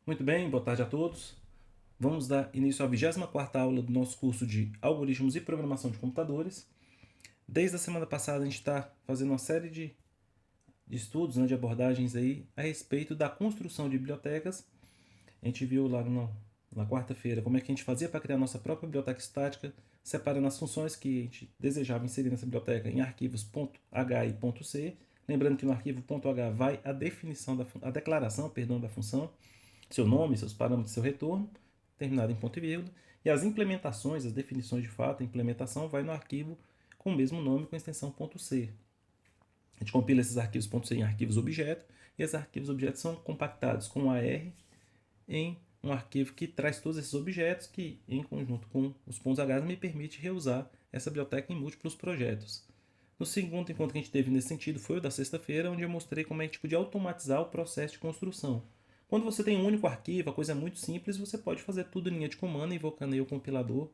Muito bem, boa tarde a todos. Vamos dar início à 24ª aula do nosso curso de Algoritmos e Programação de Computadores. Desde a semana passada a gente está fazendo uma série de estudos, de abordagens aí a respeito da construção de bibliotecas. A gente viu lá na quarta-feira como é que a gente fazia para criar nossa própria biblioteca estática, separando as funções que a gente desejava inserir nessa biblioteca em arquivos .h e .c. Lembrando que no arquivo .h vai a declaração da função, seu nome, seus parâmetros, seu retorno, terminado em ponto e vírgula, e as implementações, as definições de fato, a implementação vai no arquivo com o mesmo nome, com a extensão .c. A gente compila esses arquivos .c em arquivos objeto, e esses arquivos objetos são compactados com AR em um arquivo que traz todos esses objetos, que em conjunto com os pontos H me permite reusar essa biblioteca em múltiplos projetos. No segundo encontro que a gente teve nesse sentido foi o da sexta-feira, onde eu mostrei como a gente podia automatizar o processo de construção. Quando você tem um único arquivo, a coisa é muito simples, você pode fazer tudo em linha de comando, invocando aí o compilador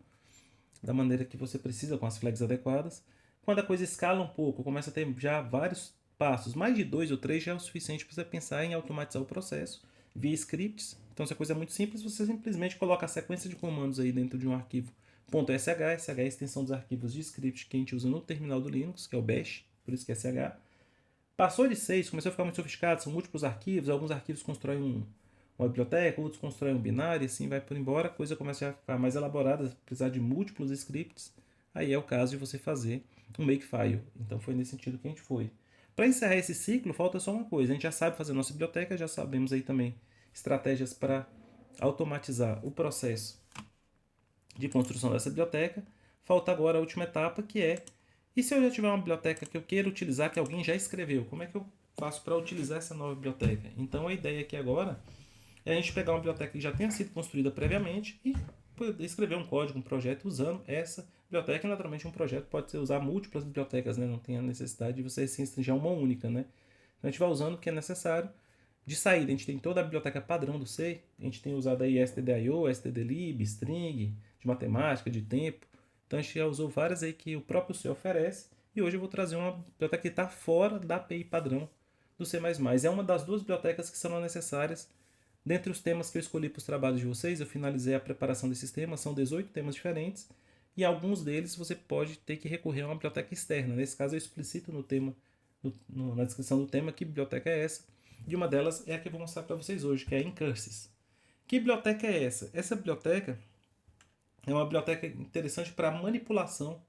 da maneira que você precisa, com as flags adequadas. Quando a coisa escala um pouco, começa a ter já vários passos, mais de 2 ou 3 já é o suficiente para você pensar em automatizar o processo via scripts. Então, se a coisa é muito simples, você simplesmente coloca a sequência de comandos aí dentro de um arquivo .sh, sh é a extensão dos arquivos de script que a gente usa no terminal do Linux, que é o bash, por isso que é sh. Passou de 6, começou a ficar muito sofisticado, são múltiplos arquivos, alguns arquivos constroem uma biblioteca, outros constroem um binário, e assim vai por embora, a coisa começa a ficar mais elaborada, precisar de múltiplos scripts, aí é o caso de você fazer um makefile. Então foi nesse sentido que a gente foi. Para encerrar esse ciclo, falta só uma coisa, a gente já sabe fazer nossa biblioteca, já sabemos aí também estratégias para automatizar o processo de construção dessa biblioteca. Falta agora a última etapa, que é: e se eu já tiver uma biblioteca que eu queira utilizar, que alguém já escreveu, como é que eu faço para utilizar essa nova biblioteca? Então a ideia aqui agora é a gente pegar uma biblioteca que já tenha sido construída previamente e escrever um código, um projeto usando essa biblioteca. E naturalmente um projeto pode ser usar múltiplas bibliotecas, né? Não tem a necessidade de você se restringir a uma única, né? Então a gente vai usando o que é necessário. De saída, a gente tem toda a biblioteca padrão do C, a gente tem usado aí stdio, stdlib, string, de matemática, de tempo. Então a gente já usou várias aí que o próprio C oferece, e hoje eu vou trazer uma biblioteca que está fora da API padrão do C++. É uma das duas bibliotecas que serão necessárias. Dentre os temas que eu escolhi para os trabalhos de vocês, eu finalizei a preparação desses temas, são 18 temas diferentes, e alguns deles você pode ter que recorrer a uma biblioteca externa. Nesse caso eu explicito no tema, na descrição do tema, que biblioteca é essa. E uma delas é a que eu vou mostrar para vocês hoje, que é a Incurses. Que biblioteca é essa? Essa biblioteca é uma biblioteca interessante para manipulação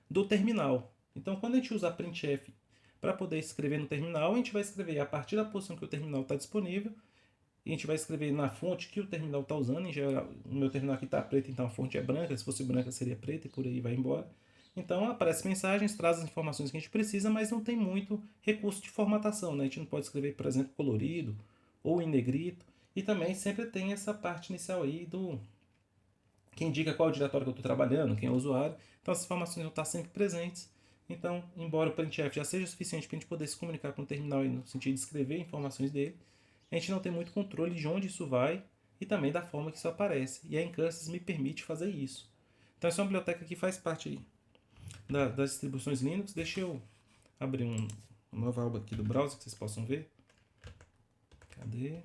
do terminal. Então, quando a gente usa a printf para poder escrever no terminal, a gente vai escrever a partir da posição que o terminal está disponível, e a gente vai escrever na fonte que o terminal está usando. Em geral, o meu terminal aqui está preto, então a fonte é branca. Se fosse branca seria preta, e por aí vai embora. Então aparecem mensagens, traz as informações que a gente precisa, mas não tem muito recurso de formatação, né? A gente não pode escrever, por exemplo, colorido ou em negrito. E também sempre tem essa parte inicial aí do que indica qual é o diretório que eu estou trabalhando, quem é o usuário. Então essas informações vão estar sempre presentes. Então, embora o printf já seja suficiente para a gente poder se comunicar com o terminal no sentido de escrever informações dele, a gente não tem muito controle de onde isso vai e também da forma que isso aparece. E a Incurses me permite fazer isso. Então essa é uma biblioteca que faz parte das distribuições Linux. Deixa eu abrir uma nova aba aqui do browser que vocês possam ver. Cadê?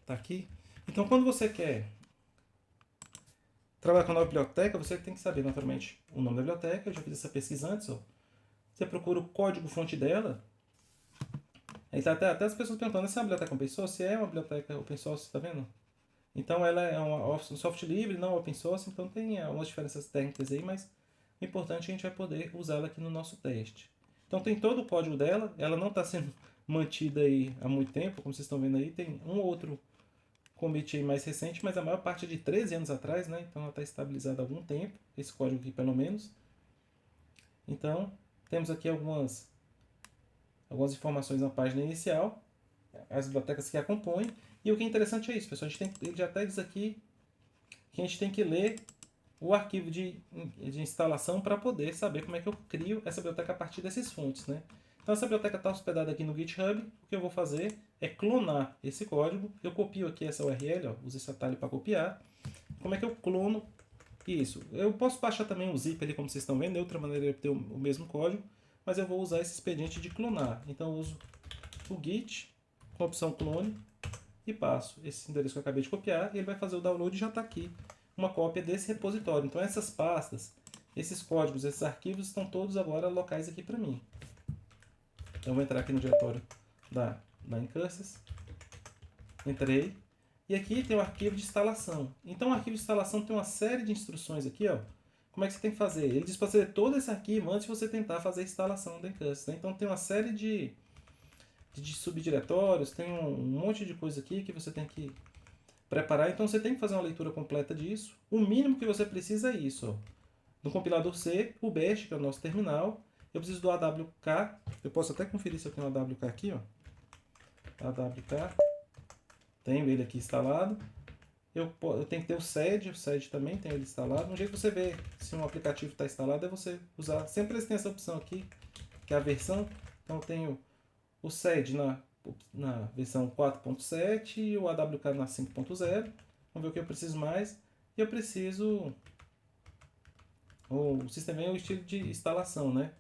Tá aqui. Então, quando você quer trabalhar com a nova biblioteca, você tem que saber, naturalmente, o nome da biblioteca. Eu já fiz essa pesquisa antes. Ó. Você procura o código-fonte dela. Aí tá até as pessoas perguntando: essa é uma biblioteca open source? É uma biblioteca open source, tá vendo? Então ela é um software livre, não open source, então tem algumas diferenças técnicas aí, mas o importante é que a gente vai poder usá-la aqui no nosso teste. Então tem todo o código dela, ela não está sendo mantida aí há muito tempo, como vocês estão vendo aí, tem um ou outro commit aí mais recente, mas a maior parte é de 13 anos atrás, né? Então ela está estabilizada há algum tempo, esse código aqui pelo menos. Então temos aqui algumas informações na página inicial, as bibliotecas que a compõem, e o que é interessante é isso, pessoal, ele já até diz aqui que a gente tem que ler o arquivo de instalação para poder saber como é que eu crio essa biblioteca a partir desses fontes, né? Então essa biblioteca está hospedada aqui no GitHub. O que eu vou fazer é clonar esse código. Eu copio aqui essa URL, ó, uso esse atalho para copiar. Como é que eu clono isso? Eu posso baixar também um zip ali, como vocês estão vendo, de outra maneira eu ter o mesmo código, mas eu vou usar esse expediente de clonar. Então eu uso o git com a opção clone, e passo esse endereço que eu acabei de copiar e ele vai fazer o download e já está aqui uma cópia desse repositório. Então essas pastas, esses códigos, esses arquivos estão todos agora locais aqui para mim. Então eu vou entrar aqui no diretório da Incursus. Entrei. E aqui tem o arquivo de instalação. Então o arquivo de instalação tem uma série de instruções aqui, ó. Como é que você tem que fazer? Ele diz para você ler todo esse arquivo antes de você tentar fazer a instalação da Incursus, né? Então tem uma série de subdiretórios, tem um monte de coisa aqui que você tem que preparar. Então você tem que fazer uma leitura completa disso. O mínimo que você precisa é isso, ó. No compilador C, o bash, que é o nosso terminal. Eu preciso do AWK. Eu posso até conferir se eu tenho o AWK aqui, ó. AWK. Tenho ele aqui instalado. Eu tenho que ter o SED também tem ele instalado. Um jeito que você vê se um aplicativo está instalado é você usar. Sempre eles têm essa opção aqui, que é a versão. Então eu tenho o SED na versão 4.7 e o AWK na 5.0. Vamos ver o que eu preciso mais. E eu preciso o sistema é o estilo de instalação, né?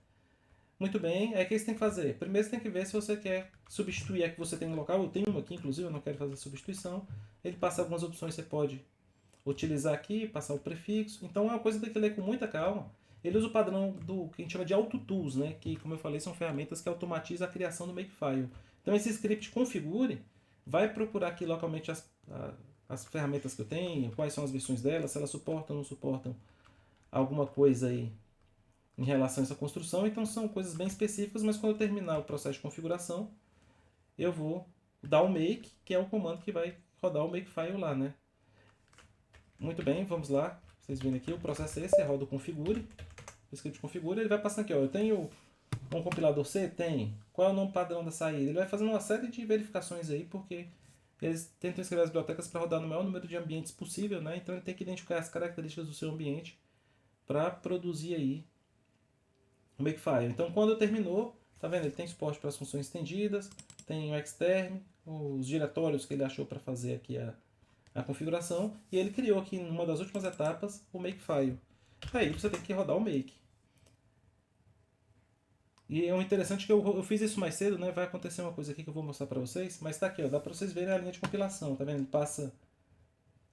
Muito bem, aí o que você tem que fazer? Primeiro você tem que ver se você quer substituir a que você tem no local. Eu tenho uma aqui, inclusive, eu não quero fazer substituição. Ele passa algumas opções que você pode utilizar aqui, passar o prefixo. Então é uma coisa que tem que ler com muita calma. Ele usa o padrão do que a gente chama de AutoTools, né? Que, como eu falei, são ferramentas que automatizam a criação do Makefile. Então esse script configure, vai procurar aqui localmente as ferramentas que eu tenho, quais são as versões delas, se elas suportam ou não suportam alguma coisa aí em relação a essa construção. Então são coisas bem específicas, mas quando eu terminar o processo de configuração, eu vou dar o make, que é o comando que vai rodar o Makefile lá, né? Muito bem, vamos lá. Vocês viram aqui, o processo é esse, roda o configure. O script configura, ele vai passando aqui, ó. Eu tenho um compilador C? Tem. Qual é o nome padrão da saída? Ele vai fazendo uma série de verificações aí, porque eles tentam escrever as bibliotecas para rodar no maior número de ambientes possível, né? Então ele tem que identificar as características do seu ambiente para produzir aí o Makefile. Então quando terminou, tá vendo? Ele tem suporte para as funções estendidas, tem o Xterm, os diretórios que ele achou para fazer aqui a configuração, e ele criou aqui numa das últimas etapas o Makefile. Aí você tem que rodar o Make. E é um interessante que eu fiz isso mais cedo, né? Vai acontecer uma coisa aqui que eu vou mostrar para vocês, mas tá aqui, ó, dá para vocês verem a linha de compilação, tá vendo? Ele passa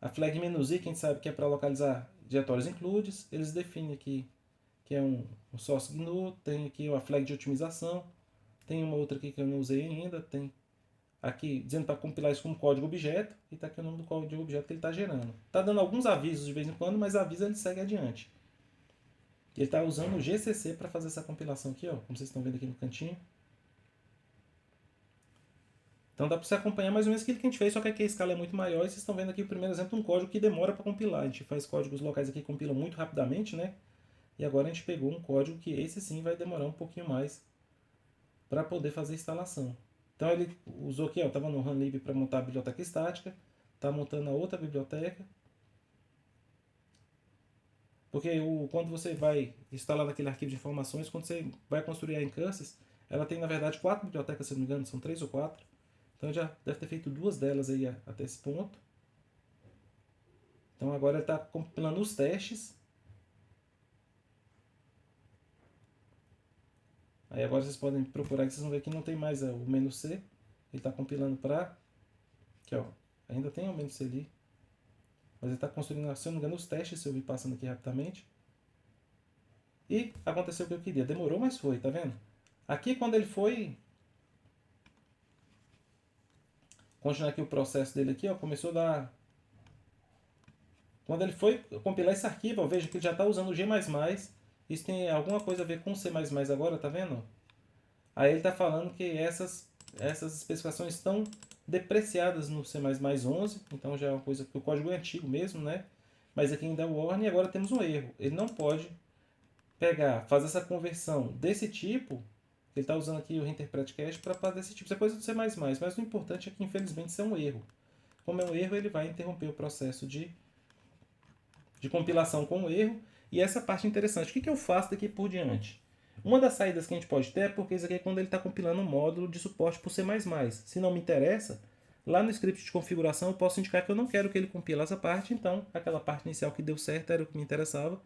a flag "-i", que a gente sabe que é para localizar diretórios includes, eles definem aqui que é um source GNU, tem aqui a flag de otimização, tem uma outra aqui que eu não usei ainda, tem aqui dizendo para compilar isso como código objeto, e está aqui o nome do código objeto que ele está gerando. Está dando alguns avisos de vez em quando, mas avisa ele segue adiante. Ele está usando o GCC para fazer essa compilação aqui, ó, como vocês estão vendo aqui no cantinho. Então dá para você acompanhar mais ou menos aquilo que a gente fez, só que aqui a escala é muito maior, e vocês estão vendo aqui o primeiro exemplo de um código que demora para compilar. A gente faz códigos locais aqui que compilam muito rapidamente, né? E agora a gente pegou um código que esse sim vai demorar um pouquinho mais para poder fazer a instalação. Então ele usou aqui, estava no runlib para montar a biblioteca estática, está montando a outra biblioteca. Porque quando você vai instalar naquele arquivo de informações, quando você vai construir a Incursus, ela tem na verdade 4 bibliotecas, se não me engano, são 3 ou 4. Então já deve ter feito 2 delas aí até esse ponto. Então agora ele está compilando os testes. Aí agora vocês podem procurar, que vocês vão ver que não tem mais o menu C. Ele está compilando para... Aqui, ó. Ainda tem o menu C ali. Mas ele está construindo, se eu não me engano, os testes, se eu vi passando aqui rapidamente. E aconteceu o que eu queria. Demorou, mas foi, tá vendo? Aqui quando ele foi... Continuar aqui o processo dele aqui, ó. Começou a dar... Quando ele foi compilar esse arquivo, ó, veja que ele já está usando o G++. Isso tem alguma coisa a ver com o C++ agora, tá vendo? Aí ele está falando que essas especificações estão depreciadas no C++ 11, então já é uma coisa que o código é antigo mesmo, né? Mas aqui ainda é o warning e agora temos um erro. Ele não pode fazer essa conversão desse tipo, ele está usando aqui o reinterpret cache para fazer esse tipo, isso é coisa do C++, mas o importante é que infelizmente isso é um erro. Como é um erro, ele vai interromper o processo de compilação com o erro, e essa parte é interessante. O que eu faço daqui por diante? Uma das saídas que a gente pode ter é porque isso aqui é quando ele está compilando um módulo de suporte por C++. Se não me interessa, lá no script de configuração eu posso indicar que eu não quero que ele compile essa parte, então aquela parte inicial que deu certo era o que me interessava,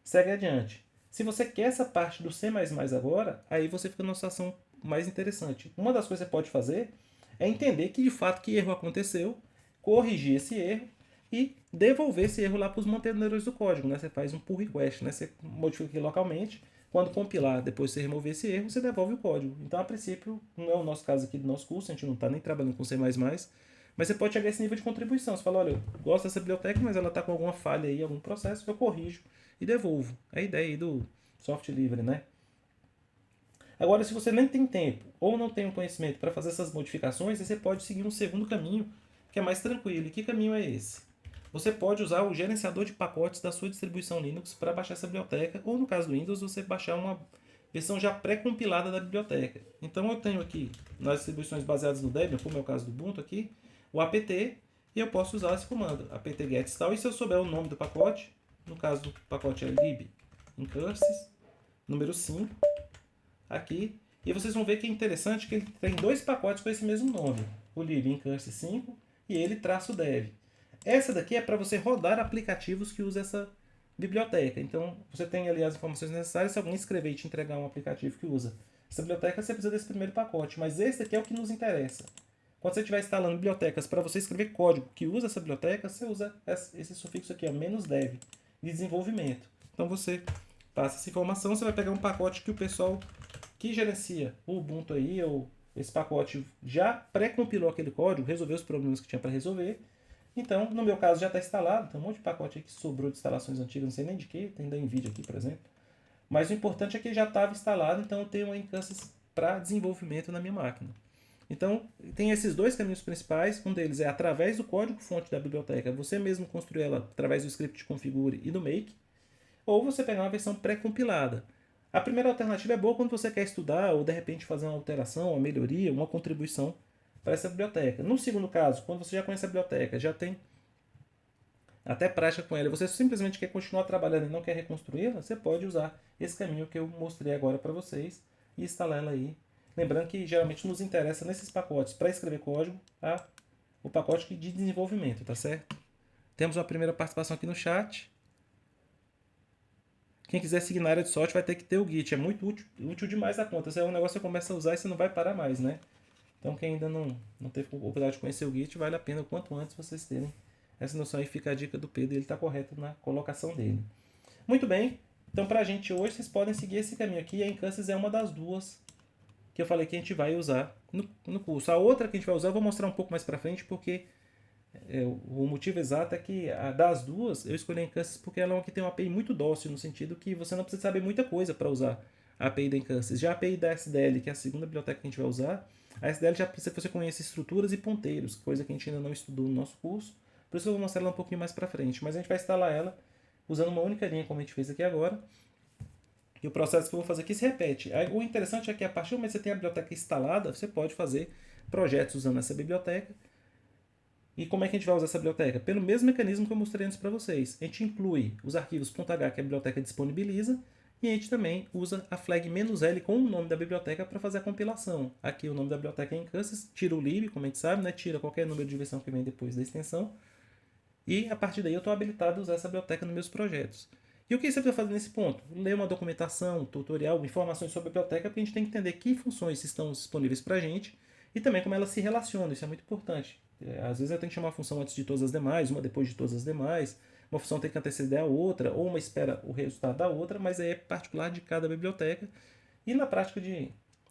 segue adiante. Se você quer essa parte do C++ agora, aí você fica numa situação mais interessante. Uma das coisas que você pode fazer é entender que de fato que erro aconteceu, corrigir esse erro e devolver esse erro lá para os mantenedores do código, né? Você faz um pull request, né? Você modifica aqui localmente, quando compilar, depois você remover esse erro, você devolve o código. Então, a princípio, não é o nosso caso aqui do nosso curso, a gente não está nem trabalhando com C++, mas você pode chegar a esse nível de contribuição. Você fala, olha, eu gosto dessa biblioteca, mas ela está com alguma falha aí, algum processo, eu corrijo e devolvo. É a ideia aí do software livre, né? Agora, se você nem tem tempo ou não tem o conhecimento para fazer essas modificações, você pode seguir um segundo caminho, que é mais tranquilo. E que caminho é esse? Você pode usar o gerenciador de pacotes da sua distribuição Linux para baixar essa biblioteca, ou no caso do Windows, você baixar uma versão já pré-compilada da biblioteca. Então eu tenho aqui, nas distribuições baseadas no Debian, como é o caso do Ubuntu aqui, o apt, e eu posso usar esse comando, apt-get install, e se eu souber o nome do pacote, no caso do pacote é lib incurses, número 5, aqui, e vocês vão ver que é interessante que ele tem dois pacotes com esse mesmo nome, o lib incurses 5 e ele -dev. Essa daqui é para você rodar aplicativos que usam essa biblioteca. Então, você tem ali as informações necessárias. Se alguém escrever e te entregar um aplicativo que usa essa biblioteca, você precisa desse primeiro pacote. Mas esse daqui é o que nos interessa. Quando você estiver instalando bibliotecas para você escrever código que usa essa biblioteca, você usa esse sufixo aqui, ó, "-dev", de desenvolvimento. Então, você passa essa informação, você vai pegar um pacote que o pessoal que gerencia o Ubuntu aí, ou esse pacote já pré-compilou aquele código, resolveu os problemas que tinha para resolver. Então, no meu caso já está instalado, tem um monte de pacote aí que sobrou de instalações antigas, não sei nem de que, tem da NVIDIA aqui, por exemplo. Mas o importante é que ele já estava instalado, então eu tenho uma instância para desenvolvimento na minha máquina. Então, tem esses dois caminhos principais, um deles é através do código-fonte da biblioteca, você mesmo construir ela através do script configure e do make, ou você pegar uma versão pré-compilada. A primeira alternativa é boa quando você quer estudar ou de repente fazer uma alteração, uma melhoria, uma contribuição para essa biblioteca. No segundo caso, quando você já conhece a biblioteca, já tem até prática com ela, e você simplesmente quer continuar trabalhando e não quer reconstruí-la, você pode usar esse caminho que eu mostrei agora para vocês e instalar ela aí. Lembrando que geralmente nos interessa nesses pacotes para escrever código o pacote de desenvolvimento, tá certo? Temos uma primeira participação aqui no chat. Quem quiser seguir na área de sorte vai ter que ter o Git. É muito útil demais a conta. Esse é um negócio que você começa a usar e você não vai parar mais, né? Então quem ainda não teve a oportunidade de conhecer o Git, vale a pena o quanto antes vocês terem essa noção. Aí fica a dica do Pedro, ele está correto na colocação dele. Muito bem, então para a gente hoje vocês podem seguir esse caminho aqui. A Incâncies é uma das duas que eu falei que a gente vai usar no curso. A outra que a gente vai usar eu vou mostrar um pouco mais para frente, porque o motivo exato é que das duas eu escolhi a Incâncies porque ela é uma que tem uma API muito dócil, no sentido que você não precisa saber muita coisa para usar a API da Incâncies. Já a API da SDL, que é a segunda biblioteca que a gente vai usar, a SDL já precisa que você conheça estruturas e ponteiros, coisa que a gente ainda não estudou no nosso curso. Por isso eu vou mostrar ela um pouquinho mais para frente. Mas a gente vai instalar ela usando uma única linha, como a gente fez aqui agora. E o processo que eu vou fazer aqui se repete. O interessante é que a partir do momento que você tem a biblioteca instalada, você pode fazer projetos usando essa biblioteca. E como é que a gente vai usar essa biblioteca? Pelo mesmo mecanismo que eu mostrei antes para vocês. A gente inclui os arquivos .h que a biblioteca disponibiliza, e a gente também usa a flag "-l com o nome da biblioteca para fazer a compilação. Aqui o nome da biblioteca é Incâncies, tira o lib, como a gente sabe, né? Tira qualquer número de versão que vem depois da extensão. E a partir daí eu estou habilitado a usar essa biblioteca nos meus projetos. E o que você precisa fazer nesse ponto? Ler uma documentação, tutorial, informações sobre a biblioteca, porque a gente tem que entender que funções estão disponíveis para a gente e também como elas se relacionam. Isso é muito importante. Às vezes eu tenho que chamar uma função antes de todas as demais, uma depois de todas as demais. Uma função tem que anteceder a outra, ou uma espera o resultado da outra, mas aí é particular de cada biblioteca. E na prática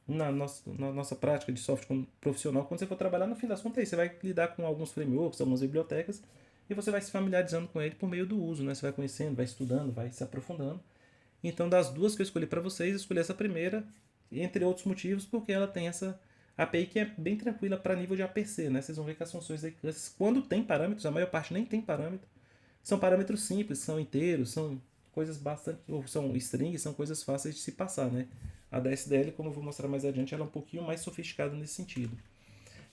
na nossa prática de software profissional, quando você for trabalhar, no fim das contas, você vai lidar com alguns frameworks, algumas bibliotecas, e você vai se familiarizando com ele por meio do uso, né? Você vai conhecendo, vai estudando, vai se aprofundando. Então, das duas que eu escolhi para vocês, eu escolhi essa primeira, entre outros motivos, porque ela tem essa API que é bem tranquila para nível de APC, né? Vocês vão ver que as funções da Incâncies, quando tem parâmetros, a maior parte nem tem parâmetro, são parâmetros simples, são inteiros, são coisas bastante, ou são strings, são coisas fáceis de se passar, né? A da SDL, como eu vou mostrar mais adiante, ela é um pouquinho mais sofisticada nesse sentido.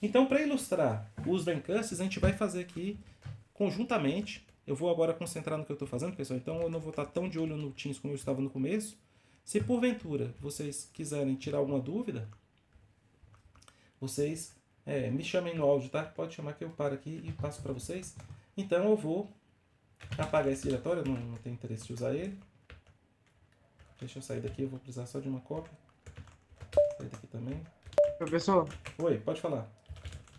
Então, para ilustrar o uso da Incâncies, a gente vai fazer aqui conjuntamente. Eu vou agora concentrar no que eu estou fazendo, pessoal, então eu não vou estar tão de olho no Teams como eu estava no começo. Se porventura vocês quiserem tirar alguma dúvida, vocês me chamem no áudio, tá? Pode chamar que eu paro aqui e passo para vocês. Então eu vou apagar esse diretório, eu não tenho interesse de usar ele. Deixa eu sair daqui, eu vou precisar só de uma cópia. Sair daqui também. Professor, Oi, pode falar.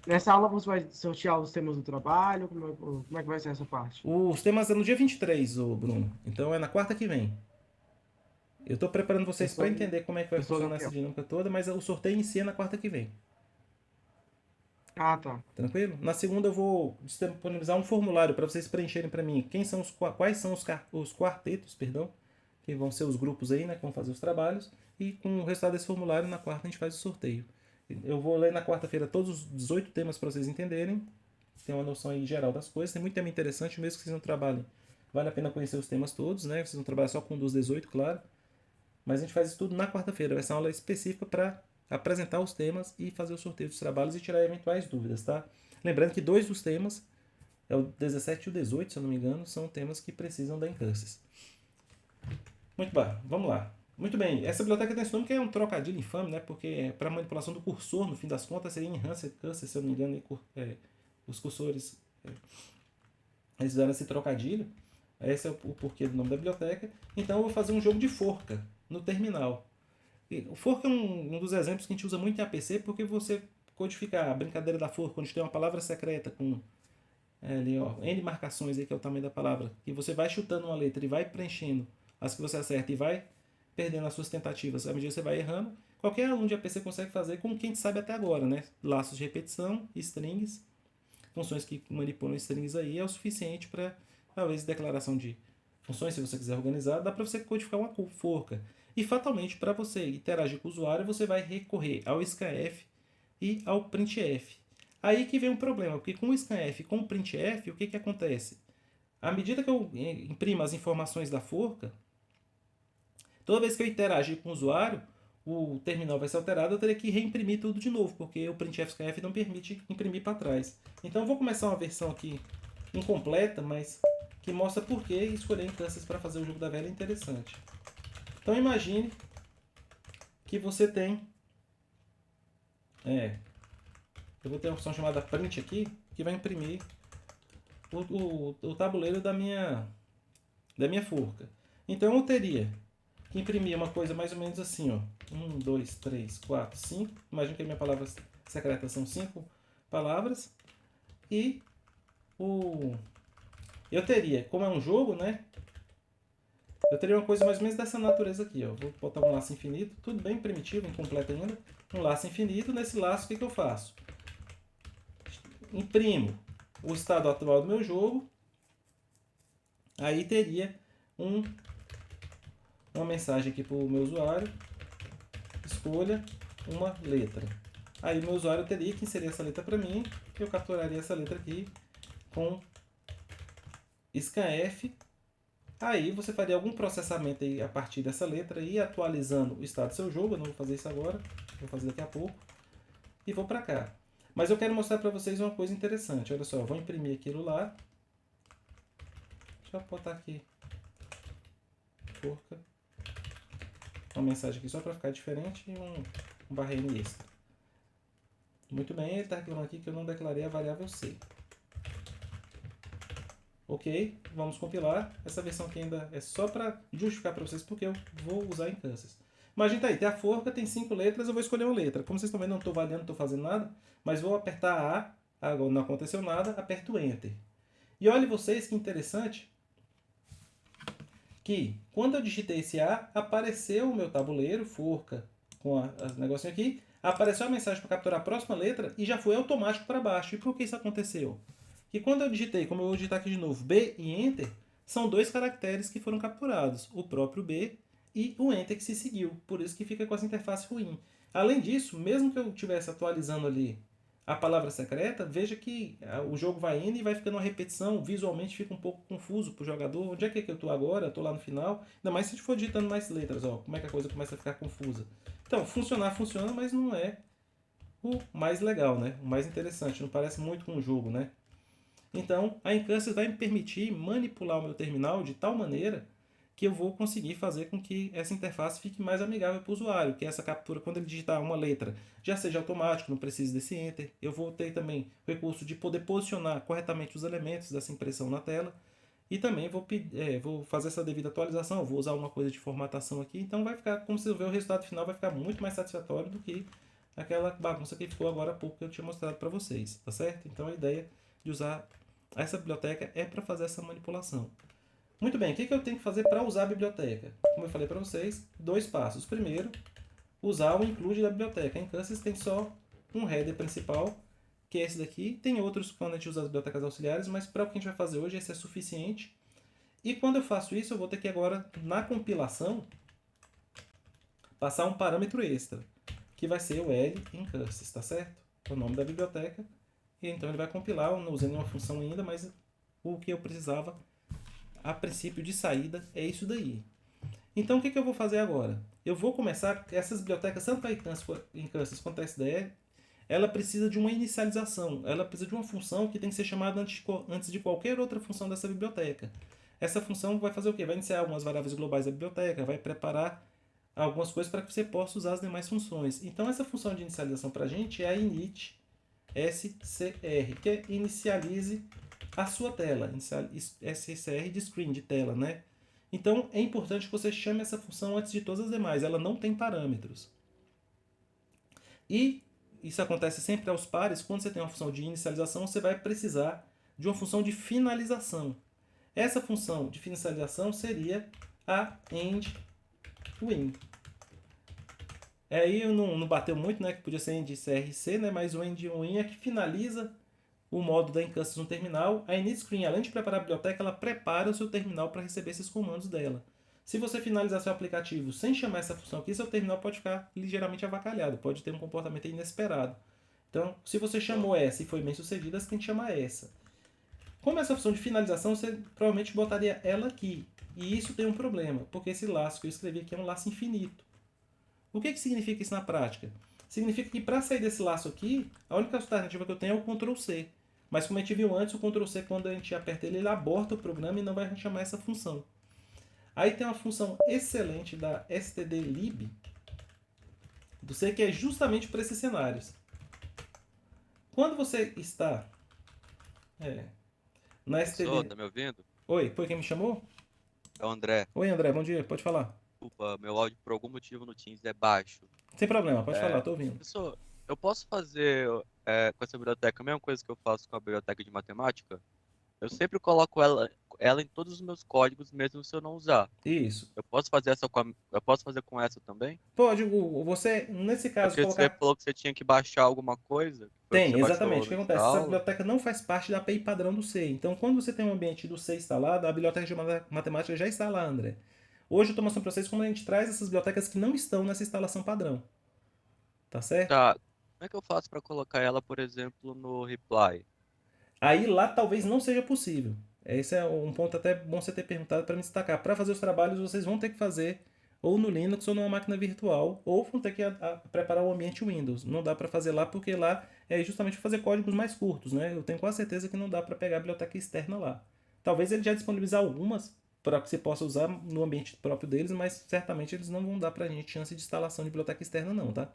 Nessa aula você vai sortear os temas do trabalho? Como é que vai ser essa parte? Os temas é no dia 23, ô Bruno. Então é na quarta que vem. Eu estou preparando É vocês para sobre, entender como é que vai é sobre o funcionar quê? essa dinâmica toda, mas o sorteio inicia na quarta que vem. Ah, tá. Tranquilo? Na segunda eu vou disponibilizar um formulário para vocês preencherem para mim quais são os quartetos, perdão, que vão ser os grupos aí, né, que vão fazer os trabalhos, e com o resultado desse formulário na quarta a gente faz o sorteio. Eu vou ler na quarta-feira todos os 18 temas para vocês entenderem, ter uma noção aí geral das coisas. Tem muito tema interessante, mesmo que vocês não trabalhem. Vale a pena conhecer os temas todos, né? Vocês vão trabalhar só com um dos 18, claro. Mas a gente faz isso tudo na quarta-feira. Vai ser uma aula específica para apresentar os temas e fazer o sorteio dos trabalhos e tirar eventuais dúvidas, tá? Lembrando que dois dos temas, é o 17 e o 18, se eu não me engano, são temas que precisam da Incursus. Muito bem, vamos lá. Muito bem, essa biblioteca tem esse nome que é um trocadilho infame, né? Porque é para manipulação do cursor, no fim das contas, seria Enhanced Cursor, se eu não me engano, os cursores eles fizeram esse trocadilho. Esse é o porquê do nome da biblioteca. Então eu vou fazer um jogo de forca no terminal. E o forca é um dos exemplos que a gente usa muito em APC, porque você codificar a brincadeira da forca, quando a gente tem uma palavra secreta com ali, ó, N marcações, aí, que é o tamanho da palavra, e você vai chutando uma letra e vai preenchendo as que você acerta e vai perdendo as suas tentativas à medida que você vai errando. Qualquer aluno de APC consegue fazer com o que a gente sabe até agora, né? Laços de repetição, strings, funções que manipulam strings aí é o suficiente para, talvez, declaração de funções, se você quiser organizar, dá para você codificar uma forca. E fatalmente, para você interagir com o usuário, você vai recorrer ao scanf e ao printf. Aí que vem um problema, porque com o scanf e com o printf, o que, que acontece? À medida que eu imprimo as informações da forca, toda vez que eu interagir com o usuário, o terminal vai ser alterado, eu terei que reimprimir tudo de novo, porque o printf-scanf não permite imprimir para trás. Então eu vou começar uma versão aqui incompleta, mas que mostra por que escolher instâncias para fazer o jogo da velha é interessante. Então imagine que você tem... eu vou ter uma opção chamada print aqui, que vai imprimir o tabuleiro da minha forca. Então eu teria que imprimir uma coisa mais ou menos assim, ó. 1, 2, 3, 4, 5. Imagina que a minha palavra secreta são 5 palavras. E eu teria, como é um jogo, né? Eu teria uma coisa mais ou menos dessa natureza aqui, ó. Vou botar um laço infinito, tudo bem primitivo, incompleto ainda. Um laço infinito, nesse laço o que eu faço? Imprimo o estado atual do meu jogo. Aí teria uma mensagem aqui para o meu usuário: escolha uma letra. Aí o meu usuário teria que inserir essa letra para mim, eu capturaria essa letra aqui com scanf. Aí você faria algum processamento aí a partir dessa letra e atualizando o estado do seu jogo. Eu não vou fazer isso agora, vou fazer daqui a pouco. E vou para cá. Mas eu quero mostrar para vocês uma coisa interessante. Olha só, eu vou imprimir aquilo lá. Deixa eu botar aqui forca. Uma mensagem aqui só para ficar diferente e um barrinho extra. Muito bem, ele está reclamando aqui que eu não declarei a variável C. Ok, vamos compilar. Essa versão aqui ainda é só para justificar para vocês porque eu vou usar em Kansas. Imagina tá aí, tem a forca, tem 5 letras, eu vou escolher uma letra. Como vocês estão vendo, não estou valendo, não estou fazendo nada, mas vou apertar A, agora não aconteceu nada, aperto Enter. E olhem vocês que interessante, que quando eu digitei esse A, apareceu o meu tabuleiro, forca, com as negocinho aqui, apareceu a mensagem para capturar a próxima letra e já foi automático para baixo. E por que isso aconteceu? Que quando eu digitei, como eu vou digitar aqui de novo, B e Enter, são dois caracteres que foram capturados, o próprio B e o Enter que se seguiu. Por isso que fica com essa interface ruim. Além disso, mesmo que eu estivesse atualizando ali a palavra secreta, veja que o jogo vai indo e vai ficando uma repetição, visualmente fica um pouco confuso para o jogador. Onde é que eu estou agora? Eu estou lá no final. Ainda mais se a gente for digitando mais letras, ó, como é que a coisa começa a ficar confusa. Então, funcionar funciona, mas não é o mais legal, né? O mais interessante, não parece muito com o jogo, né? Então, a Encansys vai me permitir manipular o meu terminal de tal maneira que eu vou conseguir fazer com que essa interface fique mais amigável para o usuário, que essa captura, quando ele digitar uma letra, já seja automático, não precise desse Enter. Eu vou ter também o recurso de poder posicionar corretamente os elementos dessa impressão na tela. E também vou fazer essa devida atualização, vou usar uma coisa de formatação aqui, então vai ficar, como você vê, o resultado final vai ficar muito mais satisfatório do que aquela bagunça que ficou agora há pouco que eu tinha mostrado para vocês, tá certo? Então a ideia de usar essa biblioteca é para fazer essa manipulação. Muito bem, o que eu tenho que fazer para usar a biblioteca? Como eu falei para vocês, 2 passos. Primeiro, usar o include da biblioteca. Em Kansas tem só um header principal, que é esse daqui. Tem outros quando a gente usa as bibliotecas auxiliares, mas para o que a gente vai fazer hoje, esse é suficiente. E quando eu faço isso, eu vou ter que agora, na compilação, passar um parâmetro extra, que vai ser o L em Kansas, tá certo? É o nome da biblioteca. E então ele vai compilar, eu não usei nenhuma função ainda, mas o que eu precisava a princípio de saída é isso daí. Então o que eu vou fazer agora? Eu vou começar, essas bibliotecas, tanto a em Kansas quanto a SDE, ela precisa de uma inicialização, ela precisa de uma função que tem que ser chamada antes de qualquer outra função dessa biblioteca. Essa função vai fazer o quê? Vai iniciar algumas variáveis globais da biblioteca, vai preparar algumas coisas para que você possa usar as demais funções. Então essa função de inicialização para a gente é a init scr, que é inicialize a sua tela, scr de screen, de tela, né? Então é importante que você chame essa função antes de todas as demais, ela não tem parâmetros. E isso acontece sempre aos pares, quando você tem uma função de inicialização, você vai precisar de uma função de finalização. Essa função de finalização seria a endWin. Aí não bateu muito, né? Que podia ser endcrc, né? Mas o endWin é que finaliza o módulo da Encansys no terminal. A initScreen, além de preparar a biblioteca, ela prepara o seu terminal para receber esses comandos dela. Se você finalizar seu aplicativo sem chamar essa função aqui, seu terminal pode ficar ligeiramente avacalhado, pode ter um comportamento inesperado. Então, se você chamou essa e foi bem sucedida, você tem que chamar essa. Como essa função de finalização, você provavelmente botaria ela aqui. E isso tem um problema, porque esse laço que eu escrevi aqui é um laço infinito. O que significa isso na prática? Significa que para sair desse laço aqui, a única alternativa que eu tenho é o Ctrl C. Mas como a gente viu antes, o Ctrl C, quando a gente aperta ele, ele aborta o programa e não vai chamar essa função. Aí tem uma função excelente da stdlib, do C, que é justamente para esses cenários. Quando você está na Professor, std... tá me ouvindo? Oi, foi quem me chamou? É o André. Oi, André, bom dia, pode falar. Desculpa, meu áudio por algum motivo no Teams é baixo. Sem problema, pode falar, É, tô ouvindo. professor, eu posso fazer com essa biblioteca a mesma coisa que eu faço com a biblioteca de matemática? Eu sempre coloco ela em todos os meus códigos, mesmo se eu não usar. Isso. Eu posso fazer eu posso fazer com essa também? Pode, você, nesse É caso, porque você colocar... falou que você tinha que baixar alguma coisa. Foi o que Tem, você exatamente. baixou O que na acontece? Essa aula. biblioteca não faz parte da API padrão do C. Então, quando você tem um ambiente do C instalado, a biblioteca de matemática já está lá, André. Hoje eu estou mostrando para vocês como a gente traz essas bibliotecas que não estão nessa instalação padrão. Tá certo? Tá. Como é que eu faço para colocar ela, por exemplo, no reply? Aí lá talvez não seja possível. Esse é um ponto até bom você ter perguntado para me destacar. Para fazer os trabalhos, vocês vão ter que fazer ou no Linux ou numa máquina virtual, ou vão ter que preparar o ambiente Windows. Não dá para fazer lá porque lá é justamente fazer códigos mais curtos, né? Eu tenho quase certeza que não dá para pegar a biblioteca externa lá. Talvez ele já disponibilizar algumas para que você possa usar no ambiente próprio deles, mas certamente eles não vão dar para a gente chance de instalação de biblioteca externa não, tá?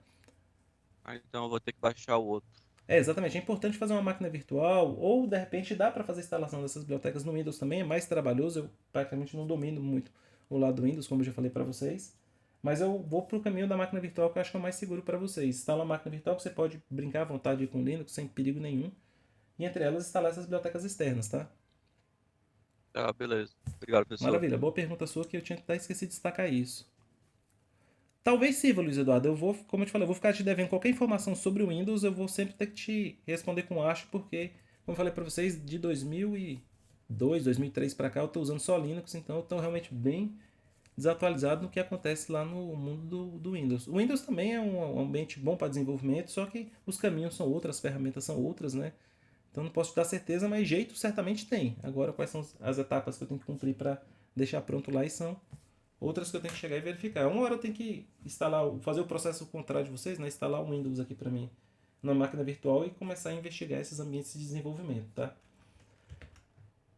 Ah, então eu vou ter que baixar o outro. Exatamente. É importante fazer uma máquina virtual ou, de repente, dá para fazer a instalação dessas bibliotecas no Windows também. É mais trabalhoso. Eu praticamente não domino muito o lado do Windows, como eu já falei para vocês. Mas eu vou para o caminho da máquina virtual, que eu acho que é o mais seguro para vocês. Instala uma máquina virtual que você pode brincar à vontade com Linux, sem perigo nenhum. E, entre elas, instalar essas bibliotecas externas, tá? Tá, beleza. Obrigado, professor. Maravilha. Boa pergunta sua, que eu tinha até esquecido de destacar isso. Talvez sirva, Luiz Eduardo. Eu vou, como eu te falei, eu vou ficar te devendo qualquer informação sobre o Windows. Eu vou sempre ter que te responder com acho, porque, como eu falei para vocês, de 2002, 2003 para cá, eu estou usando só Linux, então eu estou realmente bem desatualizado no que acontece lá no mundo do Windows. O Windows também é um ambiente bom para desenvolvimento, só que os caminhos são outros, as ferramentas são outras, né? Então não posso te dar certeza, mas jeito certamente tem. Agora, quais são as etapas que eu tenho que cumprir para deixar pronto lá e são outras que eu tenho que chegar e verificar. Uma hora eu tenho que instalar, fazer o processo contrário de vocês, né? Instalar o Windows aqui para mim na máquina virtual e começar a investigar esses ambientes de desenvolvimento, tá?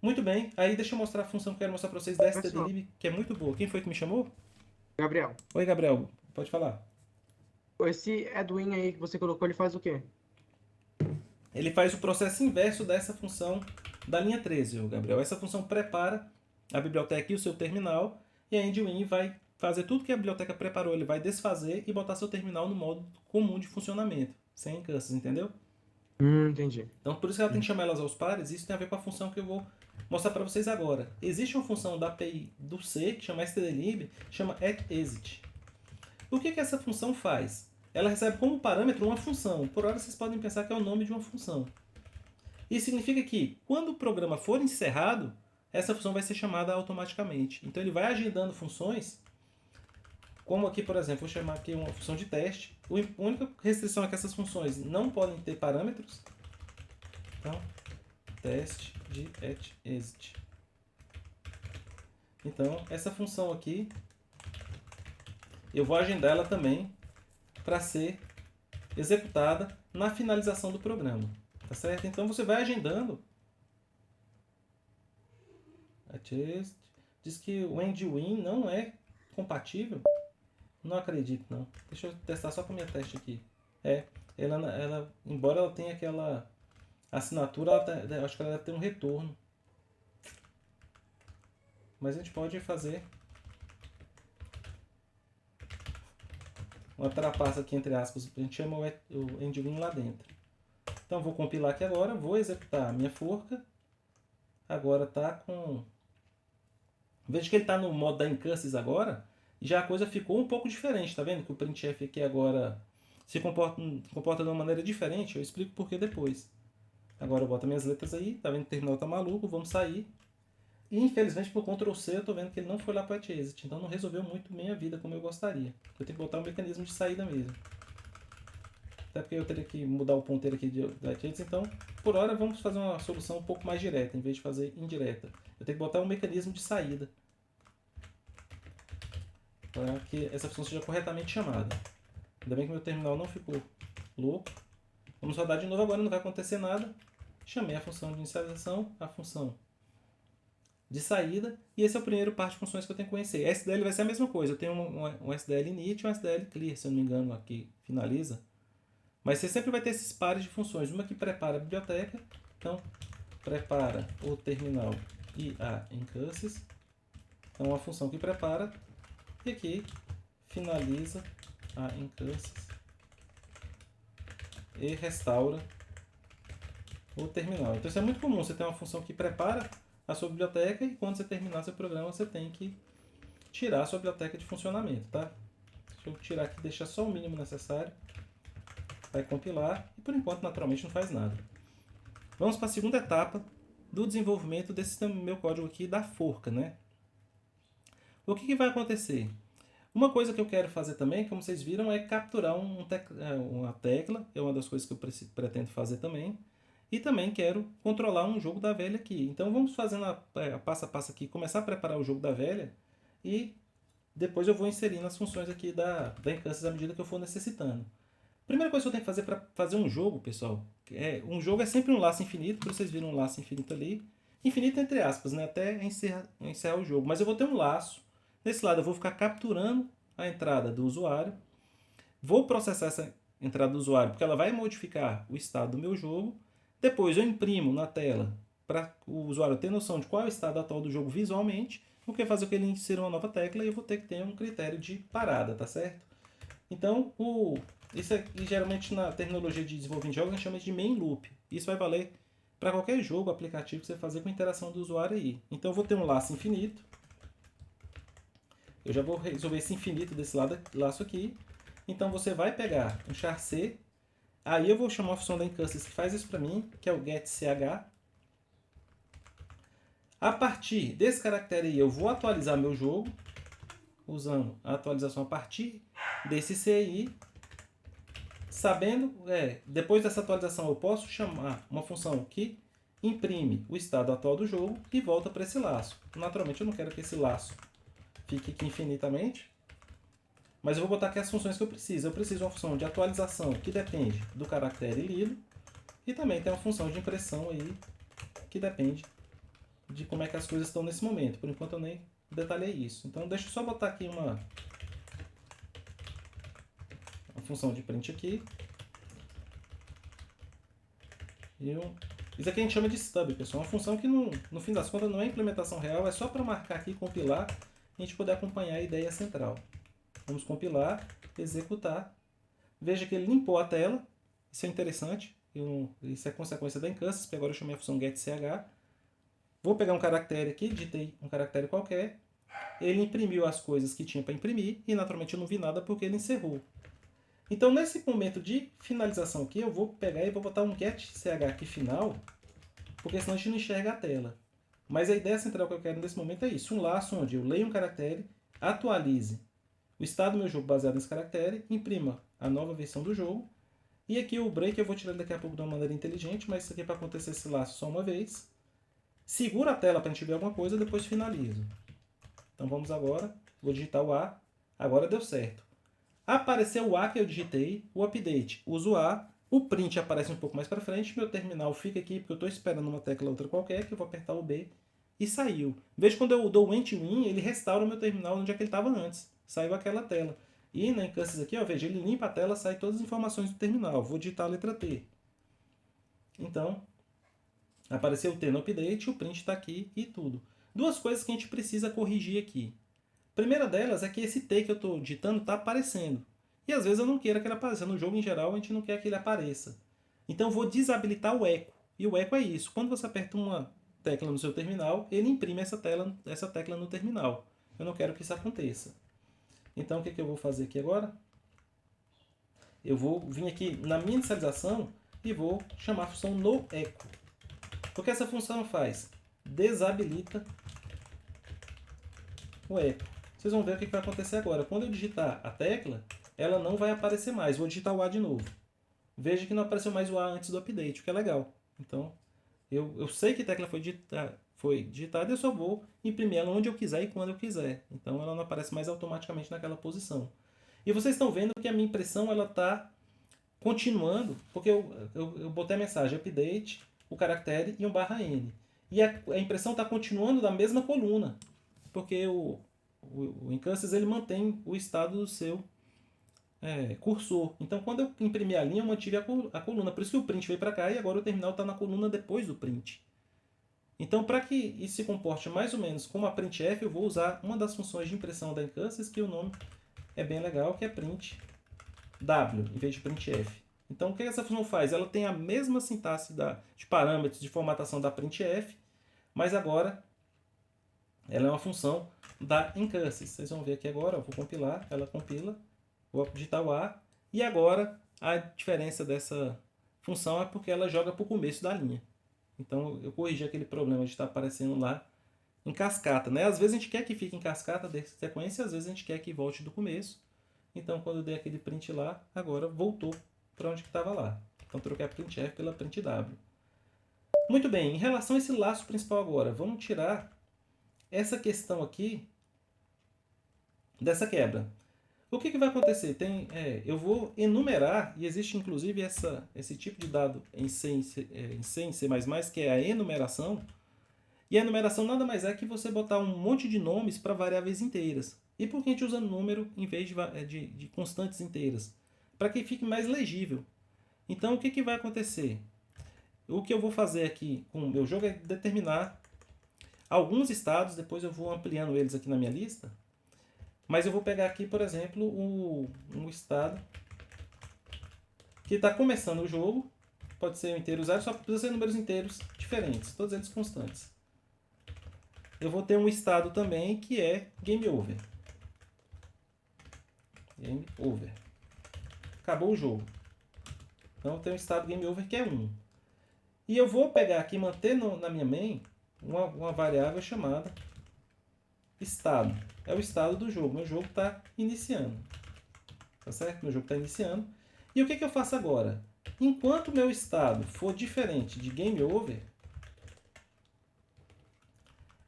Muito bem, aí deixa eu mostrar a função que eu quero mostrar para vocês da stdlib, que é muito boa. Quem foi que me chamou? Gabriel, Oi, Gabriel, pode falar. esse Edwin aí que você colocou, ele faz o quê? Ele faz o processo inverso dessa função da linha 13, Gabriel. Essa função prepara a biblioteca e o seu terminal, e a endWin vai fazer tudo que a biblioteca preparou, ele vai desfazer e botar seu terminal no modo comum de funcionamento, sem incursos, entendeu? Entendi. Então, por isso que ela tem que chamar elas aos pares, e isso tem a ver com a função que eu vou mostrar para vocês agora. Existe uma função da API do C, que chama stdlib, chama exit. O que essa função faz? Ela recebe como parâmetro uma função. Por hora vocês podem pensar que é o nome de uma função. Isso significa que, quando o programa for encerrado, essa função vai ser chamada automaticamente. Então ele vai agendando funções, como aqui, por exemplo, vou chamar aqui uma função de teste. A única restrição é que essas funções não podem ter parâmetros. Então, teste de exit. Então, essa função aqui, eu vou agendar ela também para ser executada na finalização do programa. Tá certo? Então você vai agendando. Diz que o endwin não é compatível. Não acredito, não. Deixa eu testar só com a minha teste aqui. Ela, embora ela tenha aquela assinatura, eu acho que ela deve ter um retorno. Mas a gente pode fazer uma trapaça aqui, entre aspas. A gente chama o endwin lá dentro. Então vou compilar aqui agora, vou executar a minha forca. Agora está com... Veja que ele está no modo da incursus agora, e já a coisa ficou um pouco diferente, tá vendo? Que o printf aqui agora se comporta de uma maneira diferente, eu explico por que depois. Agora eu boto minhas letras aí, tá vendo que o terminal tá maluco, vamos sair. E infelizmente por Ctrl C eu tô vendo que ele não foi lá para o exit, então não resolveu muito minha vida como eu gostaria. Eu tenho que botar um mecanismo de saída mesmo. Até porque eu teria que mudar o ponteiro aqui do exit, então por hora vamos fazer uma solução um pouco mais direta, em vez de fazer indireta. Eu tenho que botar um mecanismo de saída para que essa função seja corretamente chamada. Ainda bem que meu terminal não ficou louco. Vamos rodar de novo agora, não vai acontecer nada. Chamei a função de inicialização, a função de saída, e esse é o primeiro par de funções que eu tenho que conhecer. A SDL vai ser a mesma coisa, eu tenho um SDL init e um SDL clear, se eu não me engano, aqui finaliza. Mas você sempre vai ter esses pares de funções, uma que prepara a biblioteca, então prepara o terminal e a incursus, então uma função que prepara, e aqui finaliza a incursus e restaura o terminal. Então isso é muito comum, você tem uma função que prepara a sua biblioteca e quando você terminar seu programa você tem que tirar a sua biblioteca de funcionamento, tá? Deixa eu tirar aqui, deixar só o mínimo necessário. Vai compilar e por enquanto naturalmente não faz nada. Vamos para a segunda etapa do desenvolvimento desse meu código aqui da forca, né? O que vai acontecer? Uma coisa que eu quero fazer também, como vocês viram, é capturar uma tecla, é uma das coisas que eu pretendo fazer também. E também quero controlar um jogo da velha aqui. Então vamos fazendo a passo a passo aqui, começar a preparar o jogo da velha e depois eu vou inserindo as funções aqui da incursus à medida que eu for necessitando. Primeira coisa que eu tenho que fazer para fazer um jogo, pessoal, um jogo é sempre um laço infinito, por isso vocês viram um laço infinito ali. Infinito entre aspas, né? Até encerrar o jogo. Mas eu vou ter um laço. Nesse lado eu vou ficar capturando a entrada do usuário. Vou processar essa entrada do usuário, porque ela vai modificar o estado do meu jogo. Depois eu imprimo na tela para o usuário ter noção de qual é o estado atual do jogo visualmente, o que fazer com que ele insira uma nova tecla e eu vou ter que ter um critério de parada, tá certo? Então, isso aqui, geralmente na terminologia de desenvolvimento de jogos a gente chama de main loop. Isso vai valer para qualquer jogo, aplicativo que você fazer com a interação do usuário aí. Então eu vou ter um laço infinito. Eu já vou resolver esse infinito desse laço aqui. Então você vai pegar um char C. Aí eu vou chamar a função da incursus que faz isso para mim, que é o getCH. A partir desse caractere aí eu vou atualizar meu jogo, usando a atualização a partir desse CI. Sabendo, depois dessa atualização eu posso chamar uma função que imprime o estado atual do jogo e volta para esse laço. Naturalmente eu não quero que esse laço fique aqui infinitamente, mas eu vou botar aqui as funções que eu preciso. Eu preciso de uma função de atualização que depende do caractere lido e também tem uma função de impressão aí que depende de como é que as coisas estão nesse momento. Por enquanto eu nem detalhei isso. Então deixa eu só botar aqui uma função de print aqui. Isso aqui a gente chama de stub, pessoal. Uma função que no fim das contas não é implementação real, é só para marcar aqui, compilar a gente poder acompanhar a ideia central. Vamos compilar, executar. Veja que ele limpou a tela. Isso é interessante. Isso é consequência da incância, porque agora eu chamei a função getCH. Vou pegar um caractere aqui, digitei um caractere qualquer. Ele imprimiu as coisas que tinha para imprimir e naturalmente eu não vi nada porque ele encerrou. Então nesse momento de finalização aqui, eu vou pegar e vou botar um getCH aqui final, porque senão a gente não enxerga a tela. Mas a ideia central que eu quero nesse momento é isso, um laço onde eu leio um caractere, atualize o estado do meu jogo baseado nesse caractere, imprima a nova versão do jogo, e aqui o break eu vou tirar daqui a pouco de uma maneira inteligente, mas isso aqui é para acontecer esse laço só uma vez. Segura a tela para a gente ver alguma coisa, depois finalizo. Então vamos agora, vou digitar o A, agora deu certo. Apareceu o A que eu digitei, o update uso o A, o print aparece um pouco mais para frente, meu terminal fica aqui porque eu estou esperando uma tecla outra qualquer, que eu vou apertar o B e saiu. Veja quando eu dou o Ent Win, ele restaura o meu terminal onde é que ele estava antes. Saiu aquela tela. E na Incânsys aqui, ó, veja, ele limpa a tela, sai todas as informações do terminal. Vou digitar a letra T. Então, apareceu o T no update, o print está aqui e tudo. Duas coisas que a gente precisa corrigir aqui. A primeira delas é que esse T que eu estou digitando está aparecendo. E às vezes eu não quero que ele apareça. No jogo, em geral, a gente não quer que ele apareça. Então, eu vou desabilitar o eco. E o eco é isso. Quando você aperta uma tecla no seu terminal, ele imprime essa tecla no terminal. Eu não quero que isso aconteça. Então, o que eu vou fazer aqui agora? Eu vou vir aqui na minha inicialização e vou chamar a função noEcho. O que essa função faz? Desabilita o eco. Vocês vão ver o que vai acontecer agora. Quando eu digitar a tecla, ela não vai aparecer mais. Vou digitar o A de novo. Veja que não apareceu mais o A antes do update, o que é legal. Então, eu sei que a tecla foi digitada, eu só vou imprimir ela onde eu quiser e quando eu quiser. Então ela não aparece mais automaticamente naquela posição. E vocês estão vendo que a minha impressão está continuando, porque eu botei a mensagem update, o caractere e um /n. E a impressão está continuando da mesma coluna, porque o Incânsys ele mantém o estado do seu cursor. Então quando eu imprimi a linha, eu mantive a coluna. Por isso que o print veio para cá e agora o terminal está na coluna depois do print. Então, para que isso se comporte mais ou menos como a printf, eu vou usar uma das funções de impressão da Incânsys, que o nome é bem legal, que é print w, em vez de printf. Então, o que essa função faz? Ela tem a mesma sintaxe de parâmetros de formatação da printf, mas agora ela é uma função da Incânsys. Vocês vão ver aqui agora, eu vou compilar, ela compila, vou digitar o A, e agora a diferença dessa função é porque ela joga para o começo da linha. Então eu corrigi aquele problema de estar aparecendo lá em cascata, né? Às vezes a gente quer que fique em cascata de sequência, às vezes a gente quer que volte do começo. Então quando eu dei aquele print lá, agora voltou para onde estava lá. Então troquei a printf pela printw. Muito bem, em relação a esse laço principal agora, vamos tirar essa questão aqui dessa quebra. O que vai acontecer? Eu vou enumerar, e existe inclusive esse tipo de dado em C, em C++, que é a enumeração. E a enumeração nada mais é que você botar um monte de nomes para variáveis inteiras. E por que a gente usa número em vez de constantes inteiras? Para que fique mais legível. Então o que vai acontecer? O que eu vou fazer aqui com o meu jogo é determinar alguns estados, depois eu vou ampliando eles aqui na minha lista. Mas eu vou pegar aqui, por exemplo, um estado que está começando o jogo. Pode ser um inteiro usado, só precisa ser números inteiros diferentes, todos eles constantes. Eu vou ter um estado também que é Game Over. Game Over. Acabou o jogo. Então eu tenho um estado Game Over que é 1. E eu vou pegar aqui e manter na minha main uma variável chamada estado. É o estado do jogo. Meu jogo está iniciando. Tá certo? Meu jogo está iniciando. E o que eu faço agora? Enquanto meu estado for diferente de Game Over,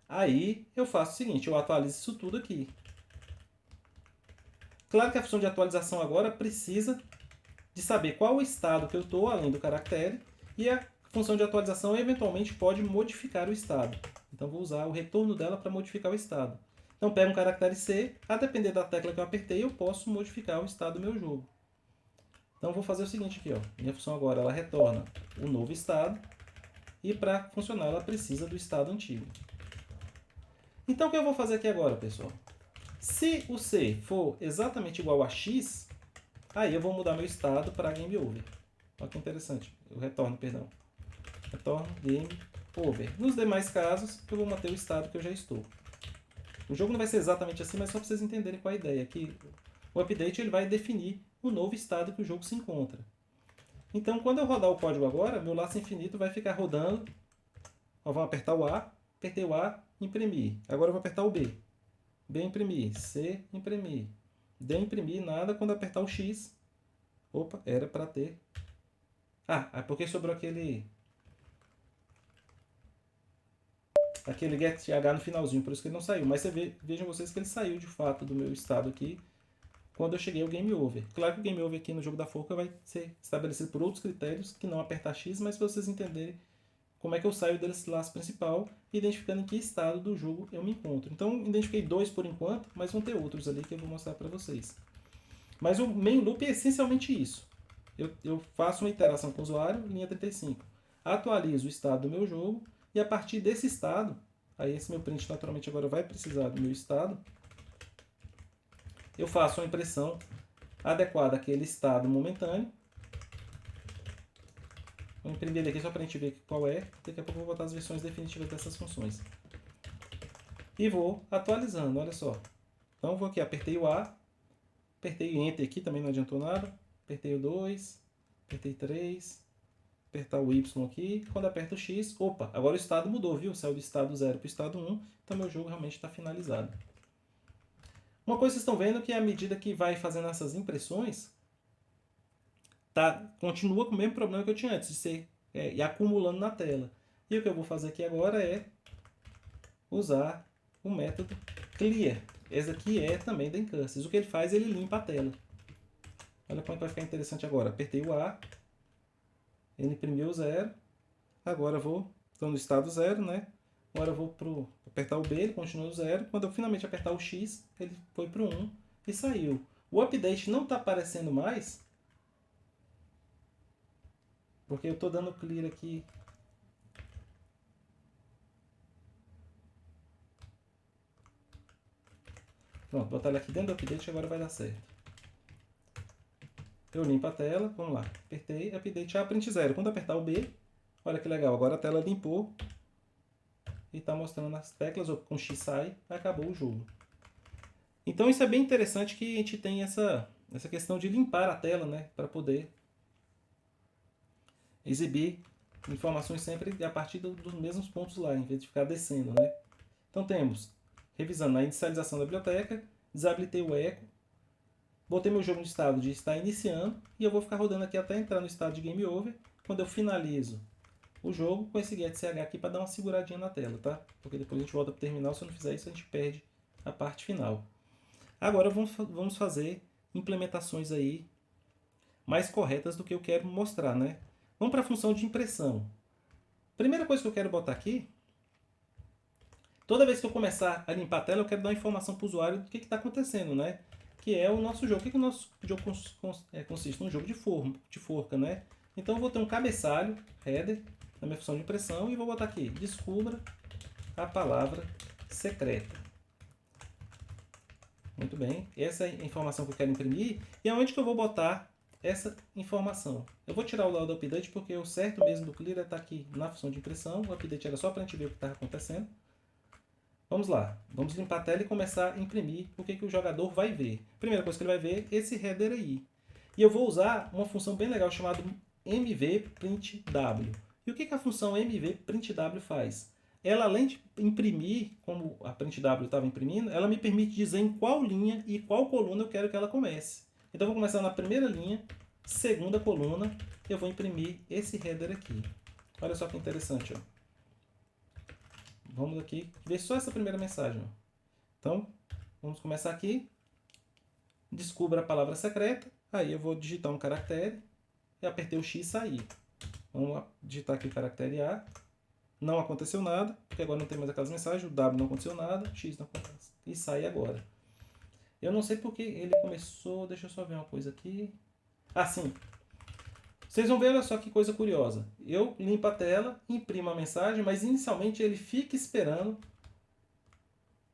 aí eu faço o seguinte, eu atualizo isso tudo aqui. Claro que a função de atualização agora precisa de saber qual o estado que eu estou, além do caractere, e a função de atualização eventualmente pode modificar o estado. Então vou usar o retorno dela para modificar o estado. Então pego um caractere C, a depender da tecla que eu apertei, eu posso modificar o estado do meu jogo. Então vou fazer o seguinte aqui, ó. Minha função agora ela retorna o novo estado e para funcionar ela precisa do estado antigo. Então o que eu vou fazer aqui agora, pessoal? Se o C for exatamente igual a X, aí eu vou mudar meu estado para Game Over. Olha que interessante. Eu retorno, perdão. Retorno Game Over. Nos demais casos, eu vou manter o estado que eu já estou. O jogo não vai ser exatamente assim, mas só para vocês entenderem qual é a ideia. Que o update ele vai definir o novo estado que o jogo se encontra. Então, quando eu rodar o código agora, meu laço infinito vai ficar rodando. Ó, vamos apertar o A, apertei o A, imprimir. Agora eu vou apertar o B. B, imprimir. C, imprimir. D, imprimir, nada. Quando apertar o X, opa, era para ter. Ah, é porque sobrou aquele get H no finalzinho, por isso que ele não saiu. Mas vejam vocês que ele saiu de fato do meu estado aqui quando eu cheguei ao Game Over. Claro que o Game Over aqui no jogo da forca vai ser estabelecido por outros critérios que não apertar X, mas para vocês entenderem como é que eu saio desse laço principal, identificando em que estado do jogo eu me encontro. Então, identifiquei 2 por enquanto, mas vão ter outros ali que eu vou mostrar para vocês. Mas o main loop é essencialmente isso. Eu faço uma interação com o usuário, linha 35. Atualizo o estado do meu jogo, e a partir desse estado, aí esse meu print naturalmente agora vai precisar do meu estado, eu faço uma impressão adequada àquele estado momentâneo. Vou imprimir ele aqui só para a gente ver qual é. Daqui a pouco eu vou botar as versões definitivas dessas funções. E vou atualizando, olha só. Então vou aqui, apertei o A, apertei o Enter aqui, também não adiantou nada. Apertei o 2, apertei 3, apertar o Y aqui. Quando aperto o X, opa, agora o estado mudou, viu? Saiu do estado 0 para o estado 1, então meu jogo realmente está finalizado. Uma coisa que vocês estão vendo é que à medida que vai fazendo essas impressões, continua com o mesmo problema que eu tinha antes, de ser e acumulando na tela. E o que eu vou fazer aqui agora é usar o método clear. Esse aqui é também da Incursus. O que ele faz, ele limpa a tela. Olha como vai ficar interessante agora. Apertei o A, ele imprimiu o 0. Agora eu vou, estou no estado 0, né? Agora eu vou apertar o B, ele continua no 0. Quando eu finalmente apertar o X, ele foi para o 1 e saiu. O update não está aparecendo mais, porque eu estou dando clear aqui. Pronto, botar ele aqui dentro do update e agora vai dar certo. Eu limpo a tela, vamos lá. Apertei, update A, print 0. Quando apertar o B, olha que legal, agora a tela limpou e está mostrando as teclas, com X sai, acabou o jogo. Então isso é bem interessante que a gente tem essa questão de limpar a tela, né, para poder exibir informações sempre a partir dos mesmos pontos lá, em vez de ficar descendo, né? Então temos, revisando a inicialização da biblioteca, desabilitei o eco, botei meu jogo no estado de estar iniciando e eu vou ficar rodando aqui até entrar no estado de Game Over. Quando eu finalizo o jogo com esse get CH aqui para dar uma seguradinha na tela, tá? Porque depois a gente volta para o terminal, se eu não fizer isso a gente perde a parte final. Agora vamos fazer implementações aí mais corretas do que eu quero mostrar, né? Vamos para a função de impressão. Primeira coisa que eu quero botar aqui, toda vez que eu começar a limpar a tela, eu quero dar uma informação para o usuário do que está acontecendo, né? Que é o nosso jogo. O que o nosso jogo consiste? Um jogo de forca, né? Então eu vou ter um cabeçalho, header, na minha função de impressão, e vou botar aqui, descubra a palavra secreta. Muito bem, essa é a informação que eu quero imprimir, e aonde que eu vou botar essa informação? Eu vou tirar o lado do update, porque o certo mesmo do clear está aqui na função de impressão. O update era só para a gente ver o que estava acontecendo. Vamos lá, vamos limpar a tela e começar a imprimir o que o jogador vai ver. Primeira coisa que ele vai ver é esse header aí. E eu vou usar uma função bem legal chamada mvPrintW. E o que a função mvPrintW faz? Ela, além de imprimir, como a PrintW estava imprimindo, ela me permite dizer em qual linha e qual coluna eu quero que ela comece. Então eu vou começar na primeira linha, segunda coluna, eu vou imprimir esse header aqui. Olha só que interessante, ó. Vamos aqui ver só essa primeira mensagem. Ó. Então, vamos começar aqui. Descubra a palavra secreta. Aí eu vou digitar um caractere e apertei o X e saí. Vamos digitar aqui o caractere A. Não aconteceu nada, porque agora não tem mais aquelas mensagens. O W não aconteceu nada, X não aconteceu. E sai agora. Eu não sei porque ele começou... Deixa eu só ver uma coisa aqui. Ah, sim. Vocês vão ver, olha só que coisa curiosa. Eu limpo a tela, imprimo a mensagem, mas inicialmente ele fica esperando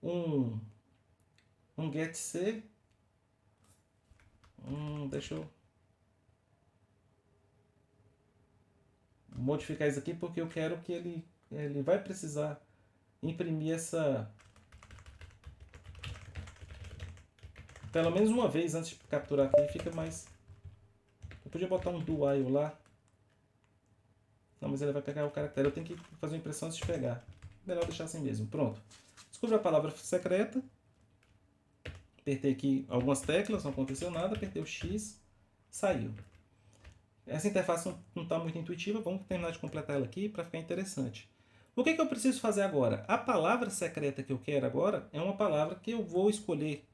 uma um getC. Deixa eu modificar isso aqui porque eu quero que ele vai precisar imprimir essa pelo menos uma vez antes de capturar aqui, fica mais. Eu podia botar um do while lá. Não, mas ele vai pegar o caractere. Eu tenho que fazer uma impressão antes de pegar. Melhor deixar assim mesmo. Pronto. Descobri a palavra secreta. Apertei aqui algumas teclas, não aconteceu nada. Apertei o X, saiu. Essa interface não está muito intuitiva. Vamos terminar de completar ela aqui para ficar interessante. O que eu preciso fazer agora? A palavra secreta que eu quero agora é uma palavra que eu vou escolher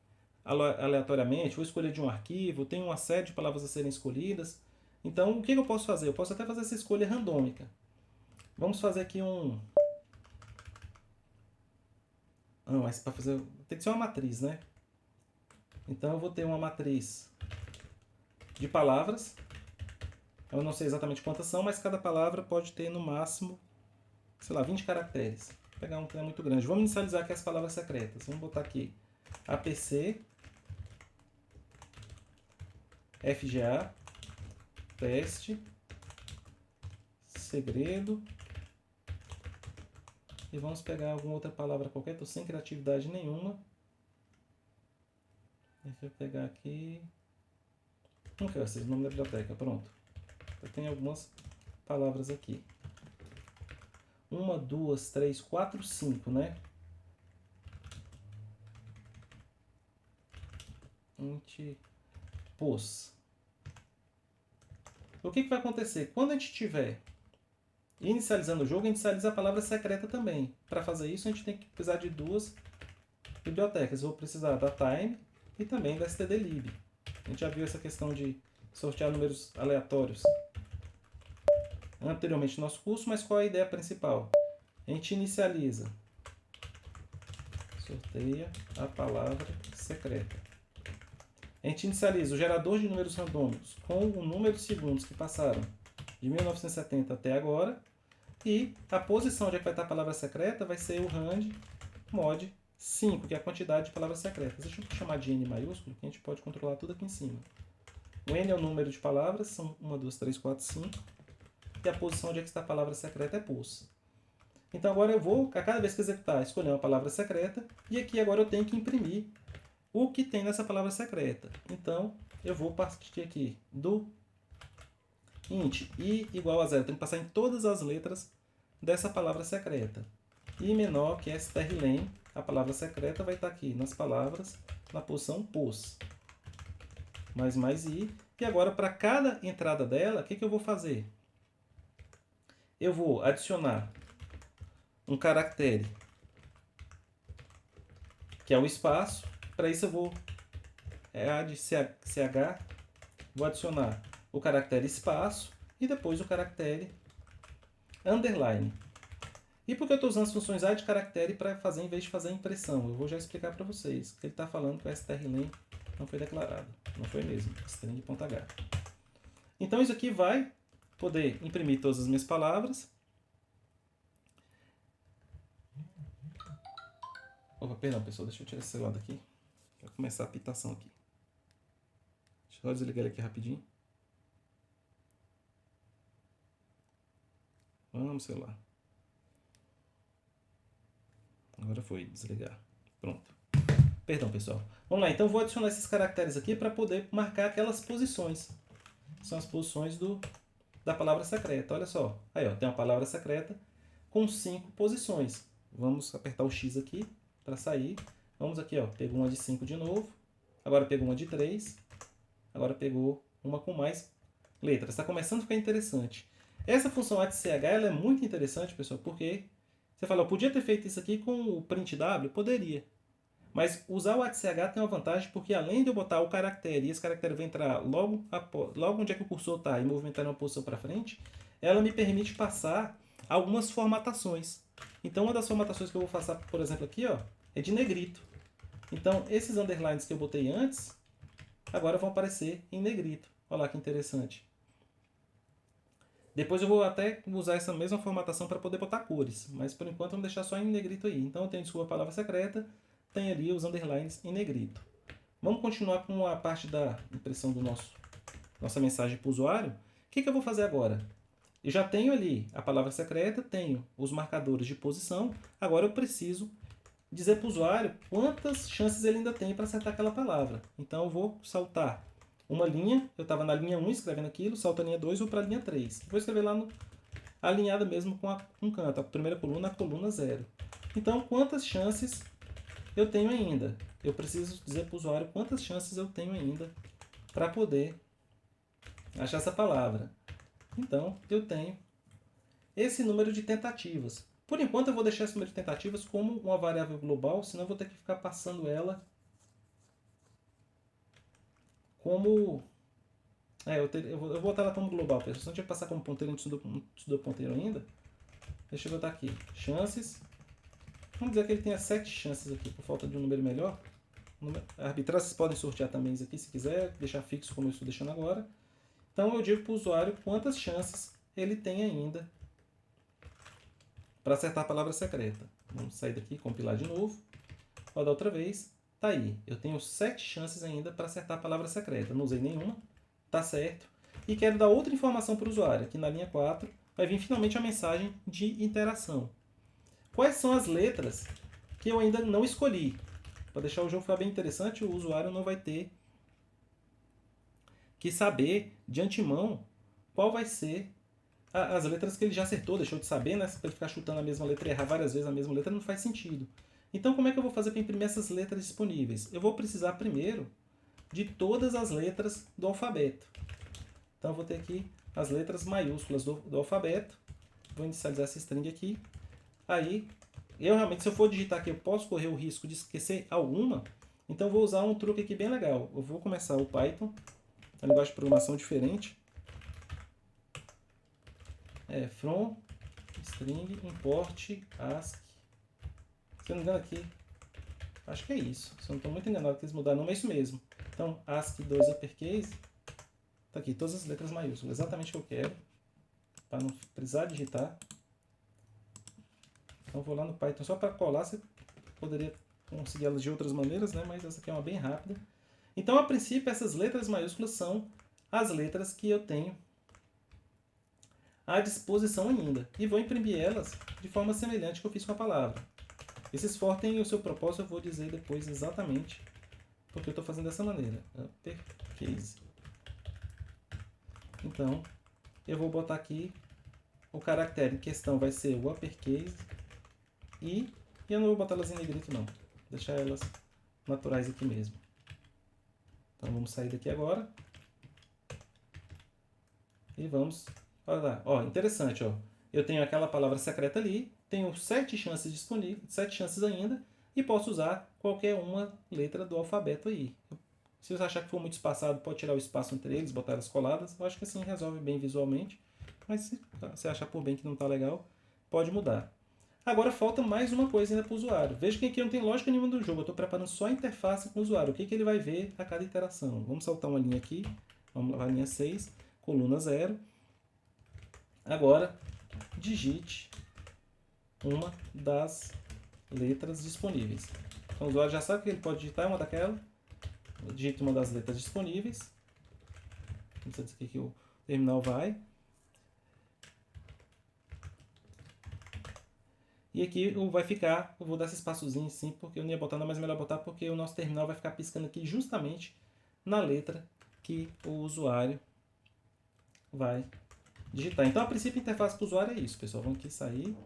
aleatoriamente, vou escolher de um arquivo, tem uma série de palavras a serem escolhidas. Então, o que eu posso fazer? Eu posso até fazer essa escolha randômica. Vamos fazer aqui um... Não, mas para fazer... Tem que ser uma matriz, né? Então, eu vou ter uma matriz de palavras. Eu não sei exatamente quantas são, mas cada palavra pode ter no máximo, sei lá, 20 caracteres. Vou pegar um que não é muito grande. Vamos inicializar aqui as palavras secretas. Vamos botar aqui APC, FGA, teste, segredo. E vamos pegar alguma outra palavra qualquer, estou sem criatividade nenhuma. Deixa eu pegar aqui. Não quero ser o nome da biblioteca, pronto. Eu tenho algumas palavras aqui. 1, 2, 3, 4, 5, né? Pôs. O que vai acontecer? Quando a gente estiver inicializando o jogo, a gente inicializa a palavra secreta também. Para fazer isso, a gente tem que precisar de duas bibliotecas. Eu vou precisar da Time e também da stdlib. A gente já viu essa questão de sortear números aleatórios anteriormente no nosso curso, mas qual é a ideia principal? A gente inicializa, sorteia a palavra secreta. A gente inicializa o gerador de números randômicos com o número de segundos que passaram de 1970 até agora. E a posição onde é que vai estar a palavra secreta vai ser o rand mod 5, que é a quantidade de palavras secretas. Deixa eu chamar de N maiúsculo, que a gente pode controlar tudo aqui em cima. O N é o número de palavras, são 1, 2, 3, 4, 5. E a posição onde é que está a palavra secreta é pulse. Então agora eu vou, a cada vez que executar, escolher uma palavra secreta. E aqui agora eu tenho que imprimir o que tem nessa palavra secreta. Então eu vou partir aqui do int i igual a 0. Tem que passar em todas as letras dessa palavra secreta. I menor que strlen, a palavra secreta vai estar aqui nas palavras, na posição pos. Mais i. E agora para cada entrada dela, o que eu vou fazer? Eu vou adicionar um caractere, que é o espaço. Para isso eu vou add ch, vou adicionar o caractere espaço e depois o caractere underline. E por que eu estou usando as funções add caractere para fazer em vez de fazer a impressão? Eu vou já explicar para vocês. Que ele está falando que o strlen não foi declarado. Não foi mesmo. String.h. Então isso aqui vai poder imprimir todas as minhas palavras. Opa, perdão, pessoal. Deixa eu tirar esse celular daqui. Vai começar a apitação aqui. Deixa eu só desligar ele aqui rapidinho. Vamos, celular. Agora foi desligar. Pronto. Perdão, pessoal. Vamos lá. Então eu vou adicionar esses caracteres aqui para poder marcar aquelas posições. São as posições da palavra secreta. Olha só. Aí, ó, tem uma palavra secreta com 5 posições. Vamos apertar o X aqui para sair. Vamos aqui, ó, pegou uma de 5 de novo, agora pegou uma de 3, agora pegou uma com mais letras. Está começando a ficar interessante. Essa função addch ela é muito interessante, pessoal, porque você fala, eu podia ter feito isso aqui com o print w? Poderia. Mas usar o addch tem uma vantagem, porque além de eu botar o caractere, e esse caractere vai entrar logo onde é que o cursor está e movimentar uma posição para frente, ela me permite passar algumas formatações. Então uma das formatações que eu vou passar, por exemplo, aqui, ó, é de negrito. Então, esses underlines que eu botei antes, agora vão aparecer em negrito. Olha lá que interessante. Depois eu vou até usar essa mesma formatação para poder botar cores. Mas, por enquanto, vamos deixar só em negrito aí. Então, eu tenho, desculpa, a palavra secreta. tem ali os underlines em negrito. Vamos continuar com a parte da impressão do nossa mensagem para o usuário. O que eu vou fazer agora? Eu já tenho ali a palavra secreta, tenho os marcadores de posição. Agora eu preciso dizer para o usuário quantas chances ele ainda tem para acertar aquela palavra. Então eu vou saltar uma linha. Eu estava na linha 1 escrevendo aquilo, salto a linha 2 e vou para a linha 3. Vou escrever lá alinhada mesmo com um canto. A primeira coluna, a coluna 0. Então, quantas chances eu tenho ainda? Eu preciso dizer para o usuário quantas chances eu tenho ainda para poder achar essa palavra. Então, eu tenho esse número de tentativas. Por enquanto, eu vou deixar esse número de tentativas como uma variável global, senão eu vou ter que ficar passando ela como... eu vou botar ela como global, pessoal. Se não tiver que passar como ponteiro, a gente estudou ponteiro ainda. Deixa eu botar aqui. Chances. Vamos dizer que ele tenha 7 chances aqui, por falta de um número melhor. Arbitrar, vocês podem sortear também isso aqui, se quiser, deixar fixo como eu estou deixando agora. Então eu digo para o usuário quantas chances ele tem ainda para acertar a palavra secreta. Vamos sair daqui, compilar de novo. Rodar outra vez. Tá aí. Eu tenho 7 chances ainda para acertar a palavra secreta. Não usei nenhuma. Tá certo. E quero dar outra informação para o usuário. Aqui na linha 4 vai vir finalmente a mensagem de interação. Quais são as letras que eu ainda não escolhi? Para deixar o jogo ficar bem interessante, o usuário não vai ter que saber de antemão qual vai ser as letras que ele já acertou, deixou de saber, né? Se ele ficar chutando a mesma letra e errar várias vezes a mesma letra, não faz sentido. Então, como é que eu vou fazer para imprimir essas letras disponíveis? Eu vou precisar primeiro de todas as letras do alfabeto. Então, eu vou ter aqui as letras maiúsculas do alfabeto. Vou inicializar essa string aqui. Aí, eu realmente, se eu for digitar aqui, eu posso correr o risco de esquecer alguma. Então, eu vou usar um truque aqui bem legal. Eu vou começar o Python, uma linguagem de programação diferente. From string import ASCII. Se eu não me engano aqui, acho que é isso. Se eu não estou muito enganado que eles mudaram, não é isso mesmo. Então, ASCII 2 uppercase. Tá aqui, todas as letras maiúsculas, exatamente o que eu quero. Para não precisar digitar. Então vou lá no Python só para colar, você poderia conseguir elas de outras maneiras, né? Mas essa aqui é uma bem rápida. Então, a princípio, essas letras maiúsculas são as letras que eu tenho à disposição ainda. E vou imprimir elas de forma semelhante que eu fiz com a palavra. Esses for têm o seu propósito, eu vou dizer depois exatamente porque eu estou fazendo dessa maneira. Uppercase. Então, eu vou botar aqui o caractere em questão vai ser o uppercase. E eu não vou botar elas em negrito não, vou deixar elas naturais aqui mesmo. Então vamos sair daqui agora. E vamos, olha lá, ó, interessante, ó. Eu tenho aquela palavra secreta ali, tenho 7 chances disponíveis, 7 chances ainda, e posso usar qualquer uma letra do alfabeto aí. Se você achar que for muito espaçado, pode tirar o espaço entre eles, botar elas coladas. Eu acho que assim resolve bem visualmente, mas se você achar por bem que não está legal, pode mudar. Agora falta mais uma coisa ainda para o usuário. Veja que aqui não tem lógica nenhuma do jogo. Eu estou preparando só a interface com o usuário. O que ele vai ver a cada interação. Vamos saltar uma linha aqui. Vamos lá, linha 6, coluna 0. Agora, digite uma das letras disponíveis. Então o usuário já sabe que ele pode digitar uma daquela. Digite uma das letras disponíveis. Não sei dizer que o terminal vai. E aqui vai ficar, eu vou dar esse espaçozinho sim, porque eu não ia botar, não, mas é melhor botar porque o nosso terminal vai ficar piscando aqui justamente na letra que o usuário vai digitar. Então, a princípio, a interface para o usuário é isso, pessoal. Vamos aqui sair.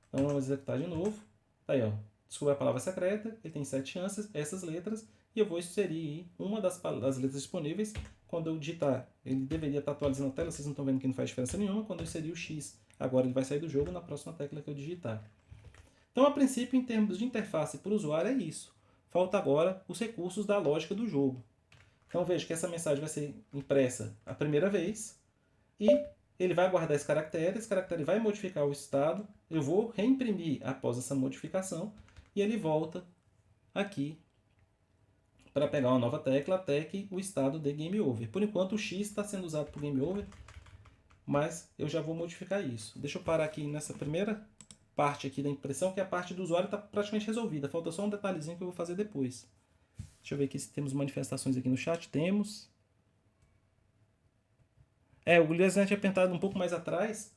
Então, vamos executar de novo. Tá aí, ó. Descobrir a palavra secreta, ele tem 7 chances, essas letras, e eu vou inserir uma das letras disponíveis. Quando eu digitar, ele deveria estar atualizando a tela, vocês não estão vendo que não faz diferença nenhuma. Quando eu inserir o X, agora ele vai sair do jogo na próxima tecla que eu digitar. Então, a princípio, em termos de interface para o usuário, é isso. Falta agora os recursos da lógica do jogo. Então, veja que essa mensagem vai ser impressa a primeira vez, e ele vai guardar esse caractere vai modificar o estado, eu vou reimprimir após essa modificação, e ele volta aqui para pegar uma nova tecla até que o estado dê Game Over. Por enquanto o X está sendo usado por Game Over, mas eu já vou modificar isso. Deixa eu parar aqui nessa primeira parte aqui da impressão, que a parte do usuário está praticamente resolvida. Falta só um detalhezinho que eu vou fazer depois. Deixa eu ver aqui se temos manifestações aqui no chat. Temos. O Guilherme tinha perguntado um pouco mais atrás,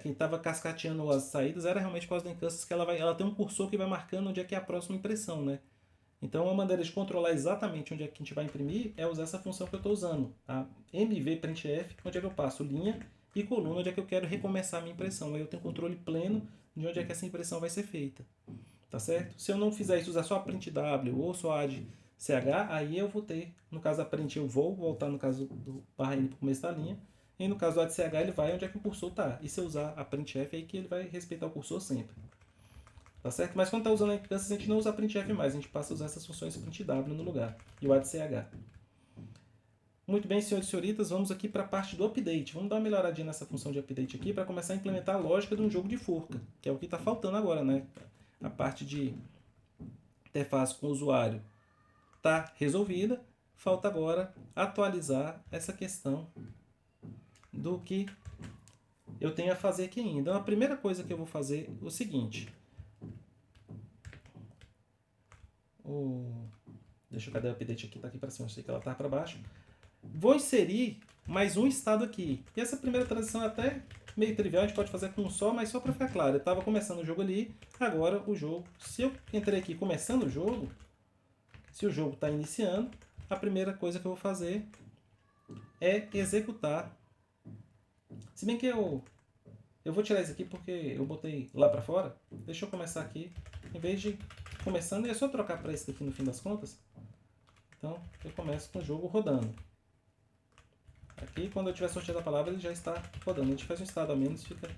que estava cascateando as saídas, era realmente por causa da Encansys, que ela tem um cursor que vai marcando onde é que é a próxima impressão, né? Então, uma maneira de controlar exatamente onde é que a gente vai imprimir é usar essa função que eu estou usando, a mvprintf, onde é que eu passo linha e coluna, onde é que eu quero recomeçar a minha impressão. Aí eu tenho controle pleno de onde é que essa impressão vai ser feita. Tá certo? Se eu não fizer isso, usar só a print W ou só a de CH, aí eu vou ter, no caso da print eu vou voltar no caso do barra N para o começo da linha, e no caso do ADCH ele vai onde é que o cursor está. E se eu usar a printf, aí que ele vai respeitar o cursor sempre. Tá certo? Mas quando está usando a Encansys, a gente não usa a printf mais, a gente passa a usar essas funções printw no lugar. E o ADCH. Muito bem, senhores e senhoritas, vamos aqui para a parte do update. Vamos dar uma melhoradinha nessa função de update aqui para começar a implementar a lógica de um jogo de forca, que é o que está faltando agora, né? A parte de interface com o usuário está resolvida, falta agora atualizar essa questão do que eu tenho a fazer aqui ainda. Então, a primeira coisa que eu vou fazer é o seguinte. Deixa eu cadê o update aqui? Está aqui para cima, eu sei que ela está para baixo. Vou inserir mais um estado aqui. E essa primeira transição é até meio trivial, a gente pode fazer com um só, mas só para ficar claro. Eu estava começando o jogo ali, agora o jogo... Se eu entrei aqui começando o jogo, se o jogo está iniciando, a primeira coisa que eu vou fazer é executar. Se bem que eu vou tirar isso aqui porque eu botei lá para fora. Deixa eu começar aqui. Em vez de começando, é só trocar para esse daqui no fim das contas. Então, eu começo com o jogo rodando. Aqui, quando eu tiver sorteado a palavra, ele já está rodando. A gente faz um estado a menos, fica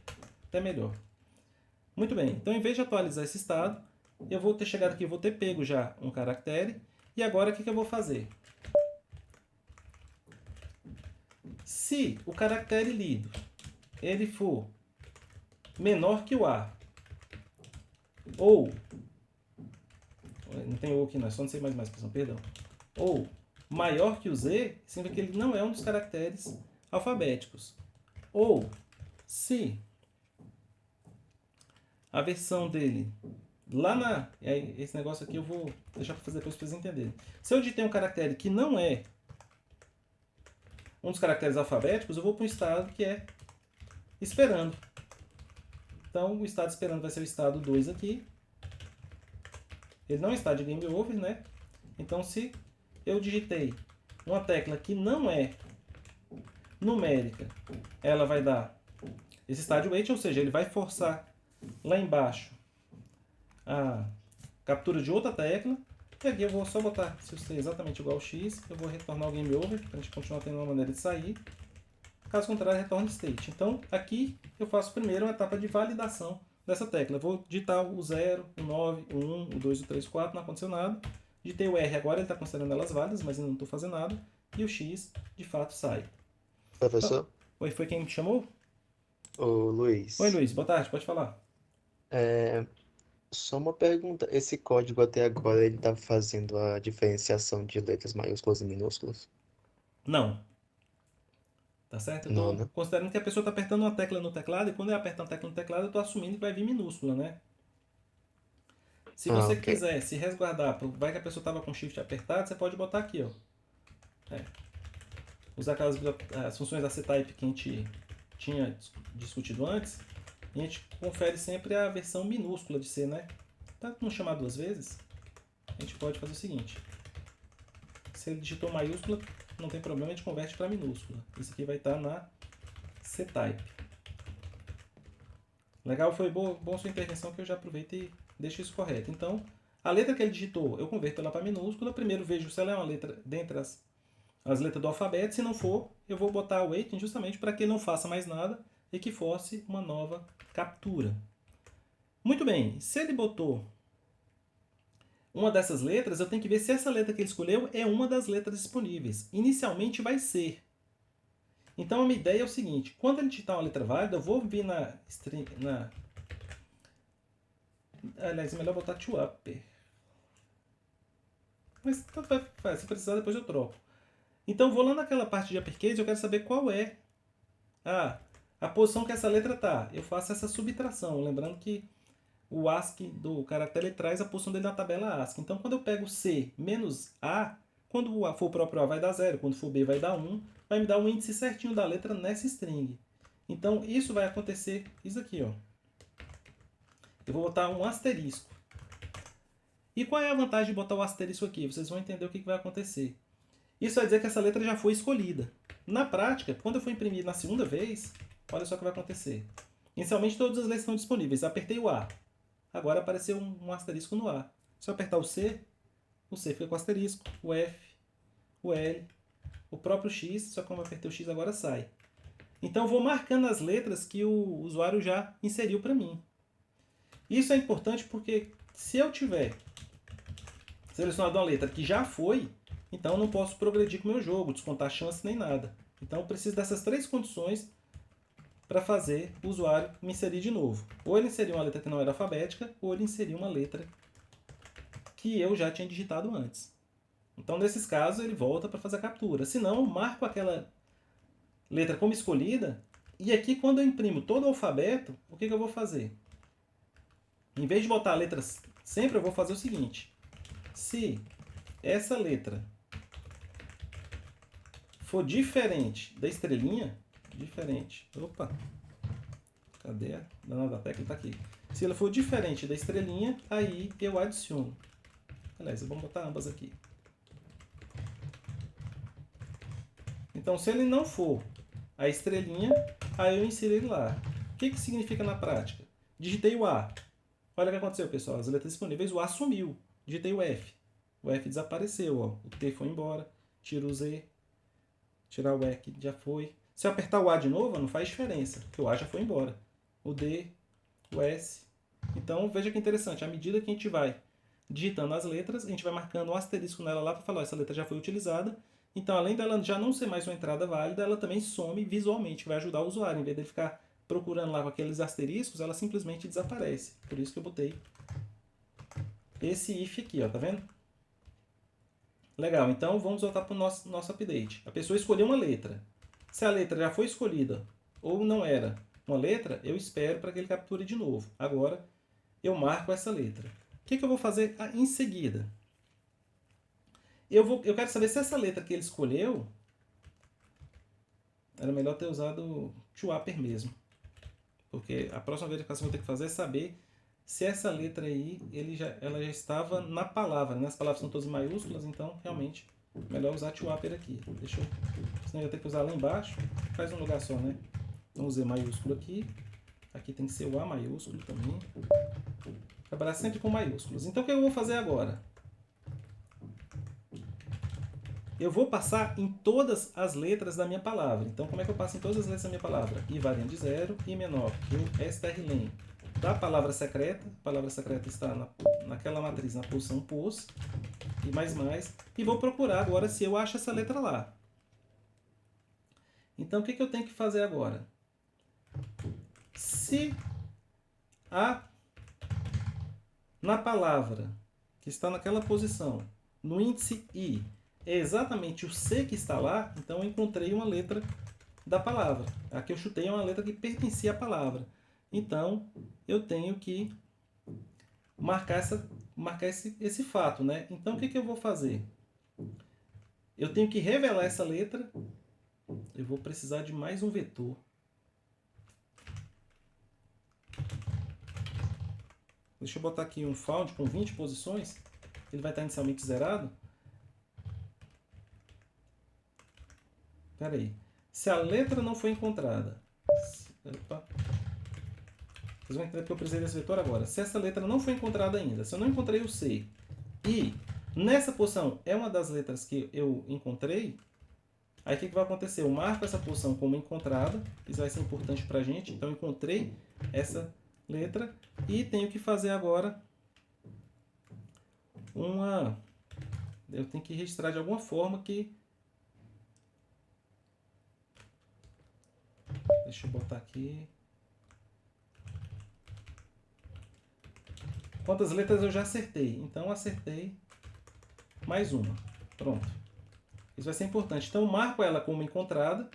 até melhor. Muito bem. Então, em vez de atualizar esse estado, eu vou ter chegado aqui, vou ter pego já um caractere. E agora, o que eu vou fazer? Se o caractere lido ele for menor que o A, ou, não tem ou aqui não, é só não sei mais, perdão, ou maior que o Z, significa que ele não é um dos caracteres alfabéticos. Ou, se a versão dele, esse negócio aqui eu vou deixar para fazer depois para vocês entenderem. Se eu digitei um caractere que não é um dos caracteres alfabéticos, eu vou para um estado que é esperando. Então, o estado esperando vai ser o estado 2 aqui. Ele não está de game over, né? Então, se eu digitei uma tecla que não é numérica, ela vai dar esse estádio wait, ou seja, ele vai forçar lá embaixo a captura de outra tecla. E aqui eu vou só botar, se eu ser exatamente igual ao X, eu vou retornar o game over, para a gente continuar tendo uma maneira de sair. Caso contrário, retorne state. Então, aqui eu faço primeiro uma etapa de validação dessa tecla. Eu vou digitar o 0, o 9, o 1, o 2, o 3, o 4, não aconteceu nada. Digitei o R, agora ele está considerando elas válidas, mas ainda não estou fazendo nada. E o X, de fato, sai. Professor? Então, oi, foi quem me chamou? Ô, Luiz. Oi, Luiz, boa tarde, pode falar. Só uma pergunta. Esse código até agora, ele tá fazendo a diferenciação de letras maiúsculas e minúsculas? Não. Tá certo? Eu Não, estou né? considerando que a pessoa está apertando uma tecla no teclado, e quando eu apertar uma tecla no teclado, eu estou assumindo que vai vir minúscula, né? Se você ok. quiser se resguardar, vai que a pessoa estava com o shift apertado, você pode botar aqui, ó. Usar as funções da ctype que a gente tinha discutido antes, e a gente confere sempre a versão minúscula de C, né? Para não chamar duas vezes, a gente pode fazer o seguinte. Se ele digitou maiúscula, não tem problema, a gente converte para minúscula. Isso aqui vai estar na ctype. Legal, foi bom sua intervenção, que eu já aproveito e deixo isso correto. Então, a letra que ele digitou, eu converto ela para minúscula. Primeiro vejo se ela é uma letra dentre as letras do alfabeto. Se não for, eu vou botar o waiting justamente para que ele não faça mais nada e que force uma nova captura. Muito bem, se ele botou uma dessas letras, eu tenho que ver se essa letra que ele escolheu é uma das letras disponíveis. Inicialmente vai ser. Então a minha ideia é o seguinte, quando ele digitar uma letra válida, eu vou vir aliás, é melhor botar to upper. Mas se precisar depois eu troco. Então vou lá naquela parte de uppercase, eu quero saber qual é a posição que essa letra está. Eu faço essa subtração, lembrando que o ASCII do caractere ele traz a posição dele na tabela ASCII. Então, quando eu pego C menos A, quando for o próprio A vai dar 0, quando for B vai dar 1, vai me dar o índice certinho da letra nessa string. Então, isso vai acontecer, isso aqui, ó. Eu vou botar um asterisco. E qual é a vantagem de botar o asterisco aqui? Vocês vão entender o que vai acontecer. Isso vai dizer que essa letra já foi escolhida. Na prática, quando eu for imprimir na segunda vez, olha só o que vai acontecer. Inicialmente todas as letras estão disponíveis. Apertei o A. Agora apareceu um asterisco no A. Se eu apertar o C fica com asterisco, o F, o L, o próprio X, só que como eu apertei o X agora sai. Então eu vou marcando as letras que o usuário já inseriu para mim. Isso é importante porque se eu tiver selecionado uma letra que já foi, então eu não posso progredir com o meu jogo, descontar chance nem nada. Então eu preciso dessas 3 condições para fazer o usuário me inserir de novo. Ou ele inseriu uma letra que não era alfabética, ou ele inseriu uma letra que eu já tinha digitado antes. Então, nesses casos, ele volta para fazer a captura. Se não, eu marco aquela letra como escolhida, e aqui, quando eu imprimo todo o alfabeto, o que eu vou fazer? Em vez de botar a letra sempre, eu vou fazer o seguinte. Se essa letra for diferente da estrelinha, opa, cadê a danada da tecla? Tá aqui. Se ela for diferente da estrelinha, aí eu adiciono. Aliás, vamos botar ambas aqui. Então, se ele não for a estrelinha, aí eu insiro ele lá. O que significa na prática? Digitei o A. Olha o que aconteceu, pessoal. As letras disponíveis, o A sumiu. Digitei o F. O F desapareceu. Ó. O T foi embora. Tiro o Z. Tirar o E que já foi. Se eu apertar o A de novo, não faz diferença, porque o A já foi embora. O D, o S. Então, veja que interessante. À medida que a gente vai digitando as letras, a gente vai marcando um asterisco nela lá para falar, essa letra já foi utilizada. Então, além dela já não ser mais uma entrada válida, ela também some visualmente, que vai ajudar o usuário. Em vez de ele ficar procurando lá com aqueles asteriscos, ela simplesmente desaparece. Por isso que eu botei esse if aqui, ó, tá vendo? Legal, então vamos voltar para o nosso update. A pessoa escolheu uma letra. Se a letra já foi escolhida ou não era uma letra, eu espero para que ele capture de novo. Agora, eu marco essa letra. O que eu vou fazer em seguida? Eu quero saber se essa letra que ele escolheu, era melhor ter usado to upper mesmo. Porque a próxima verificação que eu vou ter que fazer é saber se essa letra aí ela já estava na palavra. Né? As palavras são todas maiúsculas, então realmente é melhor usar to upper aqui. Senão eu ia ter que usar lá embaixo. Faz um lugar só, né? Então usei maiúsculo aqui. Aqui tem que ser o A maiúsculo também. Trabalhar sempre com maiúsculos. Então o que eu vou fazer agora? Eu vou passar em todas as letras da minha palavra. Então, como é que eu passo em todas as letras da minha palavra? I variando de 0, I menor que o strlen. Da palavra secreta, a palavra secreta está naquela matriz, na posição pos, e mais. E vou procurar agora se eu acho essa letra lá. Então, o que eu tenho que fazer agora? Se na palavra que está naquela posição, no índice I, é exatamente o C que está lá, então eu encontrei uma letra da palavra. A que eu chutei é uma letra que pertencia à palavra. Então, eu tenho que marcar esse fato, né? Então, o que eu vou fazer? Eu tenho que revelar essa letra. Eu vou precisar de mais um vetor. Deixa eu botar aqui um found com 20 posições. Ele vai estar inicialmente zerado. Espera aí. Se a letra não foi encontrada... Opa. Vocês vão entender porque eu precisei desse vetor agora. Se essa letra não foi encontrada ainda, se eu não encontrei o C, e nessa posição é uma das letras que eu encontrei, aí o que vai acontecer? Eu marco essa posição como encontrada, isso vai ser importante para a gente. Então, eu encontrei essa letra e tenho que fazer agora eu tenho que registrar de alguma forma que... Deixa eu botar aqui... Quantas letras eu já acertei? Então, acertei mais uma. Pronto. Isso vai ser importante. Então, eu marco ela como encontrada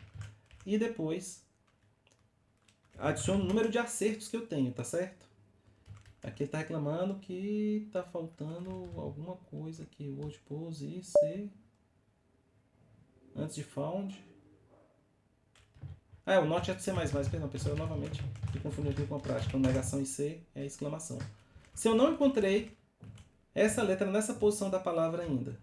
e depois adiciono o número de acertos que eu tenho, tá certo? Aqui ele está reclamando que está faltando alguma coisa aqui. Word pose e C. Antes de found. Ah, o not é de C++, perdão, pessoal. Eu novamente me confundi aqui com a prática. Negação em C é exclamação. Se eu não encontrei essa letra nessa posição da palavra ainda.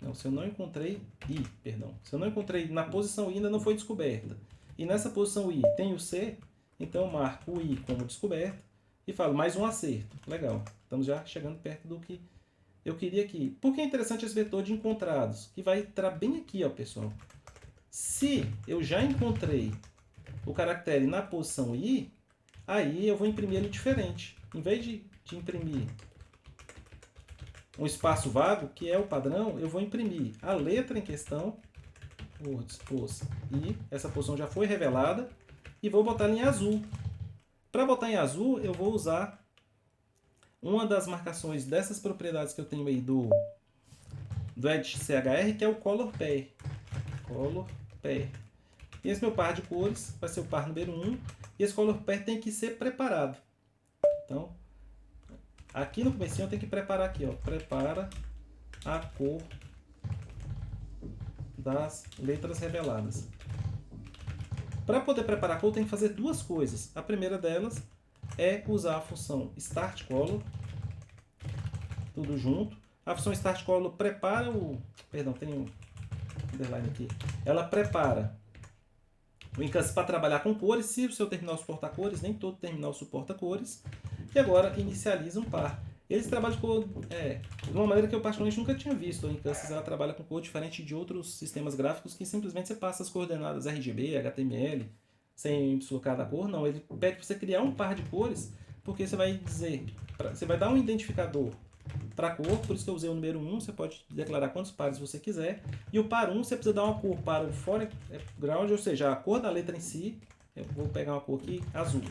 Não, se eu não encontrei I, perdão. Se eu não encontrei na posição I, ainda não foi descoberta. E nessa posição I tem o C, então eu marco o I como descoberta e falo mais um acerto. Legal. Estamos já chegando perto do que eu queria aqui. Por que é interessante esse vetor de encontrados? Que vai entrar bem aqui, ó, pessoal. Se eu já encontrei o caractere na posição I, aí eu vou imprimir ele diferente. Em vez de imprimir um espaço vago, que é o padrão, eu vou imprimir a letra em questão, e essa posição já foi revelada, e vou botar em azul. Para botar em azul, eu vou usar uma das marcações dessas propriedades que eu tenho aí do Edge CHR, que é o Color Pair. Color Pair. E esse meu par de cores vai ser o par número 1, e esse Color Pair tem que ser preparado. Então, aqui no comecinho eu tenho que preparar aqui, ó, prepara a cor das letras reveladas. Para poder preparar a cor, eu tenho que fazer duas coisas. A primeira delas é usar a função startColor, tudo junto. A função startColor prepara o... Perdão, tem um underline aqui. Ela prepara o Incus para trabalhar com cores. Se o seu terminal suportar cores, nem todo terminal suporta cores. E agora inicializa um par. Eles trabalham com de uma maneira que eu particularmente nunca tinha visto. A Incus ela trabalha com cor diferente de outros sistemas gráficos que simplesmente você passa as coordenadas RGB, HTML, sem deslocar da cor. Não, ele pede para você criar um par de cores, porque você vai dizer, você vai dar um identificador para a cor, por isso que eu usei o número 1, você pode declarar quantos pares você quiser. E o par 1 você precisa dar uma cor para o foreground, ou seja, a cor da letra em si. Eu vou pegar uma cor aqui, azul.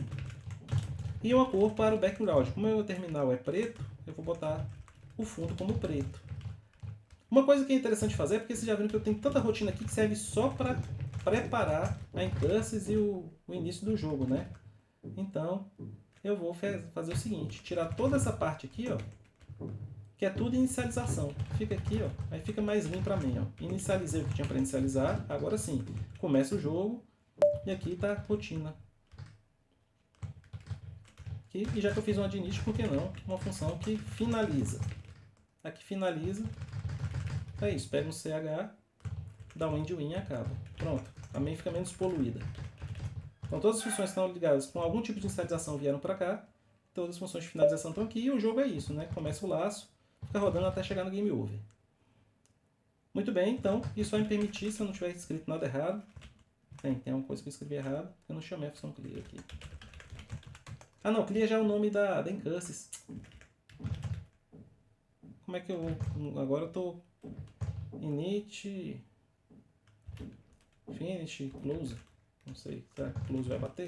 E uma cor para o background. Como o meu terminal é preto, eu vou botar o fundo como preto. Uma coisa que é interessante fazer, porque vocês já viram que eu tenho tanta rotina aqui que serve só para preparar a Incursus e o início do jogo, né? Então, eu vou fazer o seguinte, tirar toda essa parte aqui, ó, que é tudo inicialização. Fica aqui, ó, aí fica mais limpo para mim, ó. Inicializei o que tinha para inicializar, agora sim, começa o jogo e aqui está a rotina. E já que eu fiz uma de início, por que não? Uma função que finaliza. Aqui finaliza. É isso, pega um CH, dá um end win e acaba. Pronto, também fica menos poluída. Então todas as funções que estão ligadas com algum tipo de inicialização vieram para cá. Todas as funções de finalização estão aqui. E o jogo é isso, né? Começa o laço, fica rodando até chegar no game over. Muito bem, então isso vai me permitir, se eu não tiver escrito nada errado. Tem uma coisa que eu escrevi errado. Eu não chamei a função clear aqui. Ah não, clear já é o nome da Incursus. Como é que eu... Agora eu tô... Init... Finish, close. Não sei, será que close vai bater?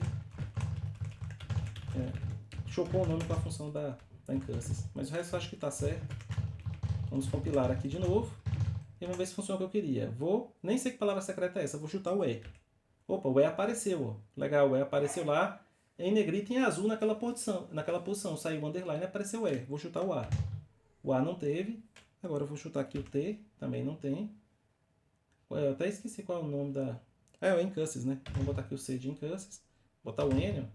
Chocou o nome com a função da Incursus. Mas o resto eu acho que está certo. Vamos compilar aqui de novo. E vamos ver se funciona o que eu queria. Nem sei que palavra secreta é essa, vou chutar o E. Opa, o E apareceu. Ó. Legal, o E apareceu lá. Em negrito e em azul naquela posição. Saiu o underline e apareceu o E. Vou chutar o A. O A não teve. Agora eu vou chutar aqui o T. Também não tem. Eu até esqueci qual é o nome da... É o Incursus, né? Vamos botar aqui o C de Incursus. Botar o N, ó.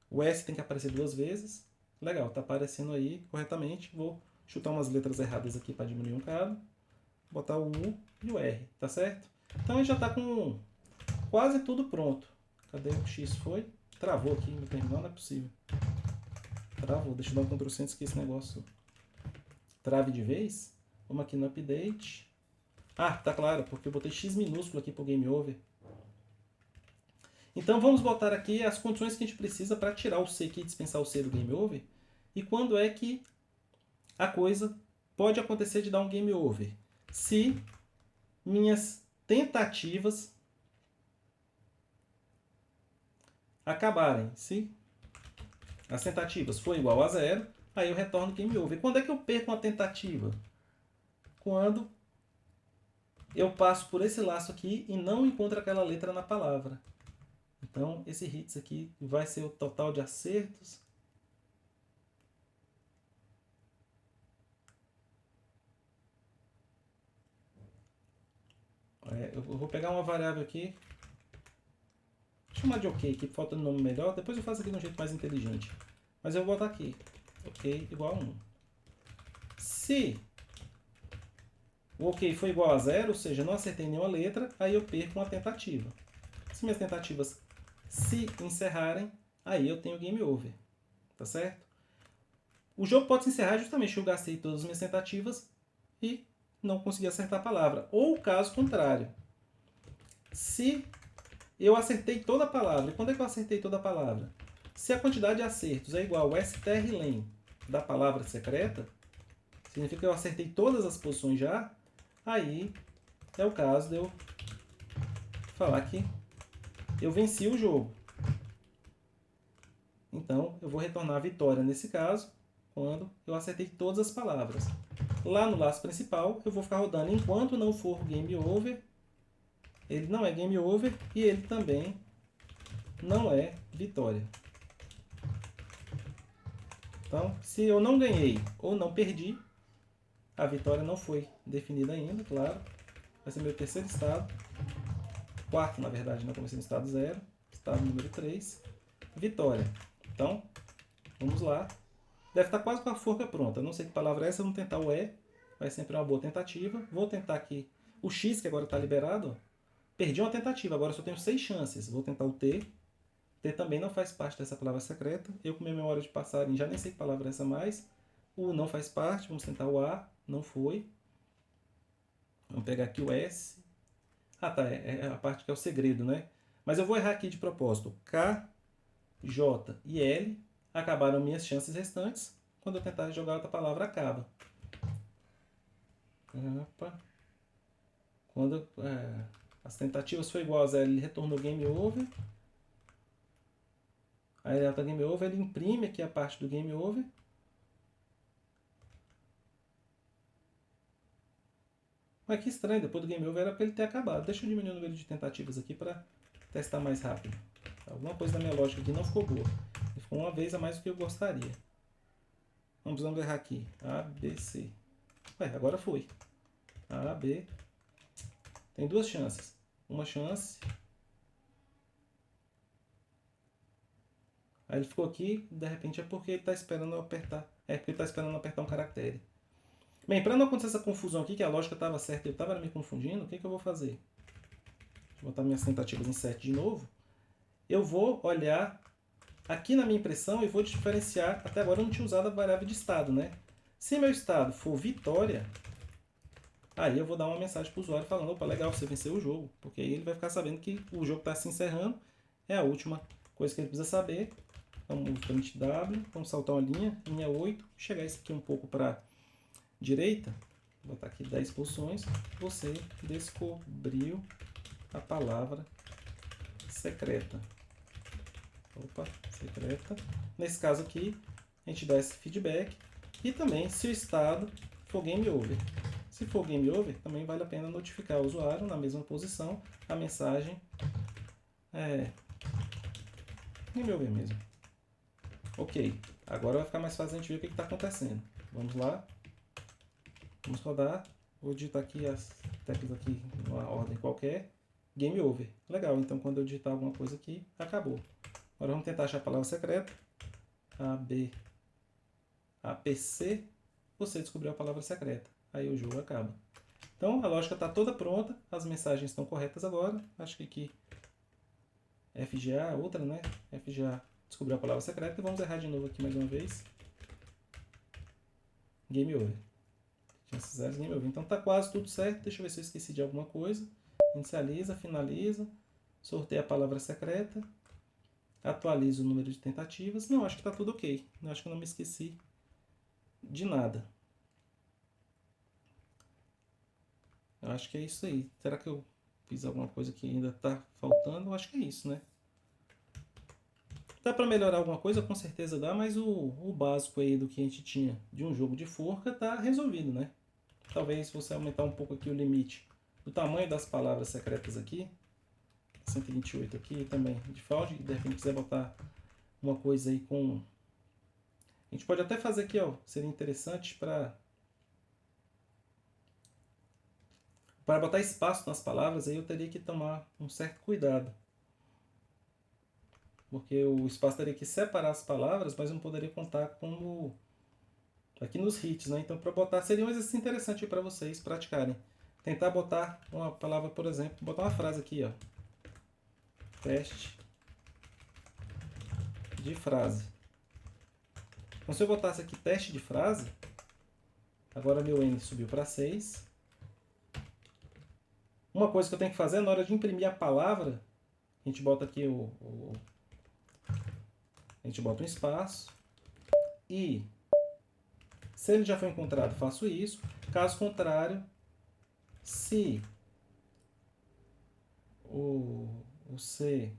O S tem que aparecer duas vezes. Legal, tá aparecendo aí corretamente. Vou chutar umas letras erradas aqui para diminuir um bocado. Botar o U e o R, tá certo? Então a gente já tá com quase tudo pronto. Cadê o X? Foi? Travou aqui no terminal, não é possível. Travou, deixa eu dar um Ctrl+C antes que esse negócio trave de vez. Vamos aqui no update. Ah, tá claro, porque eu botei X minúsculo aqui pro game over. Então vamos botar aqui as condições que a gente precisa para tirar o C aqui e dispensar o C do game over. E quando é que a coisa pode acontecer de dar um game over? Se minhas tentativas acabarem. Se as tentativas for igual a 0, aí eu retorno game over. E quando é que eu perco uma tentativa? Quando eu passo por esse laço aqui e não encontro aquela letra na palavra. Então, esse hits aqui vai ser o total de acertos Eu vou pegar uma variável aqui. Vou chamar de OK aqui, falta um nome melhor. Depois eu faço aqui de um jeito mais inteligente. Mas eu vou botar aqui. OK igual a 1. Se o OK foi igual a 0, ou seja, não acertei nenhuma letra, aí eu perco uma tentativa. Se minhas tentativas se encerrarem, aí eu tenho game over. Tá certo? O jogo pode se encerrar justamente se eu gastei todas as minhas tentativas e não consegui acertar a palavra. Ou o caso contrário. Se eu acertei toda a palavra. E quando é que eu acertei toda a palavra? Se a quantidade de acertos é igual ao strlen da palavra secreta, significa que eu acertei todas as posições já, aí é o caso de eu falar que eu venci o jogo. Então, eu vou retornar a vitória nesse caso, quando eu acertei todas as palavras. Lá no laço principal, eu vou ficar rodando enquanto não for game over. Ele não é game over e ele também não é vitória. Então, se eu não ganhei ou não perdi, a vitória não foi definida ainda, claro. Vai ser meu terceiro estado. Quarto, na verdade, não comecei no estado 0. Estado número 3. Vitória. Então, vamos lá. Deve estar quase com a forca pronta. Não sei que palavra é essa, vamos tentar o E. Vai sempre uma boa tentativa. Vou tentar aqui o X, que agora está liberado. Ó. Perdi uma tentativa, agora só tenho 6 chances. Vou tentar o T. T também não faz parte dessa palavra secreta. Eu com minha memória de passarinho já nem sei que palavra é essa mais. O não faz parte, vamos tentar o A. Não foi. Vamos pegar aqui o S. Ah, tá, é a parte que é o segredo, né? Mas eu vou errar aqui de propósito. K, J e L acabaram minhas chances restantes. Quando eu tentar jogar outra palavra, acaba. Opa. Quando as tentativas foi igual a 0, ele retornou game over. Aí ele está game over, ele imprime aqui a parte do game over. Mas que estranho, depois do game over era para ele ter acabado. Deixa eu diminuir o número de tentativas aqui para testar mais rápido. Alguma coisa da minha lógica aqui não ficou boa. Ele ficou uma vez a mais do que eu gostaria. Vamos errar aqui. A, B, C. Ué, agora foi. A, B. Tem 2 chances. Uma chance. Aí ele ficou aqui, de repente é porque ele está esperando eu apertar. É porque ele está esperando eu apertar um caractere. Bem, para não acontecer essa confusão aqui, que a lógica estava certa e eu estava me confundindo, o que eu vou fazer? Vou botar minhas tentativas em 7 de novo. Eu vou olhar aqui na minha impressão e vou diferenciar. Até agora eu não tinha usado a variável de estado, né? Se meu estado for vitória, aí eu vou dar uma mensagem para o usuário falando: opa, legal, você venceu o jogo. Porque aí ele vai ficar sabendo que o jogo está se encerrando. É a última coisa que ele precisa saber. Vamos print W, vamos saltar uma linha 8, chegar isso aqui um pouco para direita, vou botar aqui 10 posições. Você descobriu a palavra secreta. Opa, secreta. Nesse caso aqui, a gente dá esse feedback. E também, se o estado for game over. Se for game over, também vale a pena notificar o usuário na mesma posição. A mensagem é game over mesmo. Ok, agora vai ficar mais fácil a gente ver o que está acontecendo. Vamos lá. Vamos rodar. Vou digitar aqui as teclas aqui numa ordem qualquer. Game over. Legal, então quando eu digitar alguma coisa aqui, acabou. Agora vamos tentar achar a palavra secreta. APC. Você descobriu a palavra secreta. Aí o jogo acaba. Então a lógica está toda pronta. As mensagens estão corretas agora. Acho que aqui FGA, outra, né? FGA descobriu a palavra secreta. Vamos errar de novo aqui mais uma vez. Game over. Chances 0, game over. Então tá quase tudo certo. Deixa eu ver se eu esqueci de alguma coisa. Inicializa, finaliza. Sorteia a palavra secreta. Atualiza o número de tentativas. Não, acho que está tudo ok. Eu acho que eu não me esqueci de nada. Eu acho que é isso aí. Será que eu fiz alguma coisa que ainda está faltando? Eu acho que é isso, né? Dá para melhorar alguma coisa? Com certeza dá, mas o básico aí do que a gente tinha de um jogo de forca está resolvido, né? Talvez se você aumentar um pouco aqui o limite do tamanho das palavras secretas aqui, 128 aqui também, default, de repente quiser botar uma coisa aí com... A gente pode até fazer aqui, ó, seria interessante para Para botar espaço nas palavras, aí eu teria que tomar um certo cuidado. Porque o espaço teria que separar as palavras, mas não poderia contar como aqui nos hits, né? Então, para botar, seria um exercício interessante para vocês praticarem. Tentar botar uma palavra, por exemplo, botar uma frase aqui, ó. Teste de frase. Então, se eu botasse aqui teste de frase, agora meu N subiu para 6. Uma coisa que eu tenho que fazer na hora de imprimir a palavra, a gente bota aqui a gente bota um espaço e se ele já foi encontrado, faço isso. Caso contrário, se o C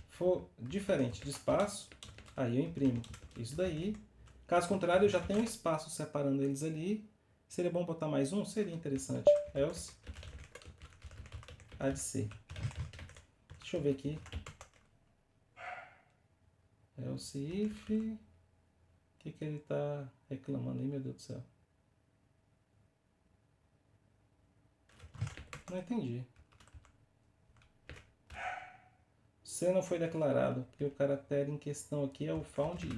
for diferente de espaço, aí eu imprimo isso daí. Caso contrário, eu já tenho um espaço separando eles ali. Seria bom botar mais um? Seria interessante. Else há de ser. Deixa eu ver aqui. Else if. O que ele está reclamando aí, meu Deus do céu? Não entendi. Se não foi declarado, porque o caractere em questão aqui é o found i.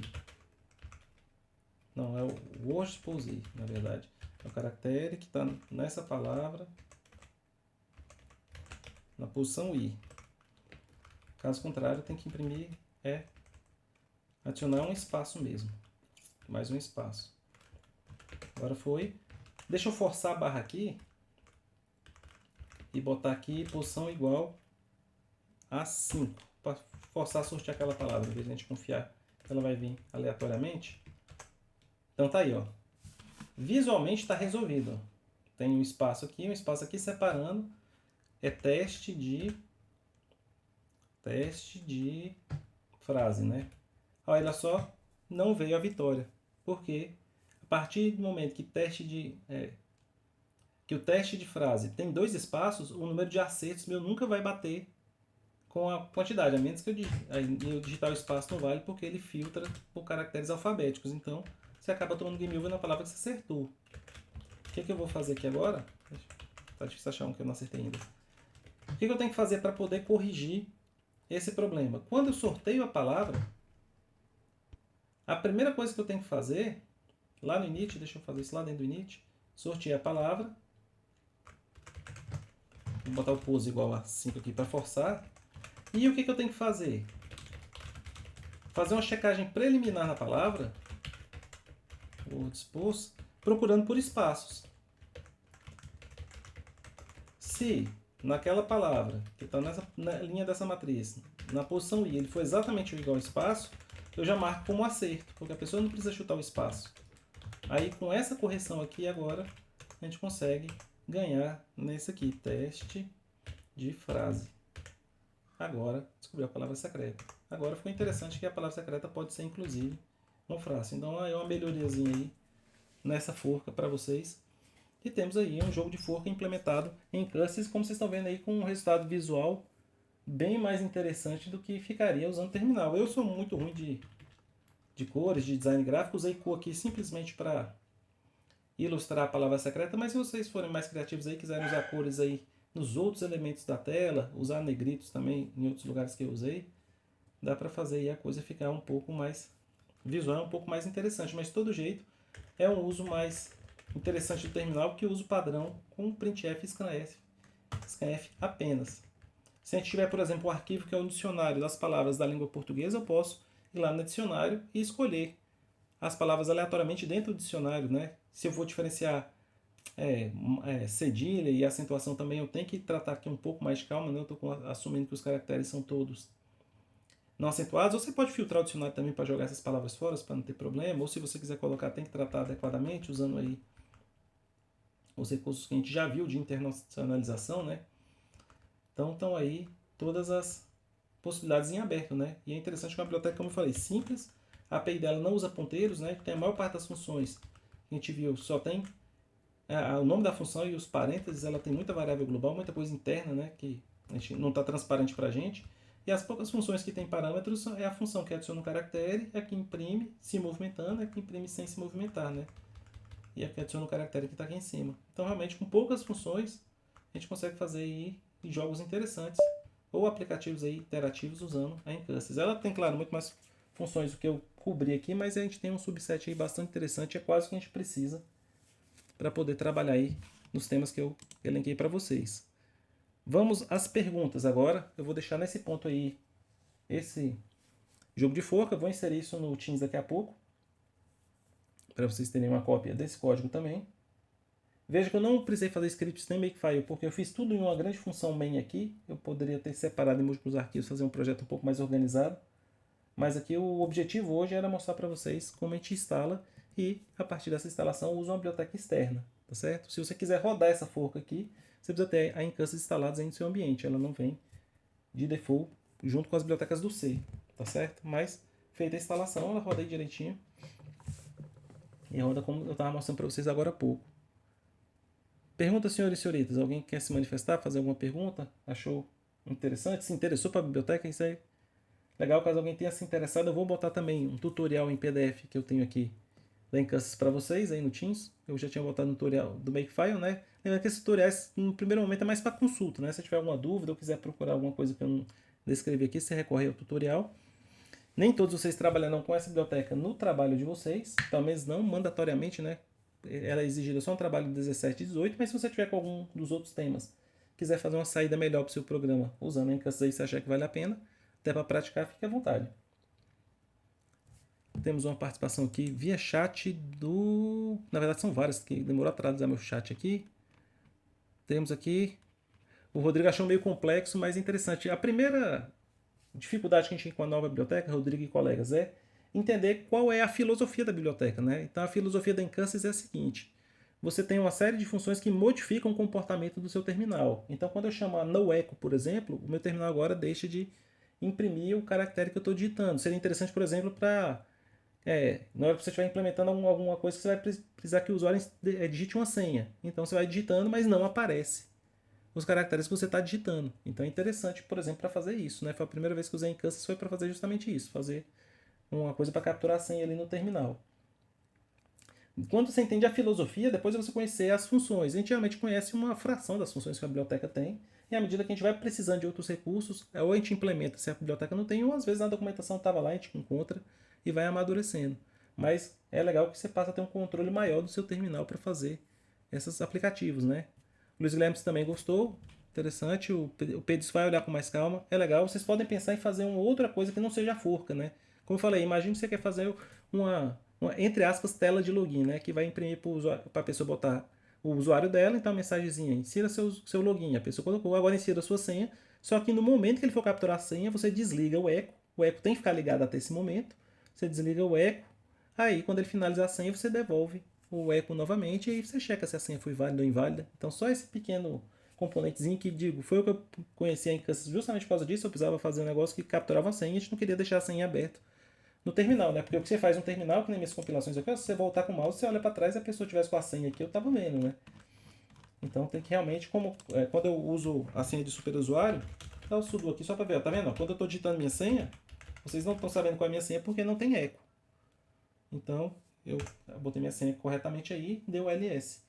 Não, é o word suppose i, na verdade. É o caractere que está nessa palavra na posição i. Caso contrário, tem que imprimir adicionar um espaço mesmo. Mais um espaço. Agora foi. Deixa eu forçar a barra aqui e botar aqui posição igual a 5. Para forçar a sortear aquela palavra, em vez de a gente confiar que ela vai vir aleatoriamente. Então tá aí, ó. Visualmente está resolvido. Ó. Tem um espaço aqui separando. É teste de frase, né? Olha só, não veio a vitória. Porque a partir do momento que o teste de frase tem 2 espaços, o número de acertos meu nunca vai bater com a quantidade, a menos que eu digitar o espaço não vale, porque ele filtra por caracteres alfabéticos. Então, você acaba tomando game over na palavra que você acertou. O que eu vou fazer aqui agora? Tá difícil achar um que eu não acertei ainda. O que eu tenho que fazer para poder corrigir esse problema? Quando eu sorteio a palavra, a primeira coisa que eu tenho que fazer, lá no init, deixa eu fazer isso lá dentro do init, sortear a palavra. Vou botar o pose igual a 5 aqui para forçar. E o que eu tenho que fazer? Fazer uma checagem preliminar na palavra, o dispose, procurando por espaços. Se naquela palavra, que está na linha dessa matriz, na posição I, ele for exatamente igual ao espaço, eu já marco como acerto, porque a pessoa não precisa chutar o espaço. Aí com essa correção aqui agora, a gente consegue ganhar nesse aqui, teste de frase. Agora, descobriu a palavra secreta. Agora ficou interessante que a palavra secreta pode ser, inclusive, uma frase. Então, é uma melhoriazinha aí nessa forca para vocês. E temos aí um jogo de forca implementado em clusters, como vocês estão vendo aí, com um resultado visual bem mais interessante do que ficaria usando terminal. Eu sou muito ruim de cores, de design gráfico. Usei cor aqui simplesmente para ilustrar a palavra secreta, mas se vocês forem mais criativos aí, quiserem usar cores aí nos outros elementos da tela, usar negritos também em outros lugares que eu usei, dá para fazer aí a coisa ficar um pouco mais visual, um pouco mais interessante. Mas de todo jeito é um uso mais interessante do terminal que o uso padrão com printf e scanf apenas. Se a gente tiver, por exemplo, um arquivo que é um dicionário das palavras da língua portuguesa, eu posso ir lá no dicionário e escolher as palavras aleatoriamente dentro do dicionário, né? Se eu for diferenciar cedilha e acentuação também, eu tenho que tratar aqui um pouco mais de calma, né? Eu estou assumindo que os caracteres são todos não acentuados. Ou você pode filtrar o dicionário também para jogar essas palavras fora, para não ter problema. Ou se você quiser colocar, tem que tratar adequadamente, usando aí os recursos que a gente já viu de internacionalização, né? Então estão aí todas as possibilidades em aberto, né? E é interessante que uma biblioteca, como eu falei, simples. A API dela não usa ponteiros, né? Tem a maior parte das funções que a gente viu só tem o nome da função e os parênteses. Ela tem muita variável global, muita coisa interna, né? Que a gente não está transparente para a gente. E as poucas funções que tem parâmetros é a função que adiciona um caractere, é a que imprime se movimentando, é a que imprime sem se movimentar, né? e aqui adiciona o caractere que está aqui em cima. Então, realmente, com poucas funções, a gente consegue fazer aí jogos interessantes ou aplicativos aí interativos usando a Encances. Ela tem, claro, muito mais funções do que eu cobri aqui, mas a gente tem um subset aí bastante interessante, é quase o que a gente precisa para poder trabalhar aí nos temas que eu elenquei para vocês. Vamos às perguntas agora. Eu vou deixar nesse ponto aí esse jogo de forca. Eu vou inserir isso no Teams daqui a pouco, para vocês terem uma cópia desse código também. Veja que eu não precisei fazer scripts nem Makefile, porque eu fiz tudo em uma grande função main aqui. Eu poderia ter separado em múltiplos arquivos, fazer um projeto um pouco mais organizado. Mas aqui o objetivo hoje era mostrar para vocês como a gente instala e, a partir dessa instalação, usa uma biblioteca externa, tá certo? Se você quiser rodar essa forca aqui, você precisa ter a Encances instaladas aí no seu ambiente. Ela não vem de default junto com as bibliotecas do C, tá certo? Mas, feita a instalação, ela roda aí direitinho. E roda como eu estava mostrando para vocês agora há pouco. Pergunta, senhores e senhoritas. Alguém quer se manifestar, fazer alguma pergunta? Achou interessante? Se interessou para a biblioteca? Isso aí. Legal, caso alguém tenha se interessado, eu vou botar também um tutorial em PDF que eu tenho aqui da Encances para vocês aí no Teams. Eu já tinha botado no tutorial do Makefile, né? Lembrando que esses tutoriais, no primeiro momento, é mais para consulta, né? Se tiver alguma dúvida ou quiser procurar alguma coisa que eu não descrevi aqui, você recorre ao tutorial. Nem todos vocês trabalharão com essa biblioteca no trabalho de vocês, pelo menos não mandatoriamente, né? Ela é exigida só no trabalho de 17 e 18, mas se você tiver com algum dos outros temas, quiser fazer uma saída melhor para o seu programa usando a Encances aí, se achar que vale a pena, até para praticar, fique à vontade. Temos uma participação aqui via chat do... Na verdade são várias, que demorou a traduzir meu chat aqui. Temos aqui... O Rodrigo achou meio complexo, mas interessante. A primeira dificuldade que a gente tem com a nova biblioteca, Rodrigo e colegas, é entender qual é a filosofia da biblioteca, né? Então a filosofia da Encances é a seguinte: você tem uma série de funções que modificam o comportamento do seu terminal. Então quando eu chamo a noecho, por exemplo, o meu terminal agora deixa de imprimir o caractere que eu estou digitando. Seria interessante, por exemplo, para na hora que você estiver implementando alguma coisa que você vai precisar que o usuário digite uma senha. Então você vai digitando, mas não aparece os caracteres que você está digitando. Então é interessante, por exemplo, para fazer isso, né? Foi a primeira vez que eu usei Encances, foi para fazer justamente isso, fazer uma coisa para capturar a senha ali no terminal. Quando você entende a filosofia, depois você conhecer as funções. A gente geralmente conhece uma fração das funções que a biblioteca tem, e à medida que a gente vai precisando de outros recursos, ou a gente implementa se a biblioteca não tem, ou às vezes na documentação estava lá, a gente encontra e vai amadurecendo. Mas é legal que você passa a ter um controle maior do seu terminal para fazer esses aplicativos, né? O Luiz Guilherme também gostou, interessante. O Pedro vai olhar com mais calma, é legal. Vocês podem pensar em fazer uma outra coisa que não seja a forca, né? Como eu falei, imagine que você quer fazer uma entre aspas, tela de login, né? Que vai imprimir para a pessoa botar o usuário dela, então a mensagenzinha, insira seu login, a pessoa colocou, agora insira a sua senha, só que no momento que ele for capturar a senha, você desliga o eco tem que ficar ligado até esse momento, você desliga o eco, aí quando ele finalizar a senha, você devolve o eco novamente, e aí você checa se a senha foi válida ou inválida. Então só esse pequeno componentezinho que, digo, foi o que eu conheci a Encances justamente por causa disso. Eu precisava fazer um negócio que capturava a senha, a gente não queria deixar a senha aberta no terminal, né? Porque o que você faz no terminal, que nem minhas compilações aqui, se você voltar com o mouse, você olha para trás e a pessoa tivesse com a senha aqui, eu tava vendo, né? Então tem que realmente, quando eu uso a senha de superusuário, dá o sudo aqui só para ver, ó, tá vendo? Quando eu estou digitando minha senha, vocês não estão sabendo qual é a minha senha porque não tem eco. Então eu botei minha senha corretamente aí, deu ls.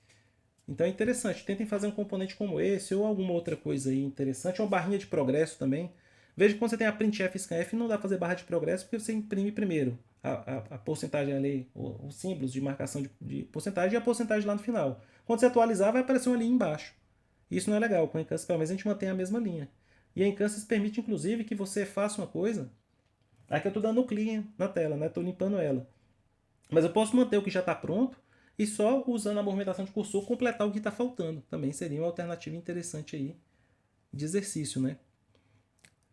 Então é interessante, tentem fazer um componente como esse ou alguma outra coisa aí interessante, uma barrinha de progresso também. Veja que quando você tem a printf e scanf, não dá para fazer barra de progresso porque você imprime primeiro a porcentagem ali, os símbolos de marcação de porcentagem e a porcentagem lá no final. Quando você atualizar, vai aparecer uma linha embaixo. Isso não é legal, com a Encances pelo menos a gente mantém a mesma linha. E a Encances permite inclusive que você faça uma coisa. Aqui eu estou dando clean na tela, né? Estou limpando ela. Mas eu posso manter o que já está pronto e só usando a movimentação de cursor completar o que está faltando. Também seria uma alternativa interessante aí de exercício, né?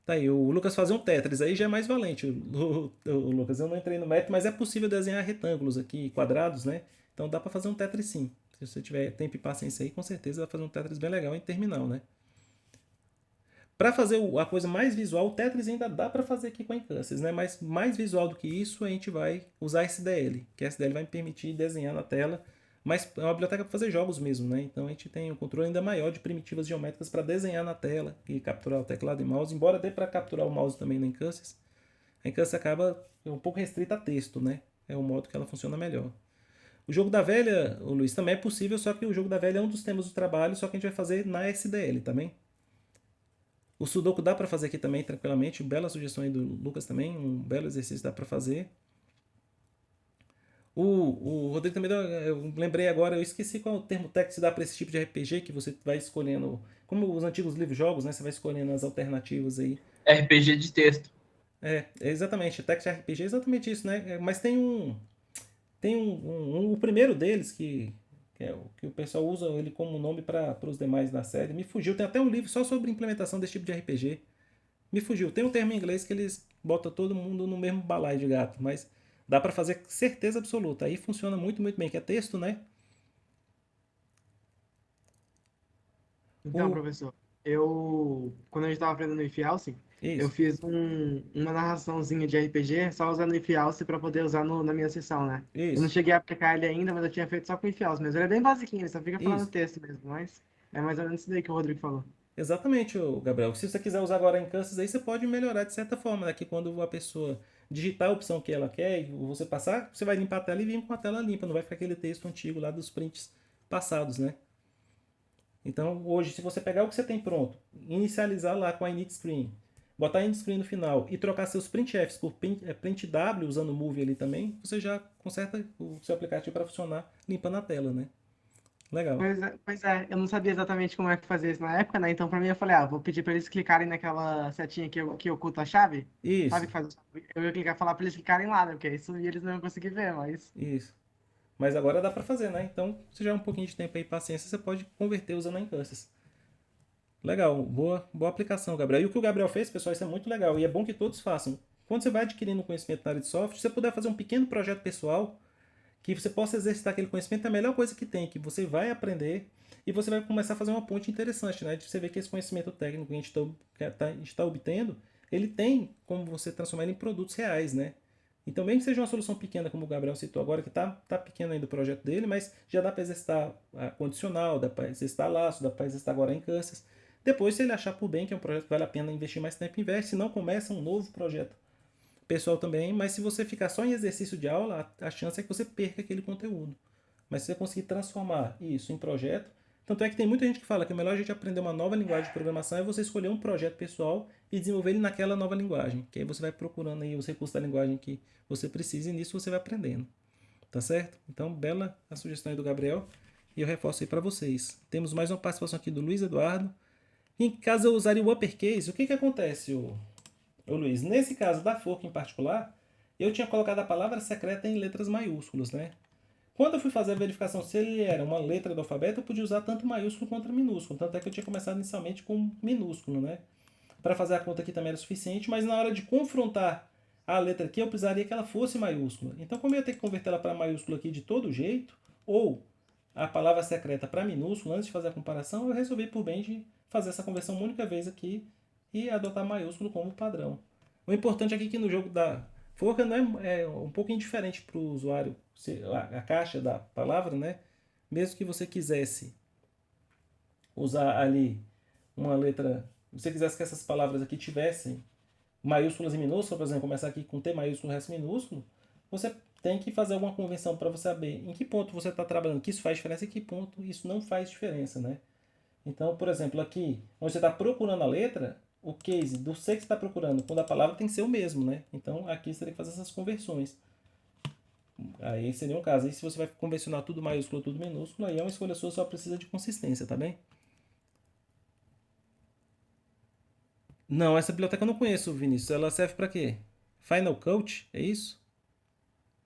Tá aí, o Lucas fazer um Tetris, aí já é mais valente. O Lucas, eu não entrei no método, mas é possível desenhar retângulos aqui, quadrados, né? Então dá para fazer um Tetris sim. Se você tiver tempo e paciência aí, com certeza vai fazer um Tetris bem legal em terminal, né? Para fazer a coisa mais visual, o Tetris ainda dá para fazer aqui com a Encances, né? Mas mais visual do que isso, a gente vai usar SDL, que a SDL vai me permitir desenhar na tela, mas é uma biblioteca para fazer jogos mesmo, né? Então a gente tem um controle ainda maior de primitivas geométricas para desenhar na tela e capturar o teclado e mouse, embora dê para capturar o mouse também na Encances. A Encances acaba um pouco restrita a texto, né? É o modo que ela funciona melhor. O jogo da velha, o Luiz, também é possível, só que o jogo da velha é um dos temas do trabalho, só que a gente vai fazer na SDL também. O Sudoku dá para fazer aqui também tranquilamente, bela sugestão aí do Lucas também, um belo exercício dá para fazer. O Rodrigo também deu, eu lembrei agora, eu esqueci qual é o termo técnico que se dá para esse tipo de RPG, que você vai escolhendo, como os antigos livros-jogos, né? Você vai escolhendo as alternativas aí. RPG de texto. Exatamente, Text RPG é exatamente isso, né? Mas tem o primeiro deles que é o que o pessoal usa ele como nome para os demais da série. Me fugiu, tem até um livro só sobre implementação desse tipo de RPG. Me fugiu. Tem um termo em inglês que eles botam todo mundo no mesmo balaio de gato, mas dá para fazer certeza absoluta. Aí funciona muito, muito bem, que é texto, né? Então, O, professor, quando a gente estava aprendendo o IFALSE, eu isso, fiz uma narraçãozinha de RPG só usando o IFALSE para poder usar na minha sessão, né? Eu não isso, cheguei a aplicar ele ainda, mas eu tinha feito só com o IFALSE mesmo. Ele é bem basiquinho, ele só fica falando isso. texto mesmo, mas é mais ou menos isso daí que o Rodrigo falou. Exatamente, Gabriel. Se você quiser usar agora em Kansas aí, você pode melhorar de certa forma, né? Que quando a pessoa digitar a opção que ela quer e você passar, você vai limpar a tela e vir com a tela limpa, não vai ficar aquele texto antigo lá dos prints passados, né? Então, hoje, se você pegar o que você tem pronto, inicializar lá com a init screen, botar a init screen no final e trocar seus printfs por print W usando o move ali também, você já conserta o seu aplicativo para funcionar limpando a tela, né? Legal. Pois é, eu não sabia exatamente como é que fazia isso na época, né? Então, pra mim, eu falei, vou pedir pra eles clicarem naquela setinha que oculta a chave. Sabe Isso, que faz? Eu ia clicar e falar pra eles clicarem lá, né? Porque isso eles não iam conseguir ver, mas. isso. Mas agora dá para fazer, né? Então, se já é um pouquinho de tempo aí, paciência, você pode converter usando a Encansys. Legal, boa aplicação, Gabriel. E o que o Gabriel fez, pessoal, isso é muito legal. E é bom que todos façam. Quando você vai adquirindo conhecimento na área de software, se você puder fazer um pequeno projeto pessoal, que você possa exercitar aquele conhecimento, é a melhor coisa que tem, que você vai aprender e você vai começar a fazer uma ponte interessante, né? De você ver que esse conhecimento técnico que a gente está obtendo, ele tem como você transformar ele em produtos reais, né? Então, mesmo que seja uma solução pequena, como o Gabriel citou agora, que tá pequeno ainda o projeto dele, mas já dá para exercitar a condicional, dá para exercitar laço, dá para exercitar agora em Kansas. Depois, se ele achar por bem que é um projeto que vale a pena investir mais tempo, investe, se não, começa um novo projeto pessoal também, mas se você ficar só em exercício de aula, a chance é que você perca aquele conteúdo. Mas se você conseguir transformar isso em projeto, tanto é que tem muita gente que fala que o melhor a gente aprender uma nova linguagem de programação é você escolher um projeto pessoal e desenvolver ele naquela nova linguagem, que aí você vai procurando aí os recursos da linguagem que você precisa e nisso você vai aprendendo. Tá certo? Então, bela a sugestão aí do Gabriel e eu reforço aí para vocês. Temos mais uma participação aqui do Luiz Eduardo. Em caso eu usaria o uppercase, o que acontece, ô Luiz? Nesse caso da forca em particular, eu tinha colocado a palavra secreta em letras maiúsculas, né? Quando eu fui fazer a verificação se ele era uma letra do alfabeto, eu podia usar tanto maiúsculo quanto minúsculo. Tanto é que eu tinha começado inicialmente com minúsculo, né? Para fazer a conta aqui também era suficiente, mas na hora de confrontar a letra aqui, eu precisaria que ela fosse maiúscula. Então, como eu ia ter que converter ela para maiúscula aqui de todo jeito, ou a palavra secreta para minúscula, antes de fazer a comparação, eu resolvi por bem de fazer essa conversão uma única vez aqui e adotar maiúsculo como padrão. O importante aqui é que no jogo da forca não é um pouco indiferente para o usuário a caixa da palavra, né? Mesmo que você quisesse usar ali uma letra, se você quisesse que essas palavras aqui tivessem maiúsculas e minúsculas, por exemplo, começar aqui com T maiúsculo e resto minúsculo, você tem que fazer alguma convenção para você saber em que ponto você está trabalhando, que isso faz diferença e em que ponto isso não faz diferença, né? Então, por exemplo, aqui, onde você está procurando a letra, o case do C que você está procurando, quando a palavra tem que ser o mesmo, né? Então, aqui você teria que fazer essas conversões. Aí seria um caso. Aí se você vai convencionar tudo maiúsculo, tudo minúsculo, aí é uma escolha sua, só precisa de consistência, tá bem? Não, essa biblioteca eu não conheço, Vinícius. Ela serve para quê? Final Cut, é isso?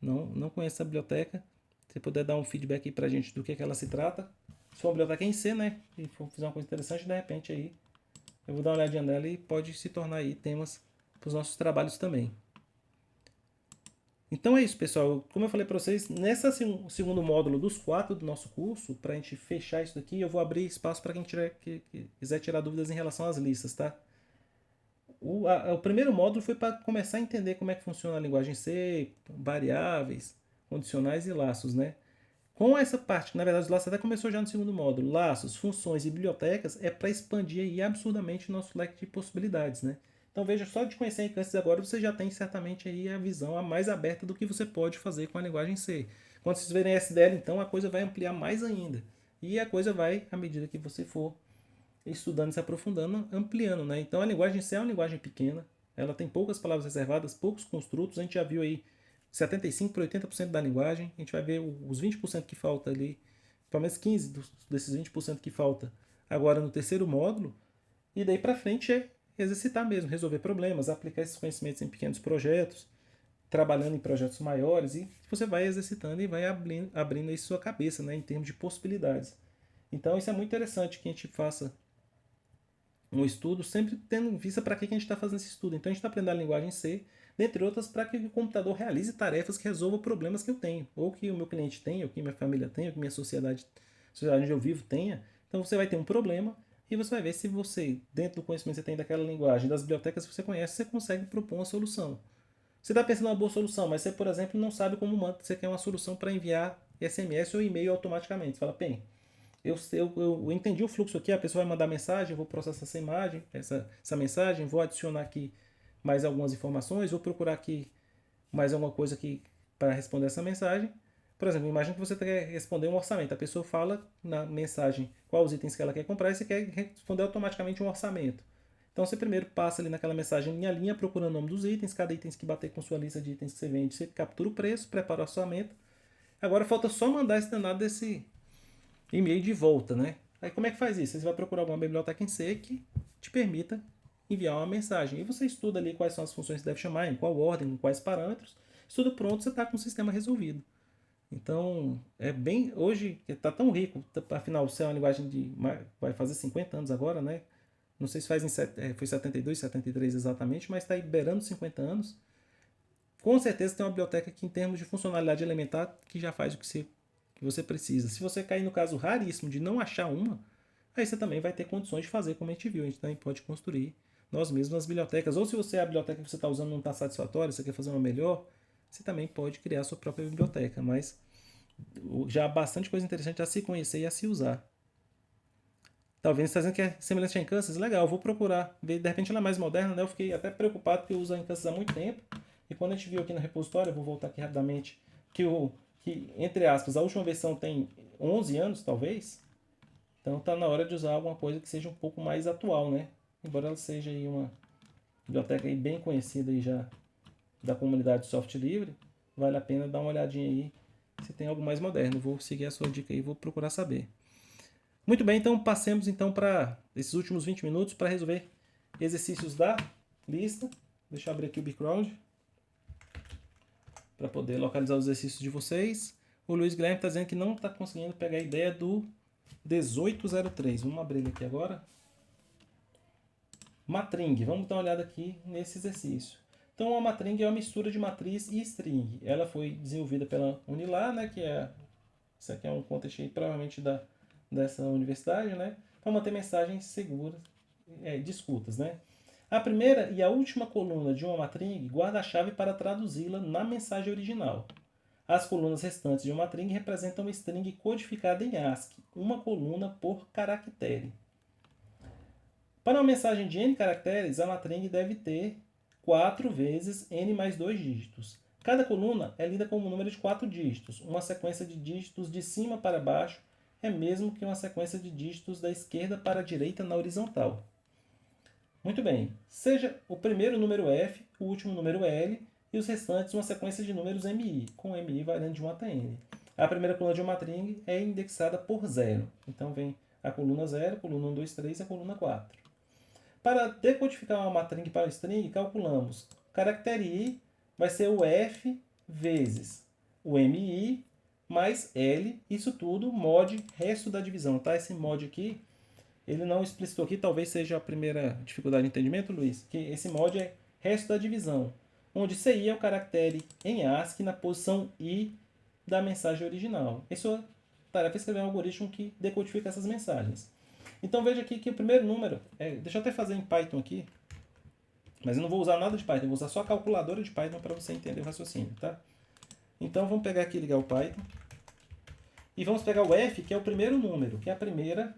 Não conheço essa biblioteca. Se puder dar um feedback aí pra gente do que ela se trata. Se for uma biblioteca em C, né? E for fazer uma coisa interessante, de repente aí eu vou dar uma olhadinha nela e pode se tornar aí temas para os nossos trabalhos também. Então é isso, pessoal. Como eu falei para vocês, nesse segundo módulo dos 4 do nosso curso, para a gente fechar isso daqui, eu vou abrir espaço para quem quiser tirar dúvidas em relação às listas, tá? O primeiro módulo foi para começar a entender como é que funciona a linguagem C, variáveis, condicionais e laços, né? Com essa parte, na verdade, os laços até começou já no segundo módulo, laços, funções e bibliotecas, é para expandir aí absurdamente o nosso leque de possibilidades, né? Então veja, só de conhecer a Encansys agora você já tem certamente aí a visão a mais aberta do que você pode fazer com a linguagem C. Quando vocês verem SDL, então, a coisa vai ampliar mais ainda. E a coisa vai, à medida que você for estudando e se aprofundando, ampliando, né? Então a linguagem C é uma linguagem pequena, ela tem poucas palavras reservadas, poucos construtos, a gente já viu aí 75% para 80% da linguagem, a gente vai ver os 20% que falta ali, pelo menos 15 desses 20% que falta agora no terceiro módulo, e daí para frente é exercitar mesmo, resolver problemas, aplicar esses conhecimentos em pequenos projetos, trabalhando em projetos maiores, e você vai exercitando e vai abrindo aí sua cabeça, né, em termos de possibilidades. Então isso é muito interessante que a gente faça um estudo, sempre tendo em vista para que a gente está fazendo esse estudo. Então a gente está aprendendo a linguagem C, dentre outras, para que o computador realize tarefas que resolvam problemas que eu tenho, ou que o meu cliente tenha, ou que minha família tenha, ou que minha sociedade onde eu vivo tenha. Então você vai ter um problema e você vai ver se você, dentro do conhecimento que você tem daquela linguagem, das bibliotecas que você conhece, você consegue propor uma solução. Você está pensando numa boa solução, mas você, por exemplo, não sabe como você quer uma solução para enviar SMS ou e-mail automaticamente. Você fala, bem, eu entendi o fluxo aqui, a pessoa vai mandar mensagem, eu vou processar essa imagem, essa mensagem, vou adicionar aqui mais algumas informações, vou procurar aqui mais alguma coisa aqui para responder essa mensagem. Por exemplo, imagine que você quer responder um orçamento. A pessoa fala na mensagem quais os itens que ela quer comprar e você quer responder automaticamente um orçamento. Então você primeiro passa ali naquela mensagem linha a linha, procurando o nome dos itens, cada item que bater com sua lista de itens que você vende, você captura o preço, prepara o orçamento. Agora falta só mandar esse danado desse e-mail de volta, né? Aí como é que faz isso? Você vai procurar alguma biblioteca em C que te permita enviar uma mensagem. E você estuda ali quais são as funções que deve chamar, em qual ordem, em quais parâmetros. Estudo pronto, você está com o sistema resolvido. Então, é bem... Hoje, está tão rico, afinal, C é uma linguagem de... vai fazer 50 anos agora, né? Não sei se foi 72, 73 exatamente, mas está aí beirando 50 anos. Com certeza tem uma biblioteca que, em termos de funcionalidade elementar, que já faz o que você precisa. Se você cair no caso raríssimo de não achar uma, aí você também vai ter condições de fazer como a gente viu. A gente também pode construir nós mesmos as bibliotecas. Ou se a biblioteca que você está usando não está satisfatória, você quer fazer uma melhor, você também pode criar a sua própria biblioteca. Mas já há bastante coisa interessante a se conhecer e a se usar. Talvez você está dizendo que é semelhante a Encansys? Legal, vou procurar. De repente ela é mais moderna, né? Eu fiquei até preocupado porque eu uso a Encansys há muito tempo. E quando a gente viu aqui no repositório, eu vou voltar aqui rapidamente, que, entre aspas, a última versão tem 11 anos, talvez. Então está na hora de usar alguma coisa que seja um pouco mais atual, né? Embora ela seja aí uma biblioteca aí bem conhecida aí já da comunidade de software livre, vale a pena dar uma olhadinha aí se tem algo mais moderno. Vou seguir a sua dica aí e vou procurar saber. Muito bem, então passemos então para esses últimos 20 minutos para resolver exercícios da lista. Deixa eu abrir aqui o background para poder localizar os exercícios de vocês. O Luiz Guilherme está dizendo que não está conseguindo pegar a ideia do 1803. Vamos abrir ele aqui agora. Matring. Vamos dar uma olhada aqui nesse exercício. Então a Matring é uma mistura de matriz e string. Ela foi desenvolvida pela Unilar, né, isso aqui é um contexto aí, provavelmente dessa universidade, né, para manter mensagens seguras, discutas, né. A primeira e a última coluna de uma matring guarda a chave para traduzi-la na mensagem original. As colunas restantes de uma matring representam uma string codificada em ASCII, uma coluna por caractere. Para uma mensagem de n caracteres, a matring deve ter 4 vezes n mais 2 dígitos. Cada coluna é lida como um número de 4 dígitos. Uma sequência de dígitos de cima para baixo é mesmo que uma sequência de dígitos da esquerda para a direita na horizontal. Muito bem, seja o primeiro número F, o último número L e os restantes uma sequência de números MI, com MI variando de 1 até N. A primeira coluna de uma matring é indexada por 0. Então vem a coluna 0, coluna 1, 2, 3 e a coluna 4. Para decodificar uma matring para string, calculamos o caractere I vai ser o F vezes o MI mais L, isso tudo mod resto da divisão, tá? Esse mod aqui, ele não explicitou aqui, talvez seja a primeira dificuldade de entendimento, Luiz, que esse mod é resto da divisão, onde CI é o caractere em ASCII na posição I da mensagem original. E sua tarefa é escrever um algoritmo que decodifica essas mensagens. Então veja aqui que o primeiro número, deixa eu até fazer em Python aqui, mas eu não vou usar nada de Python, eu vou usar só a calculadora de Python para você entender o raciocínio, tá? Então vamos pegar aqui e ligar o Python. E vamos pegar o F, que é o primeiro número, que é a primeira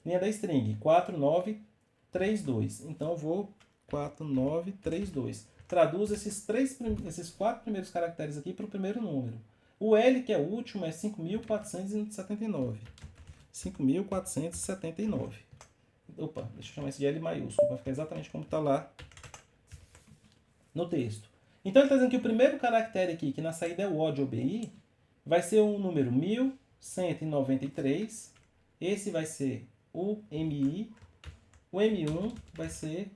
linha da string, 4932. Então eu vou 4932. Traduz esses 4 primeiros caracteres aqui para o primeiro número. O L, que é o último, é 5.479. 5.479. Opa, deixa eu chamar esse de L maiúsculo, para ficar exatamente como está lá no texto. Então ele está dizendo que o primeiro caractere aqui, que na saída é o O de OBI, vai ser o número 1193. Esse vai ser o MI. O M1 vai ser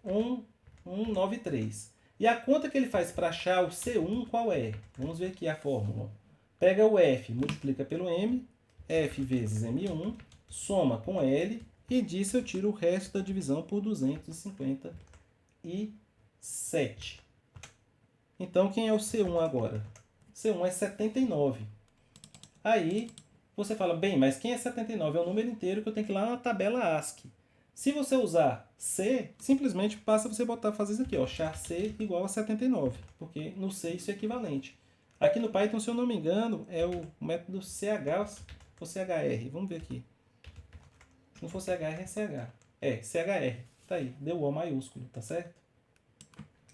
1193. E a conta que ele faz para achar o C1 qual é? Vamos ver aqui a fórmula. Pega o F, multiplica pelo M, F vezes M1, soma com L, e disso eu tiro o resto da divisão por 257. Então, quem é o C1 agora? C1 é 79. Aí, você fala, bem, mas quem é 79? É um número inteiro que eu tenho que ir lá na tabela ASCII. Se você usar C, simplesmente basta você fazer isso aqui, ó, char C igual a 79, porque no C isso é equivalente. Aqui no Python, se eu não me engano, é o método CH ou CHR. Vamos ver aqui. Se não for CHR, é CH. É, CHR. Tá aí, deu O maiúsculo, tá certo?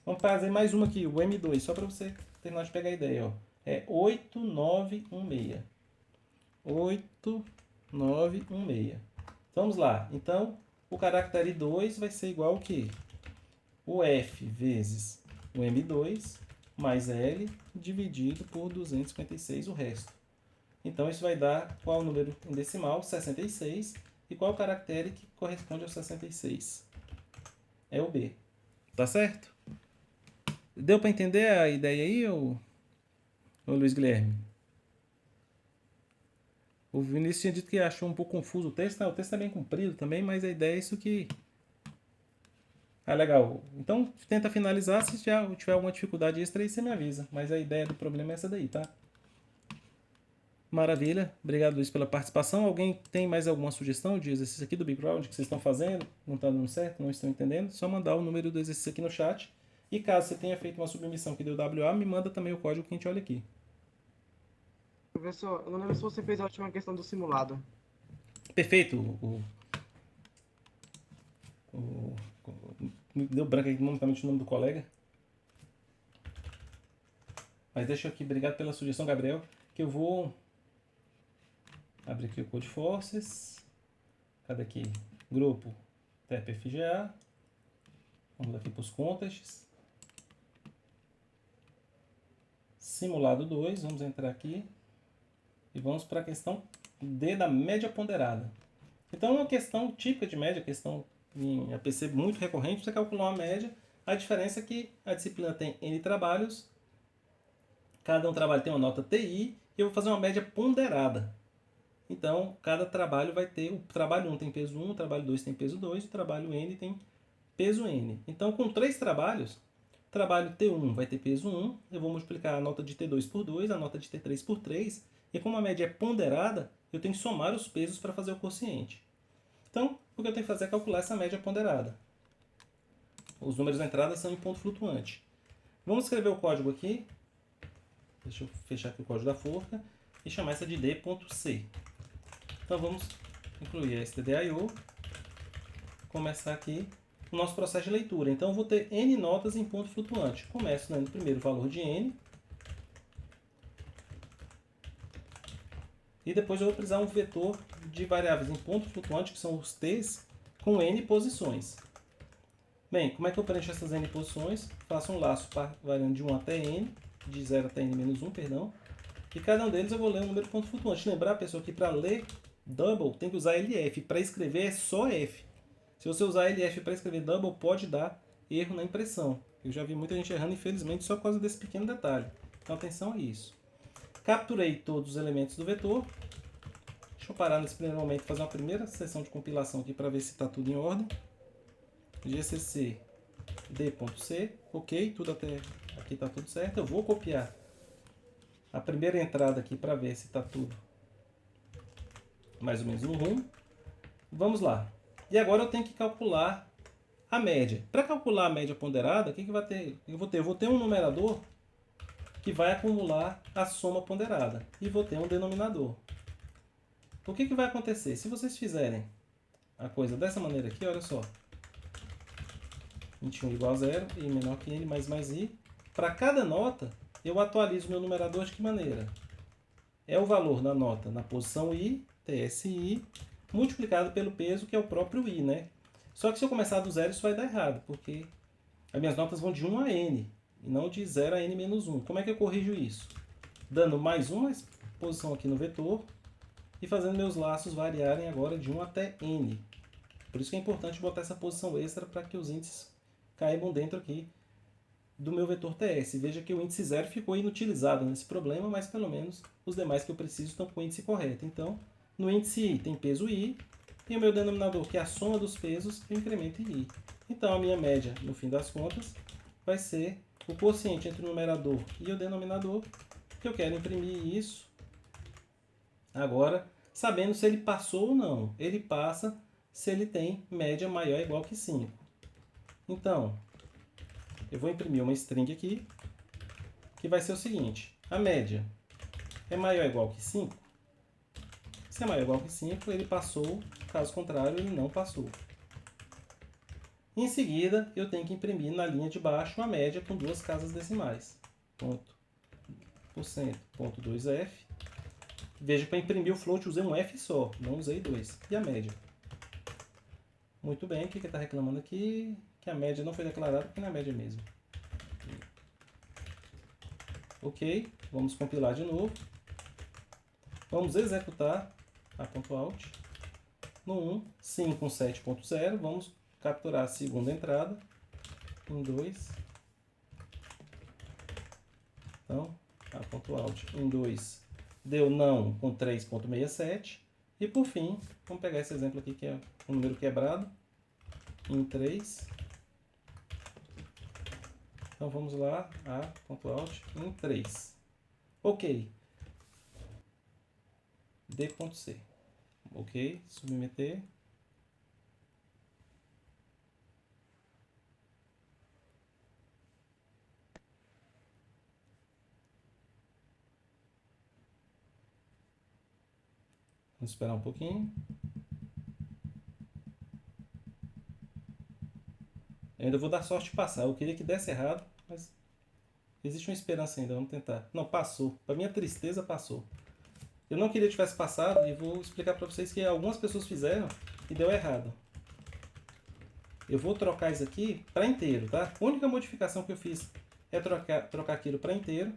Vamos fazer mais uma aqui, o M2, só para você terminar de pegar a ideia, ó. É 8916. 8916. Vamos lá. Então, o caractere 2 vai ser igual ao quê? O F vezes o M2 mais L dividido por 256 o resto. Então, isso vai dar qual o número em decimal? 66. E qual o caractere que corresponde ao 66? É o B. Tá certo? Deu para entender a ideia aí, ô Luiz Guilherme? O Vinícius tinha dito que achou um pouco confuso o texto. Não, o texto é bem comprido também, mas a ideia é isso que... Ah, legal. Então, tenta finalizar. Se já tiver alguma dificuldade extra aí, você me avisa. Mas a ideia do problema é essa daí, tá? Maravilha. Obrigado, Luiz, pela participação. Alguém tem mais alguma sugestão de exercício aqui do background que vocês estão fazendo? Não está dando certo? Não estão entendendo? Só mandar o número do exercício aqui no chat. E caso você tenha feito uma submissão que deu WA, me manda também o código que a gente olha aqui. Professor, eu não lembro se você fez a última questão do simulado. Perfeito. Me deu branco aqui momentalmente o nome do colega. Mas deixa eu aqui, obrigado pela sugestão, Gabriel, que eu vou abrir aqui o Code Forces. Cadê aqui? Grupo TEP-FGA. Vamos aqui para os contexts. Simulado 2, vamos entrar aqui. E vamos para a questão D da média ponderada. Então, é uma questão típica de média, questão em APC muito recorrente, você calcular uma média. A diferença é que a disciplina tem N trabalhos, cada um trabalho tem uma nota TI, e eu vou fazer uma média ponderada. Então, cada trabalho vai ter, o trabalho 1 tem peso 1, o trabalho 2 tem peso 2, o trabalho N tem peso N. Então, com 3 trabalhos, o trabalho T1 vai ter peso 1, eu vou multiplicar a nota de T2 por 2, a nota de T3 por 3, e como a média é ponderada, eu tenho que somar os pesos para fazer o quociente. Então, o que eu tenho que fazer é calcular essa média ponderada. Os números da entrada são em ponto flutuante. Vamos escrever o código aqui. Deixa eu fechar aqui o código da forca e chamar essa de D.C. Então vamos incluir a stdio, começar aqui o nosso processo de leitura. Então eu vou ter N notas em ponto flutuante. Começo dando primeiro o valor de N. E depois eu vou precisar um vetor de variáveis em ponto flutuante, que são os T's, com N posições. Bem, como é que eu preencho essas N posições? Faço um laço variando de 1 até N, de 0 até N menos 1, perdão. E cada um deles eu vou ler um número de ponto flutuante. Lembrar, pessoal, que para ler double tem que usar LF. Para escrever é só F. Se você usar LF para escrever double, pode dar erro na impressão. Eu já vi muita gente errando, infelizmente, só por causa desse pequeno detalhe. Então, atenção a isso. Capturei todos os elementos do vetor. Deixa eu parar nesse primeiro momento e fazer uma primeira sessão de compilação aqui para ver se está tudo em ordem. GCC D.C. Ok, tudo até aqui está tudo certo. Eu vou copiar a primeira entrada aqui para ver se está tudo mais ou menos no rumo. Vamos lá. E agora eu tenho que calcular a média. Para calcular a média ponderada, o que vai ter? Eu vou ter um numerador que vai acumular a soma ponderada. E vou ter um denominador. O que vai acontecer? Se vocês fizerem a coisa dessa maneira aqui, olha só. int 1 igual a 0, i menor que n mais i. Para cada nota, eu atualizo meu numerador de que maneira? É o valor da nota na posição i, TSI, multiplicado pelo peso, que é o próprio i, né? Só que se eu começar do zero, isso vai dar errado, porque as minhas notas vão de 1 a n, e não de 0 a n menos 1. Como é que eu corrijo isso? Dando mais uma posição aqui no vetor e fazendo meus laços variarem agora de 1 até n. Por isso que é importante botar essa posição extra para que os índices caibam dentro aqui do meu vetor TS. Veja que o índice 0 ficou inutilizado nesse problema, mas pelo menos os demais que eu preciso estão com o índice correto. Então, no índice i tem peso i, e o meu denominador, que é a soma dos pesos, eu incremento em i. Então, a minha média, no fim das contas, vai ser o quociente entre o numerador e o denominador, que eu quero imprimir isso agora, sabendo se ele passou ou não. Ele passa se ele tem média maior ou igual que 5. Então, eu vou imprimir uma string aqui, que vai ser o seguinte: a média é maior ou igual que 5? Se é maior ou igual que 5, ele passou, caso contrário, ele não passou. Em seguida, eu tenho que imprimir na linha de baixo a média com duas casas decimais. Ponto por cento, ponto 2f. Veja que para imprimir o float usei um f só, não usei 2. E a média? Muito bem, o que ele está reclamando aqui? Que a média não foi declarada, porque não é média mesmo. Ok, vamos compilar de novo. Vamos executar a .out. No 1, sim com 7.0, vamos capturar a segunda entrada em 2. Então, a .out em 2 deu não com 3.67. E por fim, vamos pegar esse exemplo aqui que é um número quebrado em 3. Então vamos lá, a.out em 3. Ok. D.C. Ok, submeter. Vamos esperar um pouquinho. Eu ainda vou dar sorte de passar. Eu queria que desse errado, mas existe uma esperança ainda. Vamos tentar. Não, passou. Para minha tristeza, passou. Eu não queria que tivesse passado e vou explicar para vocês que algumas pessoas fizeram e deu errado. Eu vou trocar isso aqui para inteiro, tá? A única modificação que eu fiz é trocar aquilo para inteiro.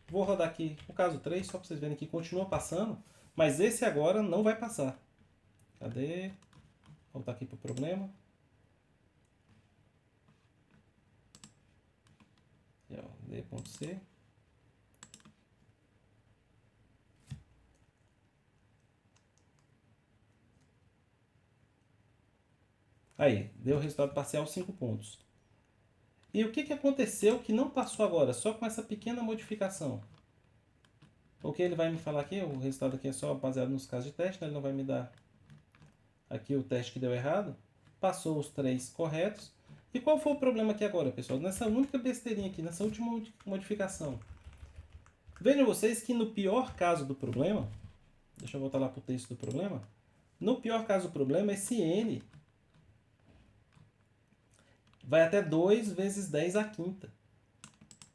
Vou rodar aqui o caso 3, só para vocês verem que continua passando, mas esse agora não vai passar. Cadê? Voltar aqui para o problema. D.C. Aí, deu o resultado parcial 5 pontos. E o que aconteceu que não passou agora, só com essa pequena modificação? O que ele vai me falar aqui, o resultado aqui é só baseado nos casos de teste, né? Ele não vai me dar aqui o teste que deu errado. Passou os 3 corretos. E qual foi o problema aqui agora, pessoal? Nessa única besteirinha aqui, nessa última modificação. Vejam vocês que no pior caso do problema, deixa eu voltar lá para o texto do problema. No pior caso do problema, esse n vai até 2 vezes 10 à quinta.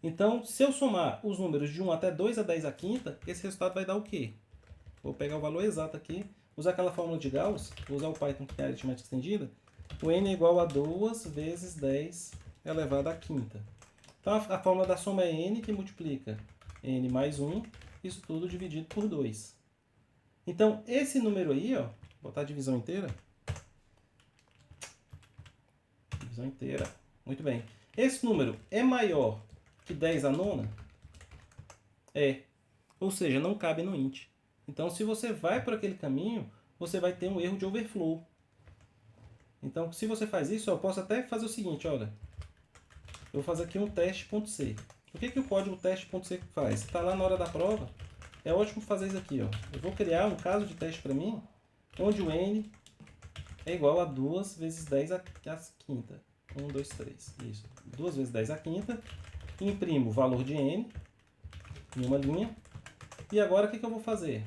Então, se eu somar os números de 1 até 2 a 10 à quinta, esse resultado vai dar o quê? Vou pegar o valor exato aqui, usar aquela fórmula de Gauss, vou usar o Python que tem a aritmética estendida. O n é igual a 2 vezes 10 elevado à quinta. Então, a fórmula da soma é n que multiplica n mais 1, isso tudo dividido por 2. Então, esse número aí, ó, vou botar a divisão inteira. Divisão inteira. Muito bem. Esse número é maior que 10 à nona? É. Ou seja, não cabe no int. Então, se você vai por aquele caminho, você vai ter um erro de overflow. Então, se você faz isso, eu posso até fazer o seguinte, olha. Eu vou fazer aqui um teste.c. O que o código teste.c faz? Está lá na hora da prova. É ótimo fazer isso aqui, ó. Eu vou criar um caso de teste para mim, onde o n é igual a 2 vezes 10 à quinta. 1, 2, 3. Isso. 2 vezes 10 à quinta. Imprimo o valor de n em uma linha. E agora o que eu vou fazer?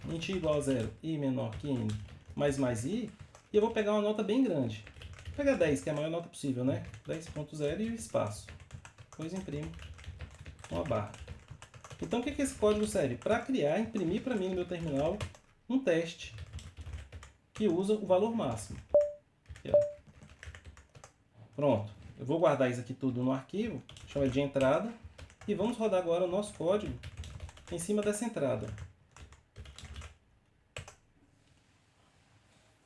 Int igual a 0, i menor que n, mais i. E eu vou pegar uma nota bem grande. pegar 10, que é a maior nota possível, né? 10.0 e o espaço. Depois imprimo uma barra. Então o que esse código serve? Para criar, imprimir para mim no meu terminal um teste que usa o valor máximo. Aqui, ó. Pronto. Eu vou guardar isso aqui tudo no arquivo, chama de entrada, e vamos rodar agora o nosso código em cima dessa entrada.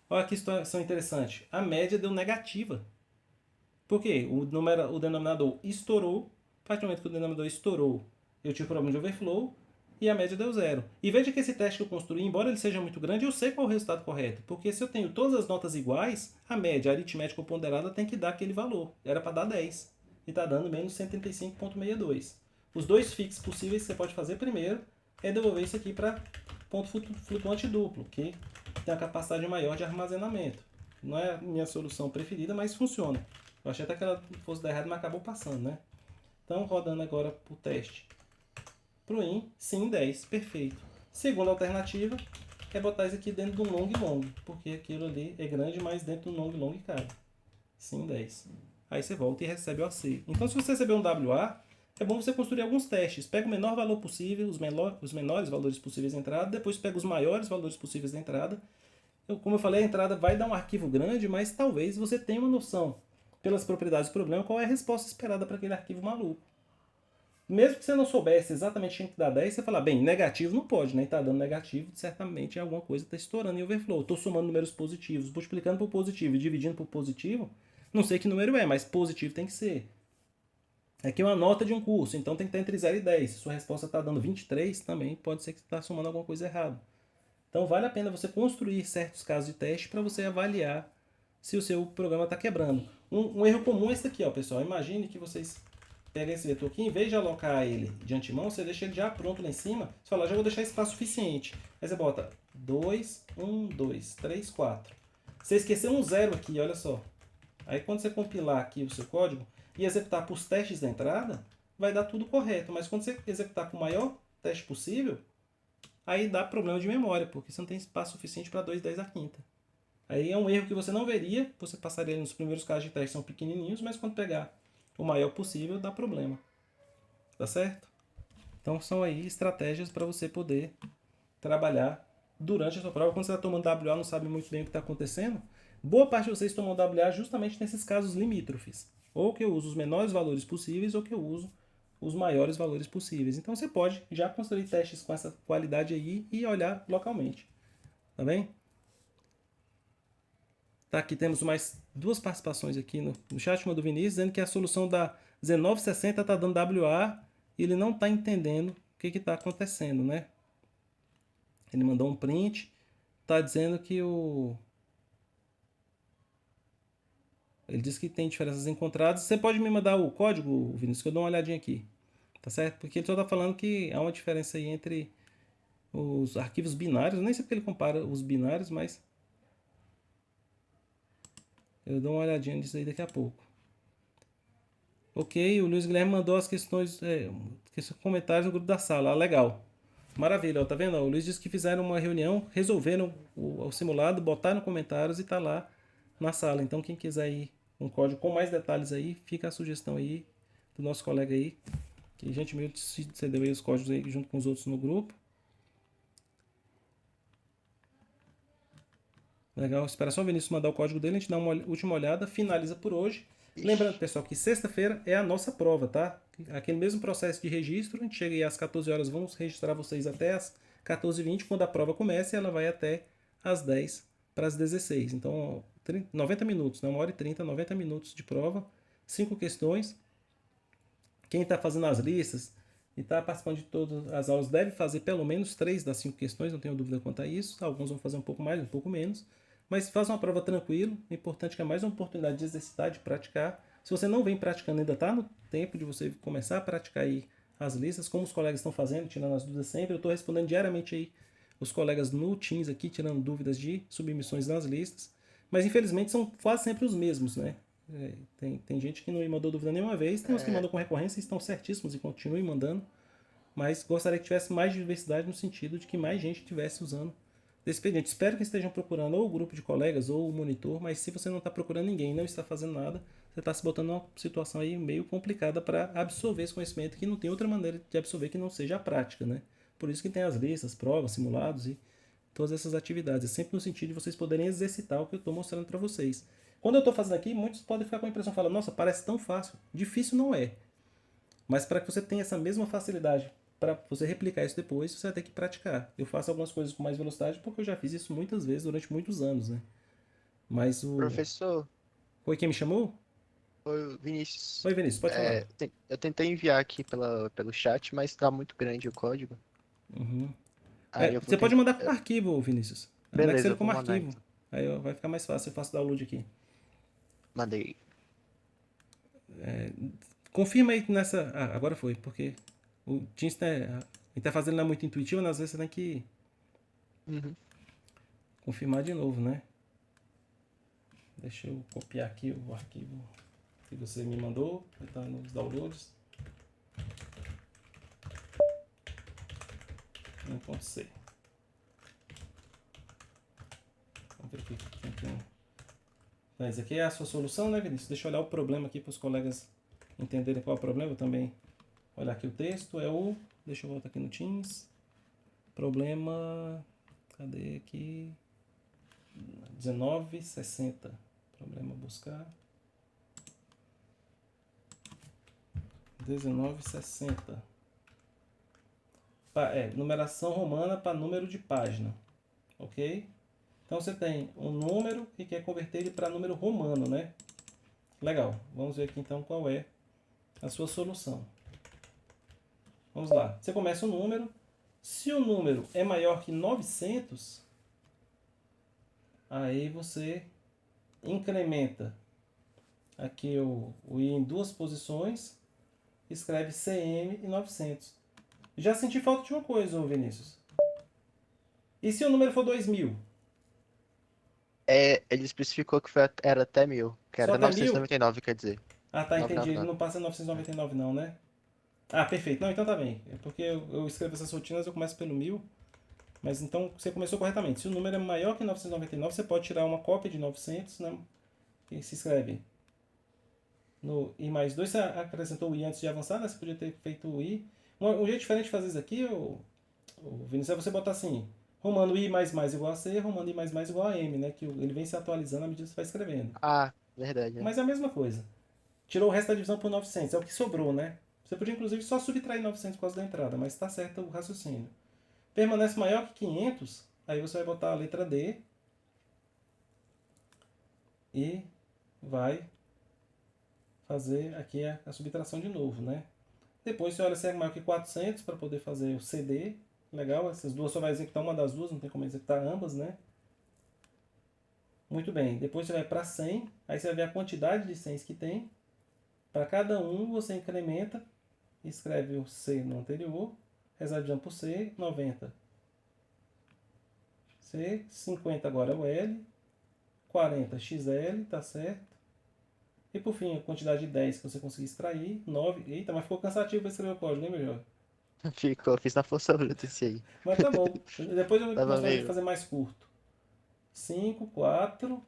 Olha que situação interessante. A média deu negativa. Por quê? O denominador estourou. A partir do momento que o denominador estourou, eu tive problema de overflow e a média deu 0. E veja que esse teste que eu construí, embora ele seja muito grande, eu sei qual é o resultado correto. Porque se eu tenho todas as notas iguais, a média aritmética ou ponderada tem que dar aquele valor. Era para dar 10. E está dando menos 135,62. Os dois fix possíveis que você pode fazer primeiro é devolver isso aqui para ponto flutuante duplo, que tem a capacidade maior de armazenamento. Não é a minha solução preferida, mas funciona. Eu achei até que ela fosse dar errado, mas acabou passando, né? Então, rodando agora o teste pro in, sim, 10, perfeito. Segunda alternativa é botar isso aqui dentro de um long, porque aquilo ali é grande, mas dentro de um long cabe. Sim, 10. Aí você volta e recebe o AC. Então, se você receber um WA, é bom você construir alguns testes. Pega o menor valor possível, os menores valores possíveis de entrada, depois pega os maiores valores possíveis de entrada. Como eu falei, a entrada vai dar um arquivo grande, mas talvez você tenha uma noção, pelas propriedades do problema, qual é a resposta esperada para aquele arquivo maluco. Mesmo que você não soubesse exatamente quem que dá 10, você fala, bem, negativo não pode, né? Está dando negativo, certamente alguma coisa está estourando em overflow. Estou somando números positivos, multiplicando por positivo e dividindo por positivo, não sei que número é, mas positivo tem que ser. Aqui é uma nota de um curso, então tem que estar entre 0 e 10. Se sua resposta está dando 23, também pode ser que você está somando alguma coisa errada. Então vale a pena você construir certos casos de teste para você avaliar se o seu programa está quebrando. Um erro comum é esse aqui, ó, pessoal. Imagine que vocês pegam esse vetor aqui, em vez de alocar ele de antemão, você deixa ele já pronto lá em cima. Você fala, já vou deixar espaço suficiente. Aí você bota 2, 1, 2, 3, 4. Você esqueceu um 0 aqui, olha só. Aí quando você compilar aqui o seu código e executar para os testes da entrada, vai dar tudo correto. Mas quando você executar com o maior teste possível, aí dá problema de memória, porque você não tem espaço suficiente para 2, 10 à quinta. Aí é um erro que você não veria, você passaria nos primeiros casos de teste, são pequenininhos, mas quando pegar o maior possível, dá problema. Tá certo? Então são aí estratégias para você poder trabalhar durante a sua prova. Quando você está tomando WA, não sabe muito bem o que está acontecendo, boa parte de vocês tomam WA justamente nesses casos limítrofes. Ou que eu uso os menores valores possíveis, ou que eu uso os maiores valores possíveis. Então você pode já construir testes com essa qualidade aí e olhar localmente. Tá bem? Tá, aqui temos mais duas participações aqui no chat, uma do Vinícius, dizendo que a solução da 1960 está dando WA e ele não está entendendo o que está acontecendo, né? Ele mandou um print, está dizendo que o... Ele disse que tem diferenças encontradas. Você pode me mandar o código, Vinícius, que eu dou uma olhadinha aqui. Tá certo? Porque ele só está falando que há uma diferença aí entre os arquivos binários. Eu nem sei porque ele compara os binários, mas eu dou uma olhadinha nisso aí daqui a pouco. Ok, o Luiz Guilherme mandou as questões, comentários no grupo da sala. Ah, legal. Maravilha, ó, tá vendo? O Luiz disse que fizeram uma reunião, resolveram o simulado, botaram comentários e tá lá na sala. Então quem quiser ir um código com mais detalhes aí, fica a sugestão aí do nosso colega aí, que gentilmente cedeu aí os códigos aí junto com os outros no grupo. Legal, espera só o Vinícius mandar o código dele, a gente dá uma última olhada, finaliza por hoje. Lembrando, pessoal, que sexta-feira é a nossa prova, tá? Aquele mesmo processo de registro, a gente chega aí às 14 horas, vamos registrar vocês até às 14h20, quando a prova começa, e ela vai até às 10 para as 16. Então, 90 minutos, né? 1h30, 90 minutos de prova, 5 questões. Quem está fazendo as listas e está participando de todas as aulas deve fazer pelo menos 3 das 5 questões, não tenho dúvida quanto a isso. Alguns vão fazer um pouco mais, um pouco menos. Mas faz uma prova tranquilo, o importante é que é mais uma oportunidade de exercitar, de praticar. Se você não vem praticando, ainda está no tempo de você começar a praticar aí as listas, como os colegas estão fazendo, tirando as dúvidas sempre. Eu estou respondendo diariamente aí os colegas no Teams aqui, tirando dúvidas de submissões nas listas. Mas infelizmente são quase sempre os mesmos, né? Tem gente que não me mandou dúvida nenhuma vez, tem uns que mandam com recorrência e estão certíssimos e continuem mandando. Mas gostaria que tivesse mais diversidade no sentido de que mais gente estivesse usando desse expediente. Espero que estejam procurando ou o grupo de colegas ou o monitor, mas se você não está procurando ninguém, não está fazendo nada, você está se botando numa situação aí meio complicada para absorver esse conhecimento, que não tem outra maneira de absorver que não seja a prática, né? Por isso que tem as listas, provas, simulados e todas essas atividades. É sempre no sentido de vocês poderem exercitar o que eu estou mostrando para vocês. Quando eu estou fazendo aqui, muitos podem ficar com a impressão, falam, nossa, parece tão fácil. Difícil não é. Mas para que você tenha essa mesma facilidade para você replicar isso depois, você vai ter que praticar. Eu faço algumas coisas com mais velocidade porque eu já fiz isso muitas vezes durante muitos anos, né? Mas o... Professor, Foi quem me chamou? oi, Vinícius. Oi, Vinícius, pode falar. Eu tentei enviar aqui pelo chat, mas tá muito grande o código. Uhum. Aí eu vou Você pode tentar. mandar como arquivo, Vinícius. Anexa Beleza, ele eu vou como mandar arquivo. então. Aí vai ficar mais fácil, eu faço download aqui. Mandei. Confirma aí nessa... Ah, agora foi, porque o Teams tá fazendo não é muito intuitivo, às vezes você tem que Uhum. confirmar de novo, né? Deixa eu copiar aqui o arquivo que você me mandou, que está nos downloads. 1.c. Vamos ver aqui. Então, esse aqui é a sua solução, né, Vinícius? Deixa eu olhar o problema aqui para os colegas entenderem qual é o problema. Eu também olhar aqui o texto. É o... Deixa eu voltar aqui no Teams. Problema... Cadê aqui? 1960. Problema buscar. 1960. Numeração romana para número de página. Ok? Então você tem um número e quer converter ele para número romano, né? Legal. Vamos ver aqui então qual é a sua solução. Vamos lá. Você começa o número. Se o número é maior que 900, aí você incrementa aqui o i em duas posições, escreve cm e 900. Já senti falta de uma coisa, Vinícius. E se o número for 2000? Ele especificou que era até 1000, que Só era até 1000? 999, quer dizer. Ah, tá, entendi. Ele 999. não passa 999 não, né? Ah, perfeito. Não, então tá bem. É porque eu escrevo essas rotinas, eu começo pelo 1000. Mas então você começou corretamente. Se o número é maior que 999, você pode tirar uma cópia de 900, né? E se escreve no i mais 2. Você acrescentou o i antes de avançar, né? Você podia ter feito o i. Um jeito diferente de fazer isso aqui, o Vinícius, é você botar assim: romano i mais mais igual a c, romano i mais mais igual a m, né? Que ele vem se atualizando à medida que você vai escrevendo. Ah, verdade, né? Mas é a mesma coisa. Tirou o resto da divisão por 900, é o que sobrou, né? Você podia inclusive só subtrair 900 por causa da entrada, mas está certo o raciocínio. Permanece maior que 500, aí você vai botar a letra D e vai fazer aqui a subtração de novo, né? Depois você olha se é maior que 400 para poder fazer o CD. Legal, essas duas só vai executar uma das duas, não tem como executar ambas, né? Muito bem, depois você vai para 100, aí você vai ver a quantidade de 100 que tem. Para cada um você incrementa, escreve o C no anterior, resolve por C, 90. C, 50 agora é o L, 40 XL, tá certo. E por fim, a quantidade de 10 que você conseguir extrair, 9. Eita, mas ficou cansativo para escrever o código, hein, meu jovem? Ficou, fiz na força bruta esse aí. Mas tá bom. Depois eu vou Tava mostrar a gente meio. fazer mais curto. 5, 4.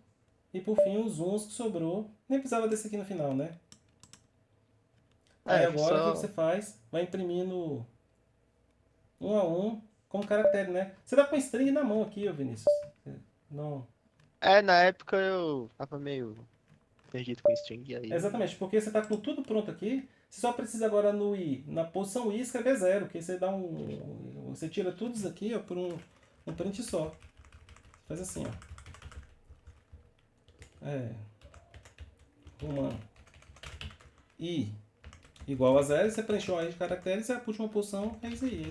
E por fim os uns que sobrou. Nem precisava desse aqui no final, né? Aí agora o que você faz? Vai imprimindo um a um como caractere, né? Você tá com string na mão aqui, ô Vinícius. Não. Na época eu tava meio perdido com string aí. Exatamente, porque você tá com tudo pronto aqui. Você só precisa agora no i, na posição i, escrever 0, que você dá você tira tudo isso aqui, ó, por um print só. Faz assim, ó. Romano. I igual a 0, você preencheu aí de caracteres, e a última posição é isso aí.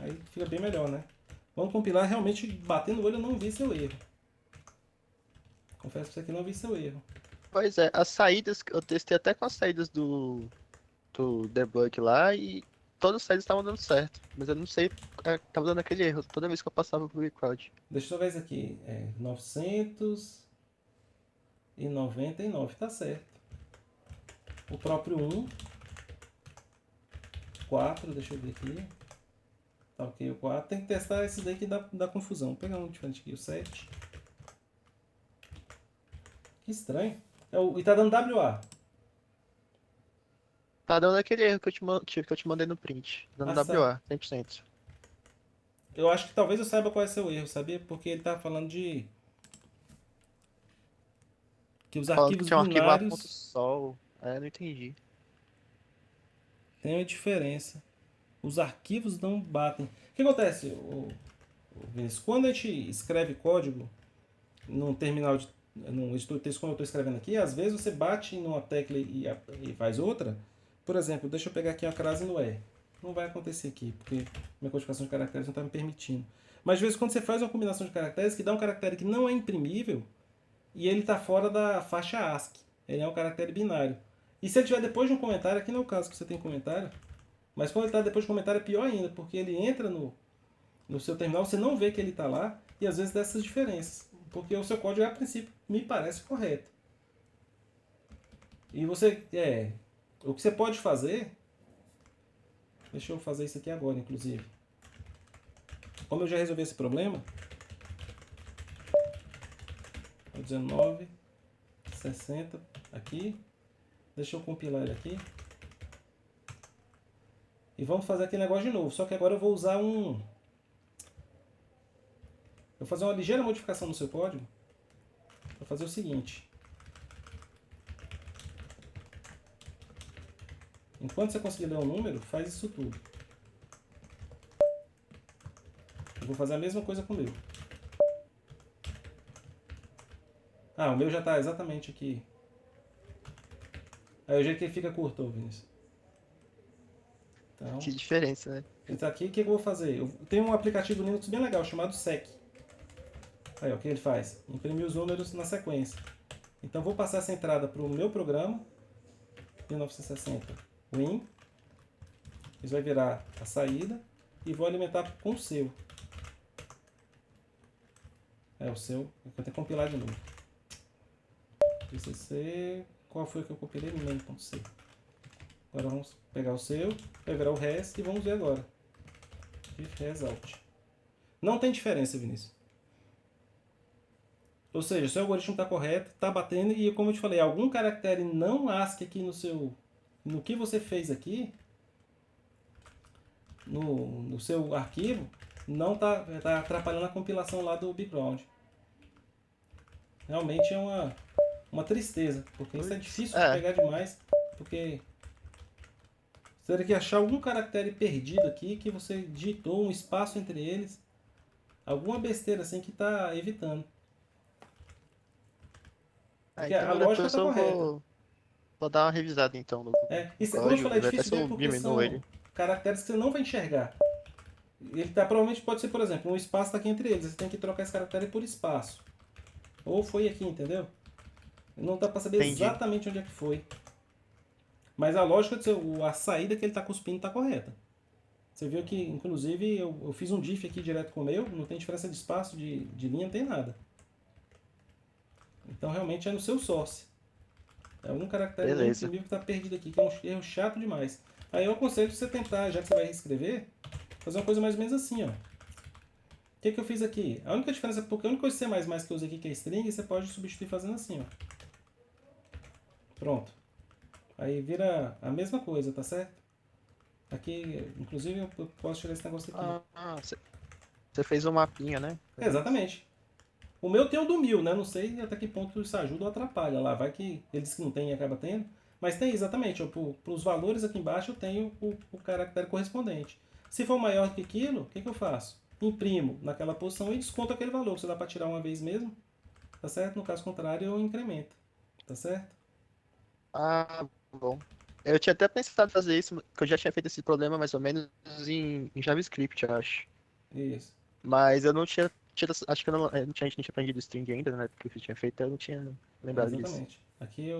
Aí fica bem melhor, né? Vamos compilar, realmente batendo o olho eu não vi seu erro. Confesso pra você que não vi seu erro. Pois é, as saídas, eu testei até com as saídas do debug lá e todas as saídas estavam dando certo. Mas eu não sei, tava dando aquele erro toda vez que eu passava pro record. Deixa eu ver isso aqui. 999, tá certo. O próprio 1, 4, deixa eu ver aqui. Tá ok o 4. Tem que testar esse daí que dá confusão. Vou pegar um diferente aqui, o 7. Que estranho. E tá dando WA. Tá dando aquele erro que eu te mandei no print. Dando Ah, WA, 100%. Eu acho que talvez eu saiba qual é o seu erro, sabia? Porque ele tá falando de... que os Falando que arquivos tinha um arquivo binários A.sol. É, não entendi. têm uma diferença. Os arquivos não batem. O que acontece, Vinícius? Quando a gente escreve código num terminal, num editor de texto, como eu estou escrevendo aqui, às vezes você bate numa tecla e faz outra. Por exemplo, deixa eu pegar aqui a crase no E. Não vai acontecer aqui, porque minha codificação de caracteres não está me permitindo. Mas de vez em quando você faz uma combinação de caracteres que dá um caractere que não é imprimível e ele está fora da faixa ASCII. Ele é um caractere binário. E se ele estiver depois de um comentário, aqui não é o caso que você tem comentário, mas quando ele está depois de comentário é pior ainda, porque ele entra no seu terminal, você não vê que ele está lá, e às vezes dá essas diferenças. Porque o seu código, a princípio, me parece correto. E você, o que você pode fazer, deixa eu fazer isso aqui agora, inclusive. Como eu já resolvi esse problema, 19, 60, aqui, deixa eu compilar ele aqui. E vamos fazer aquele negócio de novo, só que agora eu vou usar eu vou fazer uma ligeira modificação no seu código. Vou fazer o seguinte. Enquanto você conseguir ler um número, faz isso tudo. Eu vou fazer a mesma coisa com o meu. Ah, o meu já está exatamente aqui. Aí o jeito que ele fica curto, Vinícius. Então, Que diferença, né? ele está aqui, o que eu vou fazer? Eu tenho um aplicativo Linux bem legal chamado Sec. Aí, o que ele faz? Imprimir os números na sequência. Então, vou passar essa entrada para o meu programa, 1960 Win. Isso vai virar a saída e vou alimentar com o seu. O seu. Eu vou ter que compilar de novo. ICC. Qual foi que eu compilei? Main.c. Agora vamos pegar o seu, vai virar o res e vamos ver agora. If result. Não tem diferença, Vinícius. Ou seja, o seu algoritmo está correto, está batendo e, como eu te falei, algum caractere não ASCII aqui no que você fez aqui, no seu arquivo, não está atrapalhando a compilação lá do background. Realmente é uma tristeza, porque isso é difícil de pegar demais, porque você teria que achar algum caractere perdido aqui que você digitou um espaço entre eles, alguma besteira assim que está evitando. Porque Então a lógica depois está eu correta. vou dar uma revisada então no Isso, como eu código, falei, é ver até difícil se ver eu porque diminuo são ele. caracteres que você não vai enxergar. Ele provavelmente pode ser, por exemplo, um espaço está aqui entre eles. Você tem que trocar esse caractere por espaço. Ou foi aqui, entendeu? Não dá para saber Entendi. exatamente onde é que foi. Mas a lógica, a saída que ele está cuspindo está correta. Você viu que, inclusive, eu fiz um diff aqui direto com o meu. Não tem diferença de espaço, de linha, não tem nada. Então, realmente, é no seu source. É um caractere não Beleza. imprimível que está perdido aqui, que é um erro chato demais. Aí eu aconselho você tentar, já que você vai reescrever, fazer uma coisa mais ou menos assim, ó. O que eu fiz aqui? A única diferença, porque a única coisa C++ que eu usei aqui que é string, você pode substituir fazendo assim, ó. Pronto. Aí vira a mesma coisa, tá certo? Aqui, inclusive, eu posso tirar esse negócio aqui. Você fez um mapinha, né? Exatamente. O meu tem o do 1000, né? Não sei até que ponto isso ajuda ou atrapalha lá. Vai que ele diz que não tem e acaba tendo. Mas tem exatamente. Para os valores aqui embaixo eu tenho o caractere correspondente. Se for maior que aquilo, o que eu faço? Imprimo naquela posição e desconto aquele valor. Se dá para tirar uma vez mesmo, tá certo? No caso contrário, eu incremento. Tá certo? Ah, bom. Eu tinha até pensado em fazer isso, que eu já tinha feito esse problema mais ou menos em JavaScript, eu acho. Isso. Mas eu não tinha acho que a gente não tinha aprendido string ainda, né? Porque eu tinha feito, eu não tinha lembrado disso. Exatamente. Aqui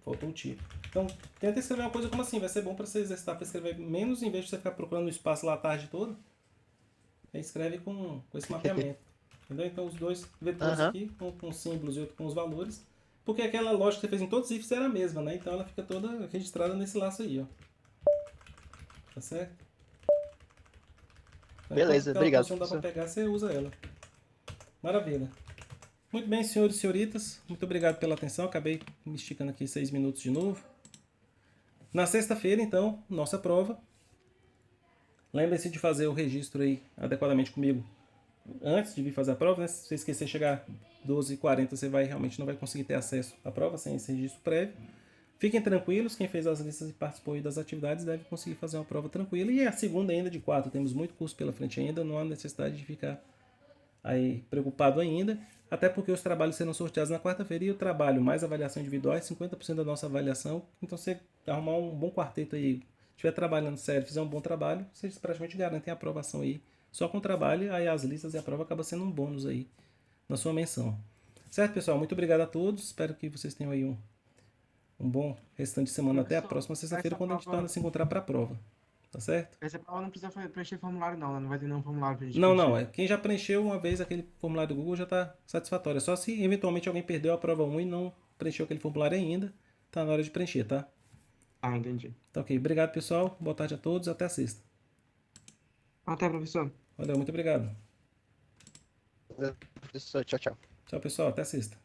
faltou o tipo. Então, tenta escrever uma coisa como assim. Vai ser bom para você exercitar para escrever menos em vez de você ficar procurando o espaço lá a tarde toda. Aí escreve com esse mapeamento. Entendeu? Então, os dois vetores aqui, um com símbolos e outro com os valores. Porque aquela lógica que você fez em todos os ifs era a mesma, né? Então, ela fica toda registrada nesse laço aí, ó. Tá certo? Beleza, Enquanto obrigado, não dá para professor. pegar, você usa ela. Maravilha. Muito bem, senhores e senhoritas. Muito obrigado pela atenção. Acabei me esticando aqui 6 minutos de novo. Na sexta-feira, então, nossa prova. Lembre-se de fazer o registro aí adequadamente comigo antes de vir fazer a prova, né? Se você esquecer de chegar 12h40, você realmente não vai conseguir ter acesso à prova sem esse registro prévio. Fiquem tranquilos, quem fez as listas e participou aí das atividades deve conseguir fazer uma prova tranquila. E a segunda ainda de 4, temos muito curso pela frente ainda, não há necessidade de ficar aí preocupado ainda, até porque os trabalhos serão sorteados na quarta-feira e o trabalho mais avaliação individual é 50% da nossa avaliação. Então, se você arrumar um bom quarteto aí, estiver trabalhando sério, fizer um bom trabalho, vocês praticamente garantem a aprovação aí. Só com o trabalho, aí as listas e a prova acaba sendo um bônus aí na sua menção. Certo, pessoal? Muito obrigado a todos. Espero que vocês tenham aí um bom restante de semana. Até a Professor, próxima sexta-feira, essa quando a gente prova, torna a se encontrar para a prova. Tá certo? essa prova não precisa preencher formulário não, né? Não vai ter nenhum formulário pra gente Não, não. preencher. Quem já preencheu uma vez aquele formulário do Google já está satisfatório. É só se eventualmente alguém perdeu a prova 1 e não preencheu aquele formulário ainda, tá na hora de preencher, tá? Ah, entendi. Tá ok. Obrigado, pessoal. Boa tarde a todos. Até a sexta. Até, professor. Valeu, muito obrigado. Professor, tchau, tchau. Tchau, pessoal. Até a sexta.